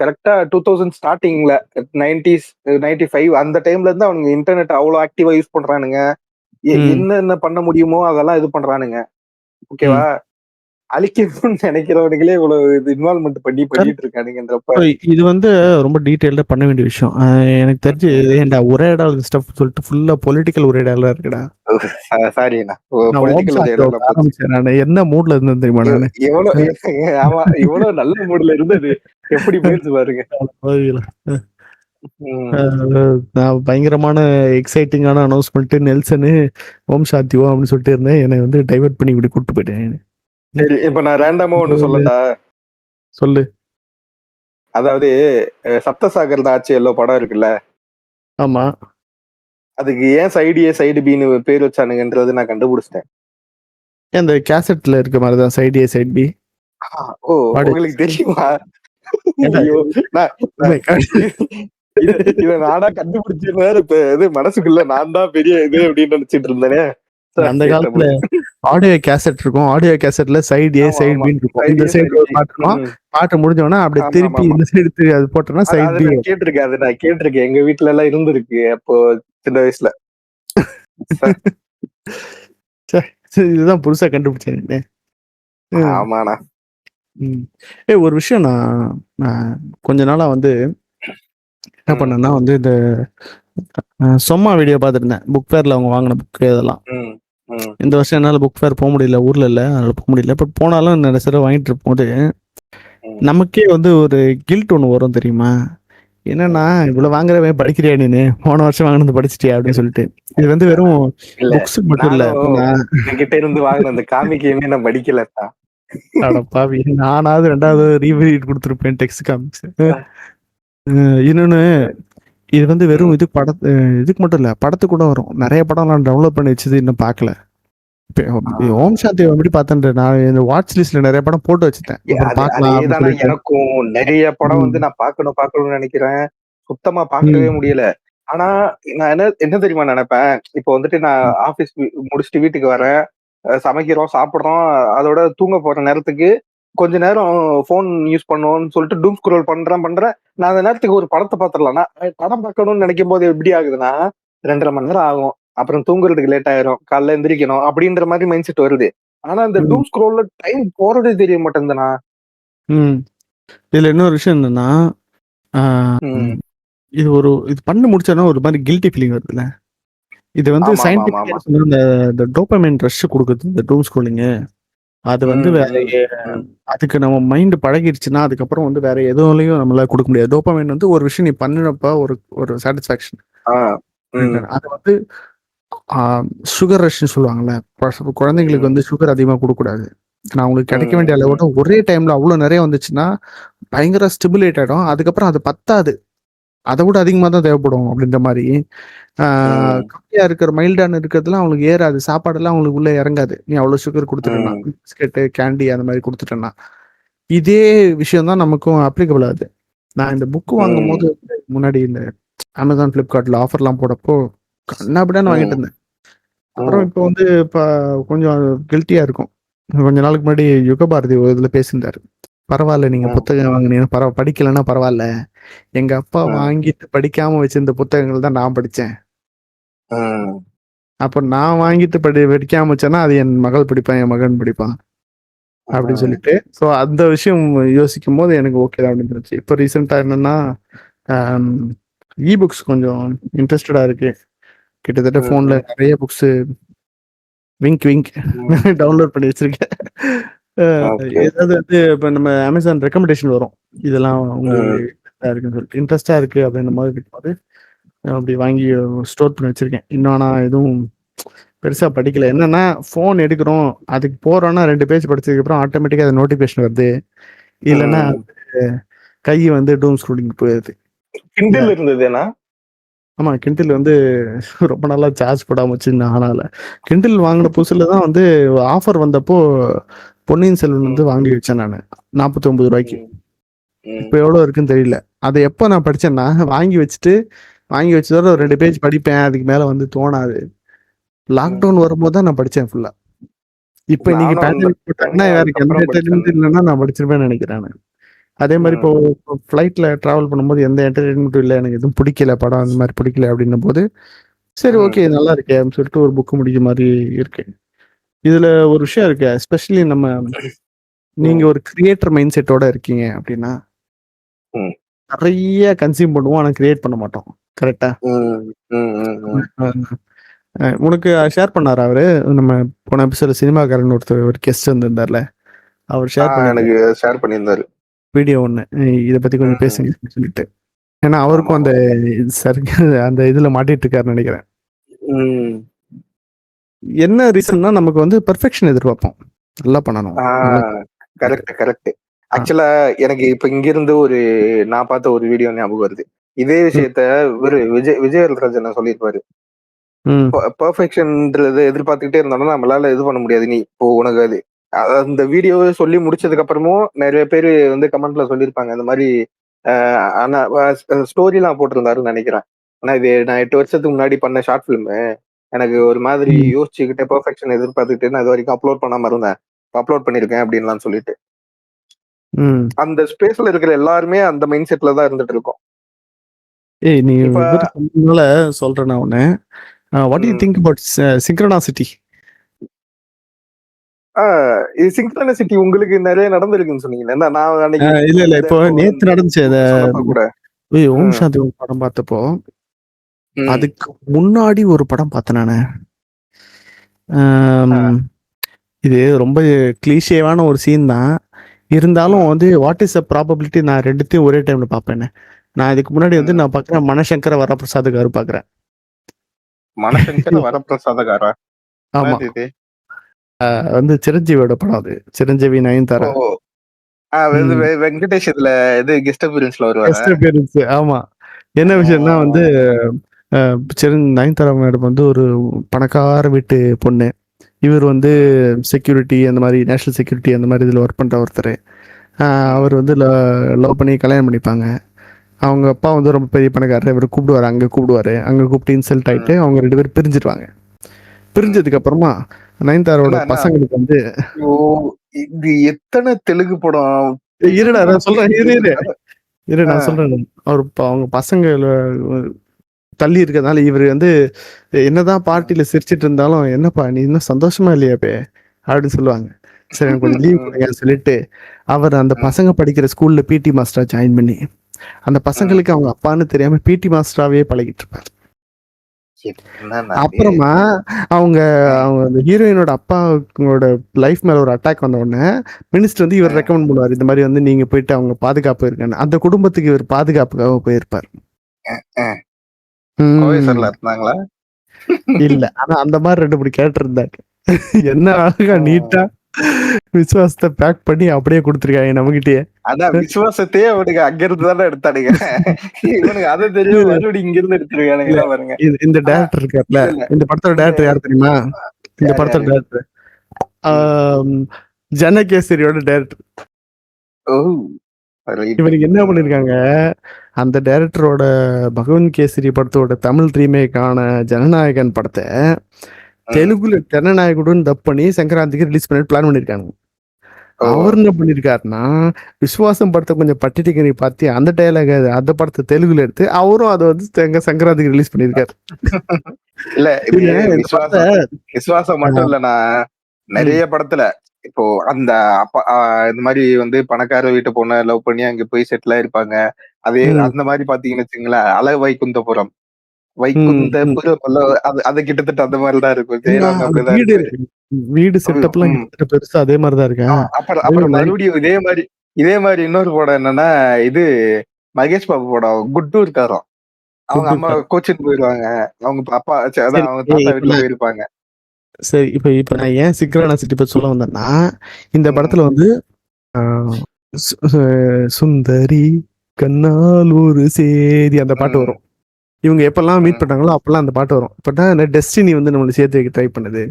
கரெக்டா 2000 ஸ்டார்டிங்ல 90s 95 அந்த டைம்ல இருந்து அவனுங்க இன்டர்நெட் அவ்வளவு ஆக்டிவா யூஸ் பண்றானுங்க. என்ன பண்ண முடியுமோ அதெல்லாம் இது பண்றானுங்க. ஓகேவா? அழிக்கணும்னு நினைக்கிறவனுங்களே இவ்வளவு இன்வால்வ்மெண்ட் பண்ணிட்டு இருக்கானுங்கன்றப்ப இது வந்து ரொம்ப டீட்டெயில்டா பண்ண வேண்டிய விஷயம். எனக்கு தெரிஞ்சு ஏன்டா உரையாடல் ஸ்டஃப் சொல்லிட்டு ஃபுல்லா பொலிட்டிக்கல் உரையாடலா இருக்குடா. சாரிண்ணா நான் பொலிட்டிக்கல் ஓம்சாக்ல ஆரம்பிச்சேன். நான் என்ன மூட்ல இருந்தேன் தெரியுமா நானு? எவ்வளவு ஆமா இவ்வளவு நல்ல மூட்ல இருந்தது எப்படி போயிடுச்சு பாருங்க. நான் பயங்கரமான எக்ஸைட்டிங்கான அனௌன்ஸ்மெண்ட் நெல்சனு ஓம் சாத்தியோ அப்படின்னு சொல்லிட்டு இருந்தேன். என்னை வந்து டைவர்ட் பண்ணி இப்படி கூட்டு போயிட்டேன். சரி இப்ப நான் ரேண்டமா ஒண்ணு சொல்லட்டா? சொல்லு. அதாவது சப்தசாகர் ஆட்சி எல்லோ படம் இருக்குல்ல, ஆமா, அதுக்கு ஏன் சைடு ஏ சைடு பின்னு பேர் வச்சானுங்கன்றது நான் கண்டுபிடிச்சிட்டேன். அந்த கேசட்ல இருக்க மாதிரிதான் சைடு ஏ சைடு பி. ஓ உங்களுக்கு தெரியுமா? ஐயோ இத நானா கண்டுபிடிச்சிருந்தேன். இப்ப இது மனசுக்குள்ள நான் தான் பெரிய இது அப்படின்னு நினைச்சிட்டு இருந்தேனே. அந்த காலத்துல ஆடியோ கேசட் இருக்கும். ஆடியோ கேசட்ல சைடு ஏ சைடு பி இருக்கும். இந்த சைடு ஒரு பாட்டு இருக்கும். பாட்டு முடிஞ்சோன்னா அப்படியே திருப்பி இந்த சைடு திருப்பி அது போட்டோம்னா சைடு பி. கேட்டிருக்கேன், அது நான் கேட்டிருக்கேன். எங்க வீட்டுல எல்லாம் இருந்திருக்கு அப்போ சின்ன வயசுல. இதுதான் புதுசா கண்டுபிடிச்சேன். ஆமாண்ணா. ஒரு விஷயம் நான் கொஞ்ச நாளா வந்து என்ன பண்ணேன்னா வந்து இந்த சொம்மா வீடியோ பார்த்துருந்தேன். புக் ஃபேர்ல அவங்க வாங்கின புக் இதெல்லாம். இந்த வருஷம் என்னால் புக் ஃபேர் போக முடியல, ஊர்ல இல்லை, அதனால போக முடியல. பட் போனாலும் நிறைய சில வாங்கிட்டு இருக்கும்போது நமக்கே வந்து ஒரு கில்ட் ஒன்று வரும் தெரியுமா? என்னன்னா இவ்வளவு வாங்குறவன் படிக்கிறியா நீனு, போன வருஷம் வாங்கினது படிச்சிட்டியா அப்படின்னு சொல்லிட்டு. இது வந்து வெறும் புக்ஸ் மட்டும் இல்ல, கிட்ட இருந்து வாங்கின அந்த காமிக்கையுமே நான் படிக்கலப்பா. பாவி, நானாவது 2வது ரீரீட் கொடுத்துருப்பேன் டெக்ஸ்ட் காமிக்ஸ். இன்னொன்னு இது வந்து வெறும் இது இதுக்கு மட்டும் இல்ல, படத்துக்கு கூட வரும். நிறைய படம் நான் டவுன்லோட் பண்ணி வச்சது இன்னும் பார்க்கல. ஓம் சாந்தி எப்படி பார்த்தேன், நான் இந்த வாட்ச் லிஸ்ட்ல நிறைய படம் போட்டு வச்சுட்டேன். எனக்கும் நிறைய படம் வந்து நான் பார்க்கணும்னு நினைக்கிறேன், சுத்தமா பார்க்கவே முடியல. ஆனா நான் என்ன தெரியுமா நினைப்பேன், இப்போ வந்துட்டு நான் ஆபீஸ் முடிச்சுட்டு வீட்டுக்கு வரேன், சமைக்கிறோம், சாப்பிடுறோம், அதோட தூங்க போற நேரத்துக்கு கொஞ்ச நேரம் போன் யூஸ் பண்ணுவோம்னு சொல்லிட்டு டூம் ஸ்க்ரோல் பண்றேன். நான் அந்த நேரத்துக்கு ஒரு படத்தை பார்த்துடலாம். படம் பார்க்கணும்னு நினைக்கும் போது எப்படி ஆகுதுன்னா 2.5 மணி நேரம் ஆகும், அப்புறம் தூங்குறதுக்கு லேட் ஆயிரும், காலைல எந்திரிக்கணும் அப்படின்ற மாதிரி மைண்ட் செட் வருது. ஆனா இந்த டூம் ஸ்க்ரோல்ல டைம் போறதே தெரிய மாட்டேங்குதுண்ணா. இதுல இன்னொரு விஷயம் என்னன்னா, இது பண்ணி முடிச்சோன்னா ஒரு மாதிரி கில்ட்டி ஃபீலிங் வருதுல்ல. இது வந்து சயின்டிஃபிக்கா இந்த டோபமைன் ரஷ் கொடுக்குது இந்த டூம் ஸ்க்ரோலிங். அது வந்து வேற அதுக்கு நம்ம மைண்ட் பழகிடுச்சுன்னா அதுக்கப்புறம் வந்து வேற எதுவும்லையும் நம்மளால கொடுக்க முடியாது. டோபமைன் வந்து ஒரு விஷயம் நீ பண்ணினப்ப ஒரு சாட்டிஸ்ஃபேக்ஷன். அது வந்து சுகர் ரஷ்ன்னு சொல்லுவாங்கல்ல, குழந்தைங்களுக்கு வந்து சுகர் அதிகமாக கொடுக்கக்கூடாது. நான் அவங்களுக்கு கிடைக்க வேண்டிய அளவோட ஒரே டைம்ல அவ்வளவு நிறைய வந்துச்சுன்னா பயங்கர ஸ்டிமுலேட் ஆயிடும். அதுக்கப்புறம் அது பத்தாது, அதை விட அதிகமாக தான் தேவைப்படும். அப்படின்ற மாதிரி கம்மியா இருக்கிற மைல்டான இருக்கிறதுலாம் அவங்களுக்கு ஏறாது, சாப்பாடெல்லாம் அவங்களுக்கு உள்ள இறங்காது. நீ அவ்வளவு சுகர் கொடுத்துட்டேன்னா, பிஸ்கெட்டு கேண்டி அந்த மாதிரி கொடுத்துட்டேன்னா. இதே விஷயம் தான் நமக்கும் அப்ளிகபிள் ஆகுது. நான் இந்த புக்கு வாங்கும் போது முன்னாடி இந்த அமேசான் பிளிப்கார்ட்ல ஆஃபர்லாம் போடப்போ கண்ணாபிடான்னு வாங்கிட்டு இருந்தேன். அப்புறம் இப்போ வந்து இப்போ கொஞ்சம் கில்ட்டியா இருக்கும். கொஞ்ச நாளுக்கு முன்னாடி யுகபாரதி ஒரு இதுல பேசியிருந்தாரு, பரவாயில்ல நீங்க புத்தகம் வாங்கினீங்கன்னா படிக்கலன்னா பரவாயில்ல, எங்க அப்பா வாங்கிட்டு படிக்காம வச்சிருந்த புத்தகங்கள் தான் நான் படிச்சேன். அப்ப நான் வாங்கிட்டு படிக்காம வச்சேன்னா அது என் மகள் படிப்பான், என் மகன் படிப்பான் அப்படின்னு சொல்லிட்டு. ஸோ அந்த விஷயம் யோசிக்கும் போது எனக்கு ஓகே தான் அப்படின்னு இருந்துச்சு. இப்போ ரீசெண்டா என்னன்னா புக்ஸ் கொஞ்சம் இன்ட்ரெஸ்டடா இருக்கு. கிட்டத்தட்ட போன்ல நிறைய புக்ஸ் விங்க் டவுன்லோட் பண்ணி வச்சிருக்கேன். ஏதாவது வந்து இப்போ நம்ம அமேசான் ரெக்கமெண்டேஷன் வரும், இதெல்லாம் உங்களுக்கு இருக்குன்னு சொல்லிட்டு இன்ட்ரெஸ்டா இருக்கு அப்படின்ற மாதிரி இருக்கும்போது அப்படி வாங்கி ஸ்டோர் பண்ணி வச்சிருக்கேன். இன்னும் நான் எதுவும் பெருசா படிக்கல. என்னன்னா போன் எடுக்கிறோம், அதுக்கு போறோம்னா 2 பேஜ் படிச்சதுக்கு அப்புறம் ஆட்டோமேட்டிக்கா அது நோட்டிபிகேஷன் வருது, இல்லைன்னா கை வந்து டூம் ஸ்க்ரோலிங் போயிருது. கிண்டில் இருந்ததுன்னா ஆமா, கிண்டில் வந்து ரொம்ப நாளா சார்ஜ் போடாம வச்சிருந்தேன். ஆனால கிண்டில் வாங்கின புதுசுல தான் வந்து ஆஃபர் வந்தப்போ பொன்னியின் செல்வன் வந்து வாங்கி வச்சேன் நான் 49 ரூபாய்க்கு. இப்போ எவ்வளவு இருக்குன்னு தெரியல. அதை எப்போ நான் படிச்சேன்னா வாங்கி வச்சதோட ஒரு 2 பேஜ் படிப்பேன், அதுக்கு மேல வந்து தோணாது. லாக்டவுன் வரும்போது தான் நான் படிச்சேன் ஃபுல்லா. இப்போ இன்னைக்கு பேண்டமிக் போட்டாங்கன்னா யாருக்கு எந்த என்டர்டைன்மெண்ட் இல்லைன்னா நான் படிச்சிருப்பேன்னு நினைக்கிறேன். அதே மாதிரி இப்போ ஃப்ளைட்ல டிராவல் பண்ணும்போது எந்த என்டர்டைன்மெண்ட்டும் இல்லை, எனக்கு எதுவும் பிடிக்கல, படம் அந்த மாதிரி பிடிக்கல அப்படின்னும் போது சரி ஓகே நல்லா இருக்கே அப்படின்னு சொல்லிட்டு ஒரு புக்கு முடிக்கிற மாதிரி இருக்கு. இதுல ஒரு விஷயம் இருக்கு, எஸ்பெஷலி நம்ம நீங்க ஒரு கிரியேட்டர் மைண்ட் செட்டோட இருக்கீங்க அப்படின்னா ம். நிறைய கன்சியூம் பண்ணுவோம், ஆனா கிரியேட் பண்ண மாட்டோம். கரெக்டா? ம். ம். ம். ம். உனக்கு ஷேர் பண்ணாரு அவரு. நம்ம போன எபிசோட சினிமாக்காரன் ஒருத்தர் ஒரு கெஸ்ட் வந்திருந்தார்ல, அவர் ஷேர் பண்ணியிருந்தார் எனக்கு ஷேர் பண்ணியிருந்தாரு. வீடியோ ஒண்ணு. இதை பத்தி கொஞ்சம் பேசுங்க அப்படின்னு சொல்லிட்டு. ஏன்னா அவருக்கும் அந்த அந்த இதுல மாட்டிட்டு இருக்காருன்னு நினைக்கிறேன். ம். என்ன ரீசன்னா நமக்கு வந்து பெர்ஃபெக்ஷன் எதிர்பார்ப்போம். நல்லா பண்ணணும். கரெக்ட். ஆக்சுவலா எனக்கு இப்ப இங்க இருந்து நான் பார்த்த ஒரு வீடியோ ஞாபகம் வருது. இதே விஷயத்த விஜயராஜன் சொல்லியிருப்பாரு. பெர்ஃபெக்ஷன்ன்றது எதிர்பார்த்துக்கிட்டே இருந்தாலும் நம்மளால இது பண்ண முடியாது. நீ இப்போ உனக்கு அது அந்த வீடியோவை சொல்லி முடிச்சதுக்கு அப்புறமும் நிறைய பேர் வந்து கமெண்ட்ல சொல்லியிருப்பாங்க இந்த மாதிரி. ஆனா ஸ்டோரி எல்லாம் போட்டிருந்தாருன்னு நினைக்கிறேன். ஆனா இது நான் 8 வருஷத்துக்கு முன்னாடி பண்ண ஷார்ட் பிலிம். எனக்கு ஒரு மாதிரி யோசிச்சுக்கிட்டே பெர்ஃபெக்ஷன் எதிர்பார்த்துக்கிட்டு நான் இது வரைக்கும் அப்லோட் பண்ணாம இருந்தேன். அப்லோட் பண்ணிருக்கேன் அப்படின்லாம் சொல்லிட்டு அந்த ஸ்பேஸ்ல இருக்கிற எல்லாருமே அந்த மைண்ட் செட்ல தான் இருந்துட்டு இருக்கோம். ஏய் நீ சொன்னதுனால சொல்றேன் நான் ஒண்ணு. What to you think about synchronicity? இது சிங்க்ரோனிசிட்டி உங்களுக்கு நிறைய நடந்திருக்குன்னு சொன்னீங்க. நான் அன்னைக்கு இல்ல இப்போ நேத்து நடந்துச்சு கூட. ஓம் சாந்தி ஒரு படம் பார்த்தப்போ அதுக்கு முன்னாடி ஒரு படம் பார்த்தேன் நானு. இது ரொம்ப கிளீஷேவான ஒரு சீன் தான். இருந்தாலும் வந்து வாட் இஸ் அ ப்ராபபிலிட்டி நான் ரெண்டுத்தையும் ஒரே டைம்ல பார்ப்பேன். நான் இதுக்கு முன்னாடி வந்து நான் பார்க்குறேன் மனசங்கர வரப்பிரசாதகாரு பார்க்குறேன். மனசங்கர வரப்பிரசாதகாரா? ஆமா, வந்து சிரஞ்சீவியோட படம் அது. சிரஞ்சீவி நயன்தாரா. வெங்கடேஷ் இதுல இது கெஸ்ட் அப்பியரன்ஸ்ல வருவாரு. ஆமா. என்ன விஷயம்னா வந்து நயன்தாரா மேடம் வந்து ஒரு பணக்கார வீட்டு பொண்ணு. இவர் வந்து செக்யூரிட்டி அந்த மாதிரி நேஷனல் செக்யூரிட்டி அந்த மாதிரி இதில் ஒர்க் பண்ணுற ஒருத்தர். அவர் வந்து லவ் பண்ணி கல்யாணம் பண்ணிப்பாங்க. அவங்க அப்பா வந்து ரொம்ப பெரிய பணக்காரர். இவர் கூப்பிடுவார், அங்கே கூப்பிட்டு இன்சல்ட் ஆகிட்டு அவங்க 2 பேரும் பிரிஞ்சிருவாங்க. பிரிஞ்சதுக்கு அப்புறமா நயன்தாரோட பசங்களுக்கு வந்து இது எத்தனை தெலுங்கு படம் இருடா நான் சொல்றேன் நான் சொல்றேன். அவங்க பசங்க தள்ளி இருக்கிறதுனால இவர் வந்து என்னதான் பார்ட்டியில சிரிச்சிட்டு இருந்தாலும், என்னப்பா நீ இன்னும் சந்தோஷமா இல்லையாப்பே அப்படின்னு சொல்லுவாங்க. சரி எனக்கு கொஞ்சம் லீவ் கொடுங்கன்னு சொல்லிட்டு அவர் அந்த பசங்க படிக்கிற ஸ்கூல்ல பிடி மாஸ்டரா ஜாயின் பண்ணி அந்த பசங்களுக்கு அவங்க அப்பான்னு தெரியாம பிடி மாஸ்டராவே பழகிட்டு இருப்பாரு. அப்புறமா அவங்க அந்த ஹீரோயினோட அப்பாவோட லைஃப் மேல ஒரு அட்டாக் வந்த உடனே மினிஸ்டர் வந்து இவர் ரெக்கமெண்ட் பண்ணுவார், இந்த மாதிரி வந்து நீங்க போயிட்டு அவங்க பாதுகாப்பு இருக்கான்னு. அந்த குடும்பத்துக்கு இவர் பாதுகாப்புக்காக போயிருப்பார். இல்ல ஆனா அந்த மாதிரி 2 3 கேரக்டர் இருந்தாங்க. என்ன அழகா நீட்டா விசுவாசத்தை பேக் பண்ணி அப்படியே கொடுத்துருக்காங்க நம்மகிட்டயே. அதான் விசுவாசத்தையே அவனுக்கு அங்க இருந்து தானே எடுத்தானுங்க. இவனுக்கு அதை தெரியும் மறுபடியும் இங்க இருந்து எடுத்துருக்கானுங்க பாருங்க. இந்த டைரக்டர் இருக்கார்ல, இந்த படத்தோட டைரக்டர் யார் தெரியுமா? இந்த படத்தோட டைரக்டர் ஜனகேசரியோட டைரக்டர். இவனுக்கு என்ன பண்ணிருக்காங்க, அந்த டைரக்டரோட பகவந்த் கேசரி படத்தோட தமிழ் ரீமேக்கான ஜனநாயகன் படத்தை தெலுங்குல ஜனநாயகன் டப் பண்ணி சங்கராந்திக்கு ரிலீஸ் பண்ணி பிளான் பண்ணிருக்காங்க. அவர் என்ன பண்ணிருக்காருன்னா விசுவாசம் படத்தை கொஞ்சம் பட்டிட்டிக்கறி பார்த்து அந்த டைலாக் அந்த படத்தை தெலுங்குல எடுத்து அவரும் அதை வந்து சங்கராந்திக்கு ரிலீஸ் பண்ணிருக்காரு. இல்ல விசுவாசம் மட்டும் இல்லைன்னா நிறைய படத்துல இப்போ அந்த அப்பா இந்த மாதிரி வந்து பணக்கார வீட்டு பொண்ணை லவ் பண்ணி அங்க போய் செட்டில் ஆயிருப்பாங்க. அதே அந்த மாதிரி பாத்தீங்கன்னு வச்சுங்களேன், அல வைகுந்தபுரம் அது கிட்டத்தட்ட அந்த மாதிரிதான் இருக்கும். ஜெயராம் அப்படிதான் வீடு செட்டப்லாம் பெருசா அதே மாதிரிதான் இருக்கு. அப்புறம் மறுபடியும் இதே மாதிரி இன்னொரு படம் என்னன்னா, இது மகேஷ் பாபு படம் குட்டு இருக்காராம். அவங்க அம்மா கோச்சிங் போயிருவாங்க, அவங்க அப்பா அதான் அவங்க தாத்தா வீட்டுல போயிருப்பாங்க. சரி இப்ப நான் ஏன் சிங்க்ரோனிசிட்டி பத்தி சொல்ல வந்தேன்னா, இந்த படத்துல வந்து சுந்தரி கண்ணால் ஒரு சேதி அந்த பாட்டு வரும். இவங்க எப்பெல்லாம் மீட் பண்ணாங்களோ அப்பெல்லாம் அந்த பாட்டு வரும். இப்பதான் டெஸ்டினி வந்து நம்மளை சேர்த்து வைக்க ட்ரை பண்ணுது.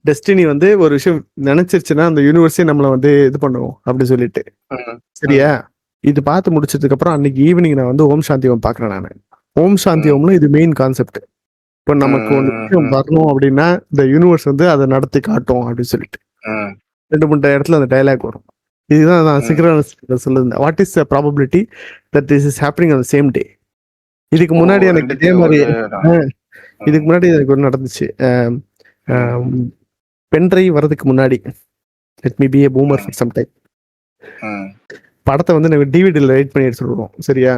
டெஸ்டினி வந்து ஒரு விஷயம் நினைச்சிருச்சுன்னா அந்த யூனிவர்ஸே நம்மளை வந்து இது பண்ணுவோம் அப்படி சொல்லிட்டு. சரியா? இது பார்த்து முடிச்சதுக்கு அப்புறம் அன்னைக்கு ஈவினிங் நான் வந்து ஓம் சாந்தி ஓம் பாக்குறேன். நான் ஓம் சாந்தி ஓம்ல இது மெயின் கான்செப்ட். இப்போ நமக்கு ஒரு விஷயம் வரணும் அப்படின்னா இந்த யூனிவர்ஸ் வந்து அதை நடத்தி காட்டும் அப்படின்னு சொல்லிட்டு 2 3 இடத்துல அந்த டைலாக் வரும். இதுதான் நான் சிங்க்ரோனிசிட்டி சொல்லுறேன். What is the probability that this is happening on the same day? இதுக்கு முன்னாடி எனக்கு இதே மாதிரி இதுக்கு முன்னாடி எனக்கு ஒன்று நடந்துச்சு. பென்ட்ரைவ் வர்றதுக்கு முன்னாடி let me be a boomer for some time. ம், படத்தை வந்து நாங்கள் டிவிடியில் ரைட் பண்ணி எடுத்துட்டு வருவோம், சரியா?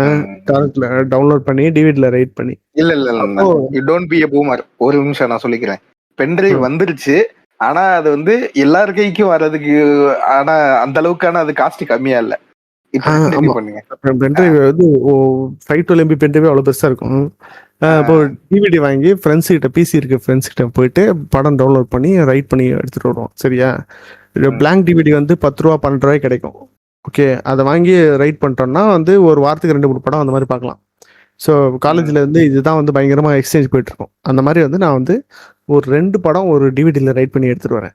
ம். டார்க்ல டவுன்லோட் பண்ணி டிவிடியில் ரைட் பண்ணி. இல்ல இல்ல இல்ல அப்போ you don't be a boomer. ஒரு நிமிஷம் நான் சொல்லிக்கிறேன். பென்ட்ரைவ் ம். வந்துருச்சு. ஆனா அது வந்து எல்லார் கைக்கும் வர்றதுக்கு ஆனா அந்த அளவுக்கான அது காஸ்ட் கம்மியா இல்ல. இப்ப கண்டினியூ ஆமா. பண்ணுங்க. பென்ட்ரைவ் வந்து 512 MB பென்ட்ரைவ் அவ்வளோ பெருசாக இருக்கும். இப்போ டிவிடி வாங்கி ஃப்ரெண்ட்ஸ் கிட்ட, பிசி இருக்க ஃப்ரெண்ட்ஸ் கிட்ட போயிட்டு படம் டவுன்லோட் பண்ணி ரைட் பண்ணி எடுத்துட்டு வருவோம், சரியா? பிளாங்க் டிவிடி வந்து 10 ரூபா 12 ரூபாய்க்கு கிடைக்கும். ஓகே, அதை வாங்கி ரைட் பண்ணிட்டோம்னா வந்து ஒரு வாரத்துக்கு 2-3 படம் அந்த மாதிரி பார்க்கலாம். ஸோ காலேஜில் வந்து இதுதான் வந்து பயங்கரமாக எக்ஸ்சேஞ்ச் போயிட்டு இருக்கும். அந்த மாதிரி வந்து நான் வந்து ஒரு 2 படம் ஒரு டிவிடியில் ரைட் பண்ணி எடுத்துட்டு வரேன்,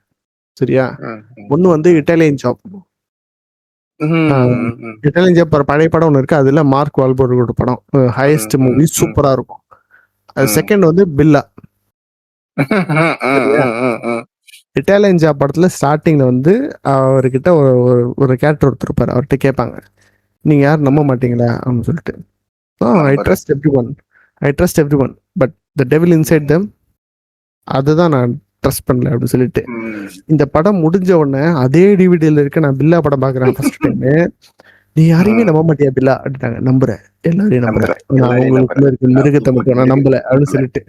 சரியா? ஒன்று வந்து இட்டாலியன் ஜாப். இட்டாலியன் ஜாப் பழைய படம் ஒன்று இருக்கு, அதில் மார்க் வால்பர்கோட படம், ஹையஸ்ட் மூவி, சூப்பராக இருக்கும். செகண்ட் வந்து பில்லா. இட்டாலியன் ஜாப் படத்துல ஸ்டார்டிங்ல வந்து அவர்கிட்ட ஒரு கேரக்டர் ஒருத்தர் இருப்பார். அவர்கிட்ட கேட்பாங்க, நீங்க யாரும் நம்ப மாட்டீங்களா அப்படின்னு சொல்லிட்டு. I trust every one but the devil inside them, அதுதான் நான் ட்ரஸ்ட் பண்ணல அப்படின்னு சொல்லிட்டு. இந்த படம் முடிஞ்ச உடனே அதே டிவிடியில் இருக்க நான் பில்லா படம் பாக்குறேன் ஃபர்ஸ்ட் டைம். நீ யாரையுமே நம்ப மாட்டியா பில்லா அப்படின்ட்டாங்க. நம்புறேன், எல்லாரையும் நம்புறேன், அவங்களுக்குள்ள இருக்க மிருகத்தை மட்டும் நான் நம்பல அப்படின்னு சொல்லிட்டு.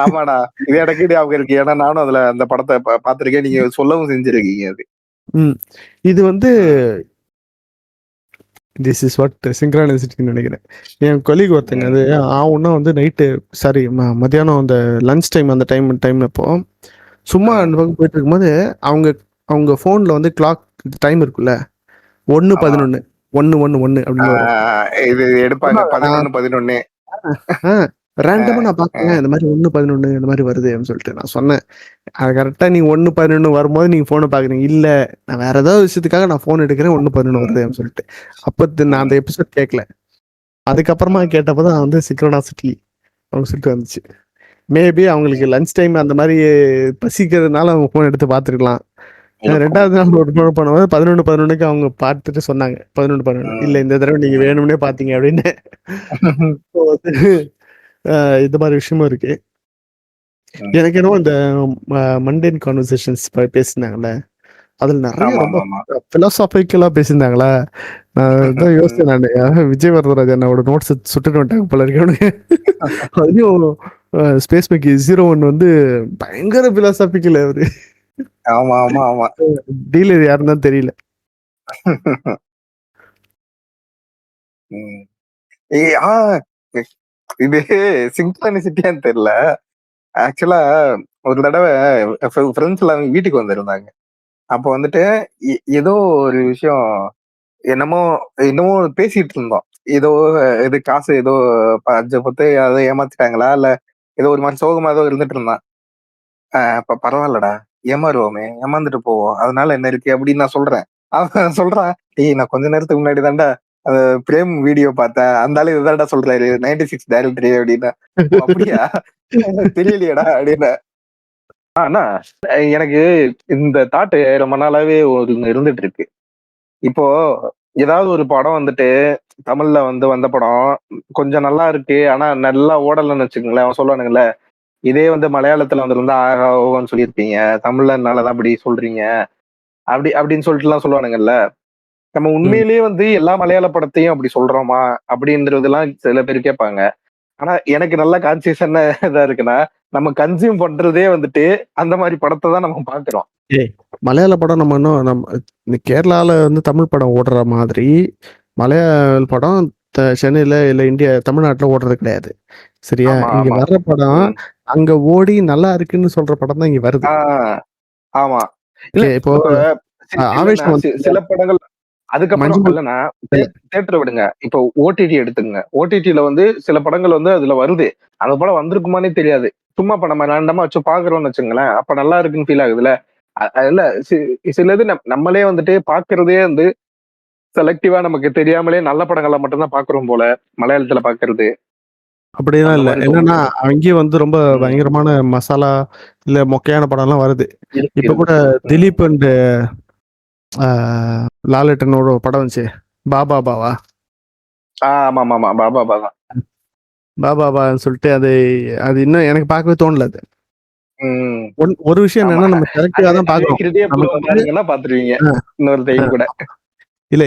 ஆமாடா, இது எனக்கு ஞாபகம் இருக்கு. ஏன்னா நானும் அதுல அந்த படத்தை பாத்திருக்கேன். நீங்க சொல்லவும் செஞ்சிருக்கீங்க அது. இது வந்து திஸ் இஸ் வாட் சிங்க்ரானிசிட்டின்னு நினைக்கிறேன். என் கொலீக் ஒருத்தங்க அது ஆகும்னா வந்து நைட்டு, சாரி மத்தியானம் அந்த லஞ்ச் டைம், அந்த டைம் அப்போ சும்மா அந்த பக்கம் போயிட்டு இருக்கும்போது அவங்க ஃபோனில் வந்து கிளாக் டைம் இருக்குல்ல, 1:11 1:11 அப்படின்னு இது எடுப்பாங்க. 11:11 ரேண்டமா நான் பாக்குறேன் இந்த மாதிரி 1:11 இந்த மாதிரி வருது அப்படின்னு சொல்லிட்டு நான் சொன்னேன். அது கரெக்டா நீங்க 1:11 வரும்போது நீங்க போனை பாக்குறீங்க. இல்ல, நான் வேற ஏதாவது விஷயத்துக்காக நான் போன் எடுக்கிறேன், 1:11 வருது அப்படின்னு சொல்லிட்டு. அப்ப நான் அந்த எபிசோட் கேட்கல. அதுக்கப்புறமா கேட்டப்பதான் வந்து சிக்ரோனாசிட்டி அவங்க சொல்லிட்டு வந்துச்சு. மேபி அவங்களுக்கு லஞ்ச் டைம் அந்த மாதிரி பசிக்கிறதுனால அவங்க போன் எடுத்து பாத்துருக்கலாம். ரெண்டாவது நாள் ஒரு போன் பண்ணும்போது 11:11 அவங்க பார்த்துட்டு சொன்னாங்க 11:11 இல்ல, இந்த தடவை நீங்க வேணும்னே பாத்தீங்க அப்படின்னு. இந்த மாதிரி விஷயமும் இருக்கு. எனக்கு என்னவோ இந்த மண்டேன் கான்வர்சேஷன்ஸ் பேசினாங்கல்ல, அதுல நிறைய ரொம்ப பிலாசாபிக்கலா பேசியிருந்தாங்களா. நான் தான் யோசிச்சேன், நான் விஜய் வரதராஜன் என்னோட நோட்ஸ் சுட்டுட்டு வந்துட்டாங்க போல இருக்கு. அதுலயும் ஸ்பேஸ் மேக்கி 01 வந்து பயங்கர பிலாசாபிக்கல் அவரு. ஆமா ஆமா ஆமா, டீலர் யாருன்னு தான் தெரியல. இது சிங்க்ரானிசிட்டியான்னு தெரியல. ஆக்சுவலா ஒரு தடவை ஃப்ரெண்ட்ஸ் எல்லாம் வீட்டுக்கு வந்திருந்தாங்க. அப்போ வந்துட்டு ஏதோ ஒரு விஷயம் என்னமோ பேசிட்டு இருந்தோம். ஏதோ இது காசு ஏதோ 5 அதை ஏமாத்திட்டாங்களா இல்ல ஏதோ ஒரு மாதிரி சோகமா ஏதோ இருந்துட்டு இருந்தான். அப்ப பரவாயில்லடா, ஏமாறுவோமே, ஏமாந்துட்டு போவோம், அதனால என்ன இருக்கு அப்படின்னு நான் சொல்றேன். அவன் சொல்றான், நான் கொஞ்ச நேரத்துக்கு முன்னாடி தான்டா பிரேம் வீடியோ பார்த்தேன், அந்த ஆளு இதுதான்டா சொல்றாரு 96 டைரக்டரி அப்படின்னா. அப்படியா, தெரியலையடா அப்படின்னு. ஆனா எனக்கு இந்த தாட்டு ரொம்ப நாளாவே ஒரு இருந்துட்டு இருக்கு. இப்போ ஏதாவது ஒரு படம் வந்துட்டு தமிழ்ல வந்த படம் கொஞ்சம் நல்லா இருக்கு, ஆனா நல்லா ஓடலன்னு வச்சுக்கோங்களேன். அவன் சொல்லுவானுங்கல்ல, இதே வந்து மலையாளத்துல வந்திருந்தா ஆகா ஓகோன்னு சொல்லியிருப்பீங்க, தமிழ்லனாலதான் அப்படி சொல்றீங்க அப்படின்னு சொல்லிட்டு எல்லாம் சொல்லுவானுங்கல்ல. நம்ம உண்மையிலேயே வந்து எல்லா மலையாள படத்தையும் அப்படி சொல்றோமா அப்படின்றதெல்லாம் சில பேர் கேட்பாங்க. ஆனா எனக்கு நல்ல கான்சியஸான இதா இருக்குன்னா, நம்ம கன்சியூம் பண்றதே வந்துட்டு அந்த மாதிரி படத்தை தான் நம்ம பாக்குறோம். மலையாள படம் நம்ம இன்னும் இந்த கேரளால வந்து தமிழ் படம் ஓடுற மாதிரி மலையாள படம் சென்னையில இல்ல இந்தியா தமிழ்நாட்டுல ஓடுறது கிடையாது, சரியா? இங்க வர்ற படம் அங்க ஓடி நல்லா இருக்குன்னு சொல்ற படம் தான் இங்க வருது. ஆமா, இல்ல இப்போ சில படங்கள் அதுக்கப்புறம் இல்லைன்னா தியேட்டரை விடுங்க, இப்போ ஓடிடி எடுத்துங்க. ஓடிடில வந்து சில படங்கள் வந்து அதுல வருது, அந்த படம் வந்திருக்குமானே தெரியாது. சும்மா இப்ப நம்ம ரெண்டமா வச்சு பாக்குறோம்னு வச்சுங்களேன், அப்ப நல்லா இருக்குன்னு ஃபீல் ஆகுதுல்ல. இல்ல சிலது நம்மளே வந்துட்டு பாக்குறதே வந்து செலக்டிவா நமக்கு தெரியாமலே நல்ல படங்களை மட்டும்தான் பாக்குறோம் போல மலையாளத்துல பாக்குறது. அப்படிதான் இல்ல, என்னன்னா அங்கேயும் வந்து ரொம்ப பயங்கரமான மசாலா இல்ல மொக்கையான படம் எல்லாம் வருது. இப்ப கூட திலீப் அண்ட் லாலேட்டனோட படம் வந்துச்சு, பாபா பாவா. ஆமா ஆமா, பாபா பாபா பாபான்னு சொல்லிட்டு அது இன்னும் எனக்கு பார்க்கவே தோணல. அது ம். ஒரு விஷயம் ஆமா. என்னன்னா, நம்ம செலக்டிவா தான் அதுவே பார்க்குறோம். நமக்கு ஹிருதயபூர்வம் வந்து பாத்தீங்கன்னா பாத்துருவீங்க அ, இன்னொரு அ, டைம் கூட. இல்ல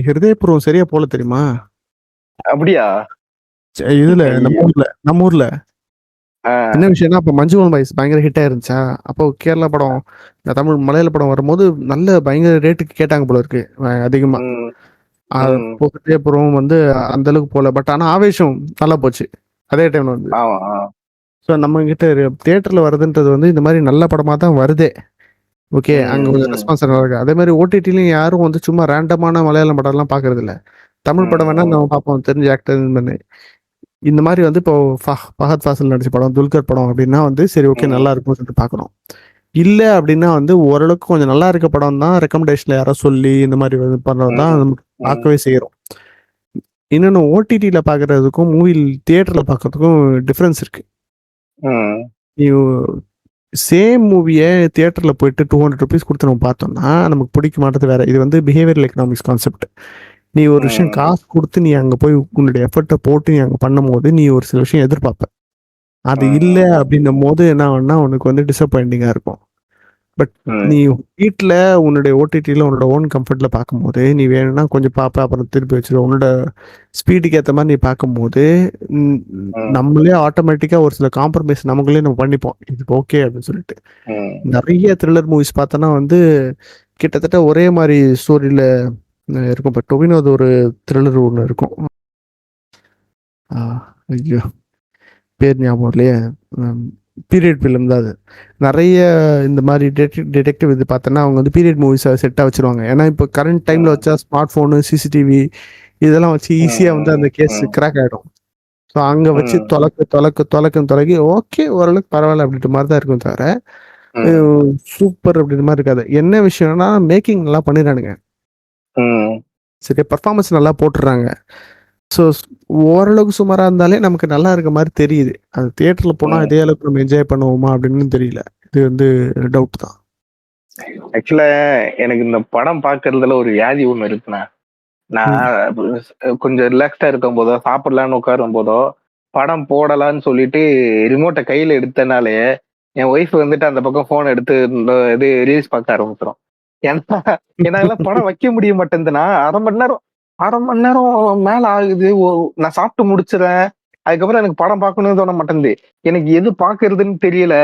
ஹிருதயபூர்வம் சரியா போல தெரியுமா? அப்படியா? இதுல ஐயோ. நம்ம ஊர்ல ஆ. என்ன விஷயம்னா, அப்ப மஞ்சுமல் பாய்ஸ் பயங்கர ஹிட் ஆயிருந்துச்சா, அப்போ கேரளா படம், மலையாள படம் வரும்போது நல்ல பயங்கர ரேட்டுக்கு கேட்டாங்க போல இருக்கு அதிகமா. ம். ம். அப்போ ஹிருதயபூர்வம் வந்து அந்த அளவுக்கு போல. பட் ஆனா ஆவேஷம் நல்லா போச்சு அதே டைம்ல வந்து. ஆமா. ஸோ நம்ம கிட்ட தியேட்டர்ல வருதுன்றது வந்து இந்த மாதிரி நல்ல படமா தான் வருதே. ஓகே. அங்க ம். கொஞ்சம் ம். ரெஸ்பான்ஸ் நல்லா இருக்கு. அதே மாதிரி ஓடிடிலயும் யாரும் வந்து சும்மா ரேண்டமான மலையாளம் படம்லாம் பார்க்கறது இல்ல. தமிழ் படம் வேணா ம். நம்ம பார்ப்போம், தெரிஞ்ச ஆக்டர் பண்ணி. இந்த மாதிரி வந்து இப்போ ஃபஹத் ஃபாசில் நடிச்ச படம், துல்கர் படம் அப்படின்னா வந்து சரி ஓகே ம். நல்லா இருக்கும்னு சொல்லிட்டு பார்க்கணும். இல்ல அப்படின்னா வந்து ஓரளவுக்கு கொஞ்சம் நல்லா இருக்க படம் தான் ரெக்கமெண்டேஷன்ல யாரோ சொல்லி இந்த மாதிரி வந்து பண்றது தான் ம். நமக்கு ம். பார்க்கவே செய்யறோம். இன்னொன்னு ஓடிடில பார்க்கறதுக்கும் மூவியில் தியேட்டர்ல பார்க்கறதுக்கும் டிஃபரன்ஸ் இருக்கு. ம். நீ சேம் மூவிய தியேட்டர்ல போயிட்டு ₹200 குடுத்து நம்ம பார்த்தோம்னா, நமக்கு பிடிக்க மாட்டது வேற. இது வந்து பிஹேவியரல் எக்கனாமிக்ஸ் கான்செப்ட். நீ ஒரு விஷயம் ம். காசு குடுத்து நீ அங்க போய் உன்னுடைய எஃபர்ட்ட போட்டு நீ அங்க பண்ணும்போது, நீ ஒரு சில விஷயம் எதிர்பார்ப்ப. அது இல்ல ம். அப்படின்னும்போது என்ன ஆகும்னா, உனக்கு வந்து டிசப்பாயிண்டிங்கா இருக்கும். பட் ம். நீ வீட்ல உன்னுடைய ஓடிடில உன்னோட ஓன் கம்ஃபர்ட்ல பார்க்கும்போது, நீ வேணும்னா கொஞ்சம் பார்ப்ப, அப்புறம் திருப்பி வச்சுருவ. உன்னோட ஸ்பீடுக்கு ஏத்த மாரி நீ பார்க்கும்போது, ம் ம். நம்மளே ஆட்டோமேட்டிக்கா ஒரு சில காம்ப்ரமைஸ் நமக்குள்ளயே நம்ம பண்ணிப்போம். இது ஓகே அப்படின்னு சொல்லிட்டு. ம். நெறைய த்ரில்லர் மூவிஸ் பார்த்தோன்னா வந்து, கிட்டத்தட்ட ஒரே மாரி ஸ்டோரியில இருக்கும். இப்ப டொவினோது ஒரு த்ரில்லர் ஒண்ணு இருக்கும். ஆ ஐயோ! பேர் ஞாபகம் இல்லையே. ம் பீரியட் ஃபிலிம் தான் அது. நெறைய இந்த மாரி டிடெக்டிவ் இது பார்த்தோன்னா, அவங்க வந்து பீரியட் மூவிஸ செட்டா வச்சுருவாங்க. ஏன்னா, இப்போ கரண்ட் டைம்ல ம். வச்சா ஸ்மார்ட் ஃபோனு, சிசிடிவி இதெல்லாம் வச்சு ஈஸியா வந்து ம். அந்த கேஸ் ம். கிராக் ஆயிடும். ஸோ அங்க வச்சு ம். தொலக்கி ஓகே ஓரளவுக்கு பரவால்ல அப்படின்ற மாரி தான் இருக்கும் தவிர, அ ம். சூப்பர் அப்படின்ற மாரி இருக்காது. என்ன விஷயம்னா, மேக்கிங் நல்லா பண்ணிறானுங்க. ம். சரியா பெர்ஃபார்மன்ஸ் நல்லா போட்டுர்றாங்க. ஸோ ஓரளவுக்கு சுமாரா இருந்தாலே நமக்கு நல்லா இருக்க மாரி தெரியுது. அது தியேட்டர்ல போனா ம். இதே அளவுக்கு நம்ம என்ஜாய் பண்ணுவோமா அப்படின்னு தெரியல. இது வந்து டவுட் தான். ஆக்சுவலா எனக்கு இந்த படம் பாக்குறதுல ஒரு வியாதி ஒண்ணு இருக்குண்ணா. நான் ம். கொஞ்சம் ரிலாக்ஸ்டா இருக்கும் போதோ, சாப்பிடலான்னு உட்காரும் போதோ, படம் போடலான்னு சொல்லிட்டு ரிமோட்ட கையில எடுத்தனாலே, என் ஒய்ஃப் வந்துட்டு அந்த பக்கம் ஃபோன் எடுத்து இந்த இது ரீல்ஸ் பார்க்க ஆரம்பிச்சுரும். ஏன்னா என்னால படம் வைக்க முடிய மாட்டேங்குதுண்ணா. 1/2 மணி நேரம் மேல ஆகுது. நான் சாப்பிட்டு முடிச்சுறேன். அதுக்கப்புறம் எனக்கு படம் பார்க்கணும்னு தோண மாட்டேங்குது. எனக்கு எது பார்க்கறதுன்னு தெரியல.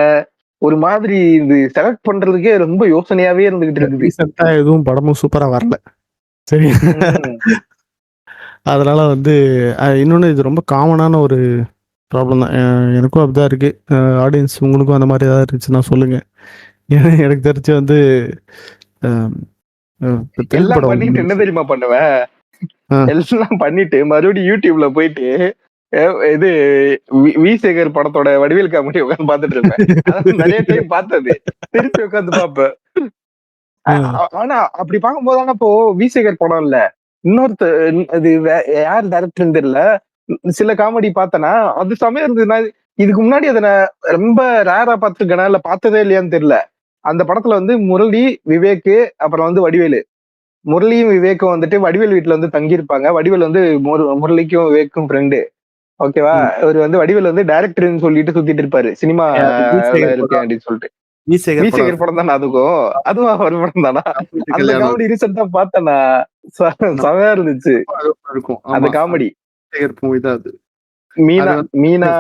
ஒரு மாதிரி இது செலக்ட் பண்றதுக்கே ரொம்ப யோசனையாவே இருந்துகிட்டு இருக்குது. ரீசென்ட்டா எதுவும் படமும் சூப்பரா வரல. சரி. ம். அதனால வந்து இன்னொன்னு இது ரொம்ப காமனான ஒரு ப்ராப்ளம் தான். எனக்கும் அப்படிதான் இருக்கு. ஆடியன்ஸ் உங்களுக்கும் அந்த மாரி ஏதாவது இருந்துச்சுன்னா சொல்லுங்க. ஏன்னா எனக்கு தெரிஞ்சு வந்து அ அ தெலுங்கு எல்லாம் படம் ஒண்ணு பண்ணிட்டு என்ன வந்துச்சு. தெரியுமா பண்ணுவேன்? ஆ. எல்லாம் பண்ணிட்டு மறுபடியும் YouTubeல போயிட்டு அ இது வி.சேகர் படத்தோட வடிவேல் காமெடி உட்கார்ந்து பார்த்துட்டு இருப்பேன். அதான் நெறைய டைம் பார்த்தது. திருப்பி உட்கார்ந்து பார்ப்பேன். ம். ஆனா அப்படி பார்க்கும்போது ஆனா இப்போ வி.சேகர் படம் இல்ல. இன்னொருத்த அது யார் டைரக்டர்ன்னு தெரியல. சில காமெடி பார்த்தேன்னா, அது செமையா இருந்தது. நான் இதுக்கு முன்னாடி அத நான் ரொம்ப ரேரா பார்த்துருக்கேனா, இல்ல பார்த்ததே இல்லையான்னு தெரியல. அந்த படத்துல வந்து முரளி, விவேக்கு அப்புறம் வந்து வடிவேலு. முரளியும் விவேக்கும் வந்துட்டு வடிவேல் வீட்ல வந்து தங்கியிருப்பாங்க. வடிவேல் வந்து முரளிக்கும் விவேக்கும் ஃப்ரெண்டு. ஓகேவா? ம். இவரு வந்து வடிவேலு வந்து டைரக்டர்ன்னு சொல்லிட்டு சுத்திட்டு இருப்பாரு. அது சினிமால வி.சேகர் இருக்கேன் படம். அப்படின்னு சொல்லிட்டு. வி.சேகர் படம் வி.சேகர் அது. படம் தானே அதுக்கும்? அதுவும் அவர் படம் தானா? காமெடி அந்த கல்யாணம் அது. காமெடி ரீசென்ட்டா பார்த்தேன் நான். நம்ம செமையா இருந்துச்சு. அதுவும் இருக்கும். அந்த ஆமா. காமெடி. வி.சேகர் மூவி தான் அது. அது மீனா வந்து மீனா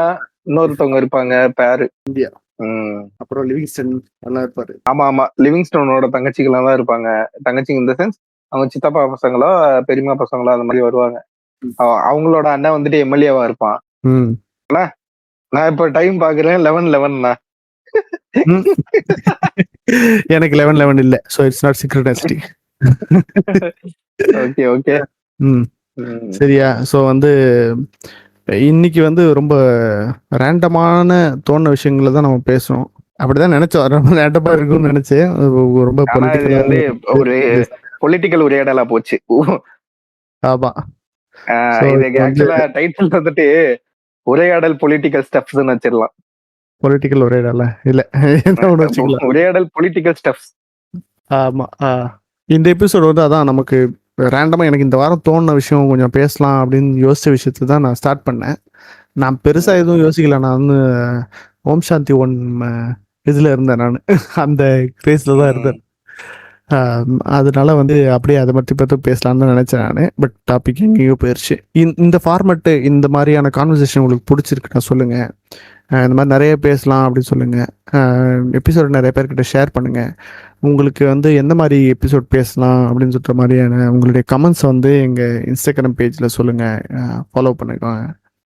இன்னொருத்தவங்க இருப்பாங்க பேரு. இந்தியா. ம். அப்புறம் லிவிங்ஸ்டன் நல்லா இருப்பாரு. ஆமா. லிவிங்ஸ்டோனோட தங்கச்சிகள்லாம் தான் இருப்பாங்க. தங்கச்சி இன் த சென்ஸ் அவங்க சித்தப்பா பசங்களோ, பெரியம்மா பசங்களோ அந்த மாரி வருவாங்க. ம். அவங்களோட அண்ணன் வந்துட்டு எம்.எல்.ஏ.வா இருப்பான். ம். நான் இப்ப டைம் பார்க்கிறேன் 11:11ண்ணா. ம். எனக்கு 11 இல்ல. So it's not synchronised. Okay. ம். ம். சரியா? ஸோ வந்து இன்னைக்கு வந்து ரொம்ப ரேண்டமான தோணுன விஷயங்கள தான் நம்ம பேசுனோம். அப்படிதான் நெனச்சோம். ரொம்ப ரேண்டமா இருக்கும்னு நெனச்சேன். ரொம்ப ஆனா இது பொலிட்டிக்கலா வந்து ஒரு பொலிட்டிக்கல் உரையாடலா போச்சு. ஆமா. ஆ ஸோ இதுக்கு இது வந்து ஆக்சுவலா டைட்டில் வந்துட்டு உரையாடல் பொலிட்டிக்கல் ஸ்டெப்ஸ்ன்னு வச்சிடலாம். பொலிட்டிக்கல் உரையாடலா? இல்ல. என்ன ஒண்ணு வச்சுக்கலாம். உரையாடல் பொலிட்டிக்கல் ஸ்டெப்ஸ். ஆமா. இந்த எபிசோட் வந்து அதான் நமக்கு ரேண்டமா எனக்கு இந்த வாரம் தோணுன விஷயம் கொஞ்சம் பேசலாம் அப்படின்னு யோசிச்ச விஷயத்த தான் நான் ஸ்டார்ட் பண்ணேன். நான் பெருசா எதுவும் யோசிக்கல. நான் வந்து ஓம் சாந்தி 1 இதுல இருந்தேன் நான். அந்த கிரேஸ்ல தான் இருந்தேன். அதனால வந்து அப்படியே அதை பற்றி பேசலாம்னு நினைச்சேன் நான். பட் டாபிக் எங்கேயோ போயிடுச்சு. இந்த ஃபார்மேட்டு இந்த மாதிரியான கான்வர்சேஷன் உங்களுக்கு பிடிச்சிருக்குன்னா சொல்லுங்க. இந்த மாதிரி நிறைய பேசலாம் அப்படின்னு சொல்லுங்க. எபிசோட் நிறைய பேர்கிட்ட ஷேர் பண்ணுங்க. உங்களுக்கு வந்து எந்த மாதிரி எபிசோட் பேசலாம் அப்படின்னு சொல்ற மாதிரியான உங்களுடைய கமெண்ட்ஸ் வந்து எங்கள் இன்ஸ்டாகிராம் பேஜில் சொல்லுங்கள். ஃபாலோ பண்ணுங்க.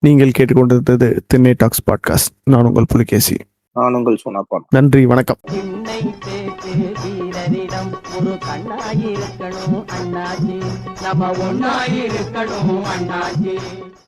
நீங்கள் கேட்டுக்கொண்டிருந்தது திண்ணை டாக்ஸ் பாட்காஸ்ட். நான் உங்கள் புலிகேசி. நான் உங்கள் சொன்னாப்பா. நன்றி, வணக்கம். சின்னை பேச்சு வீரரிடம் ஒரு கண்ணாயிருக்கணும் அண்ணாச்சி, நம்ம ஒண்ணாயிருக்கணும் அண்ணாச்சி.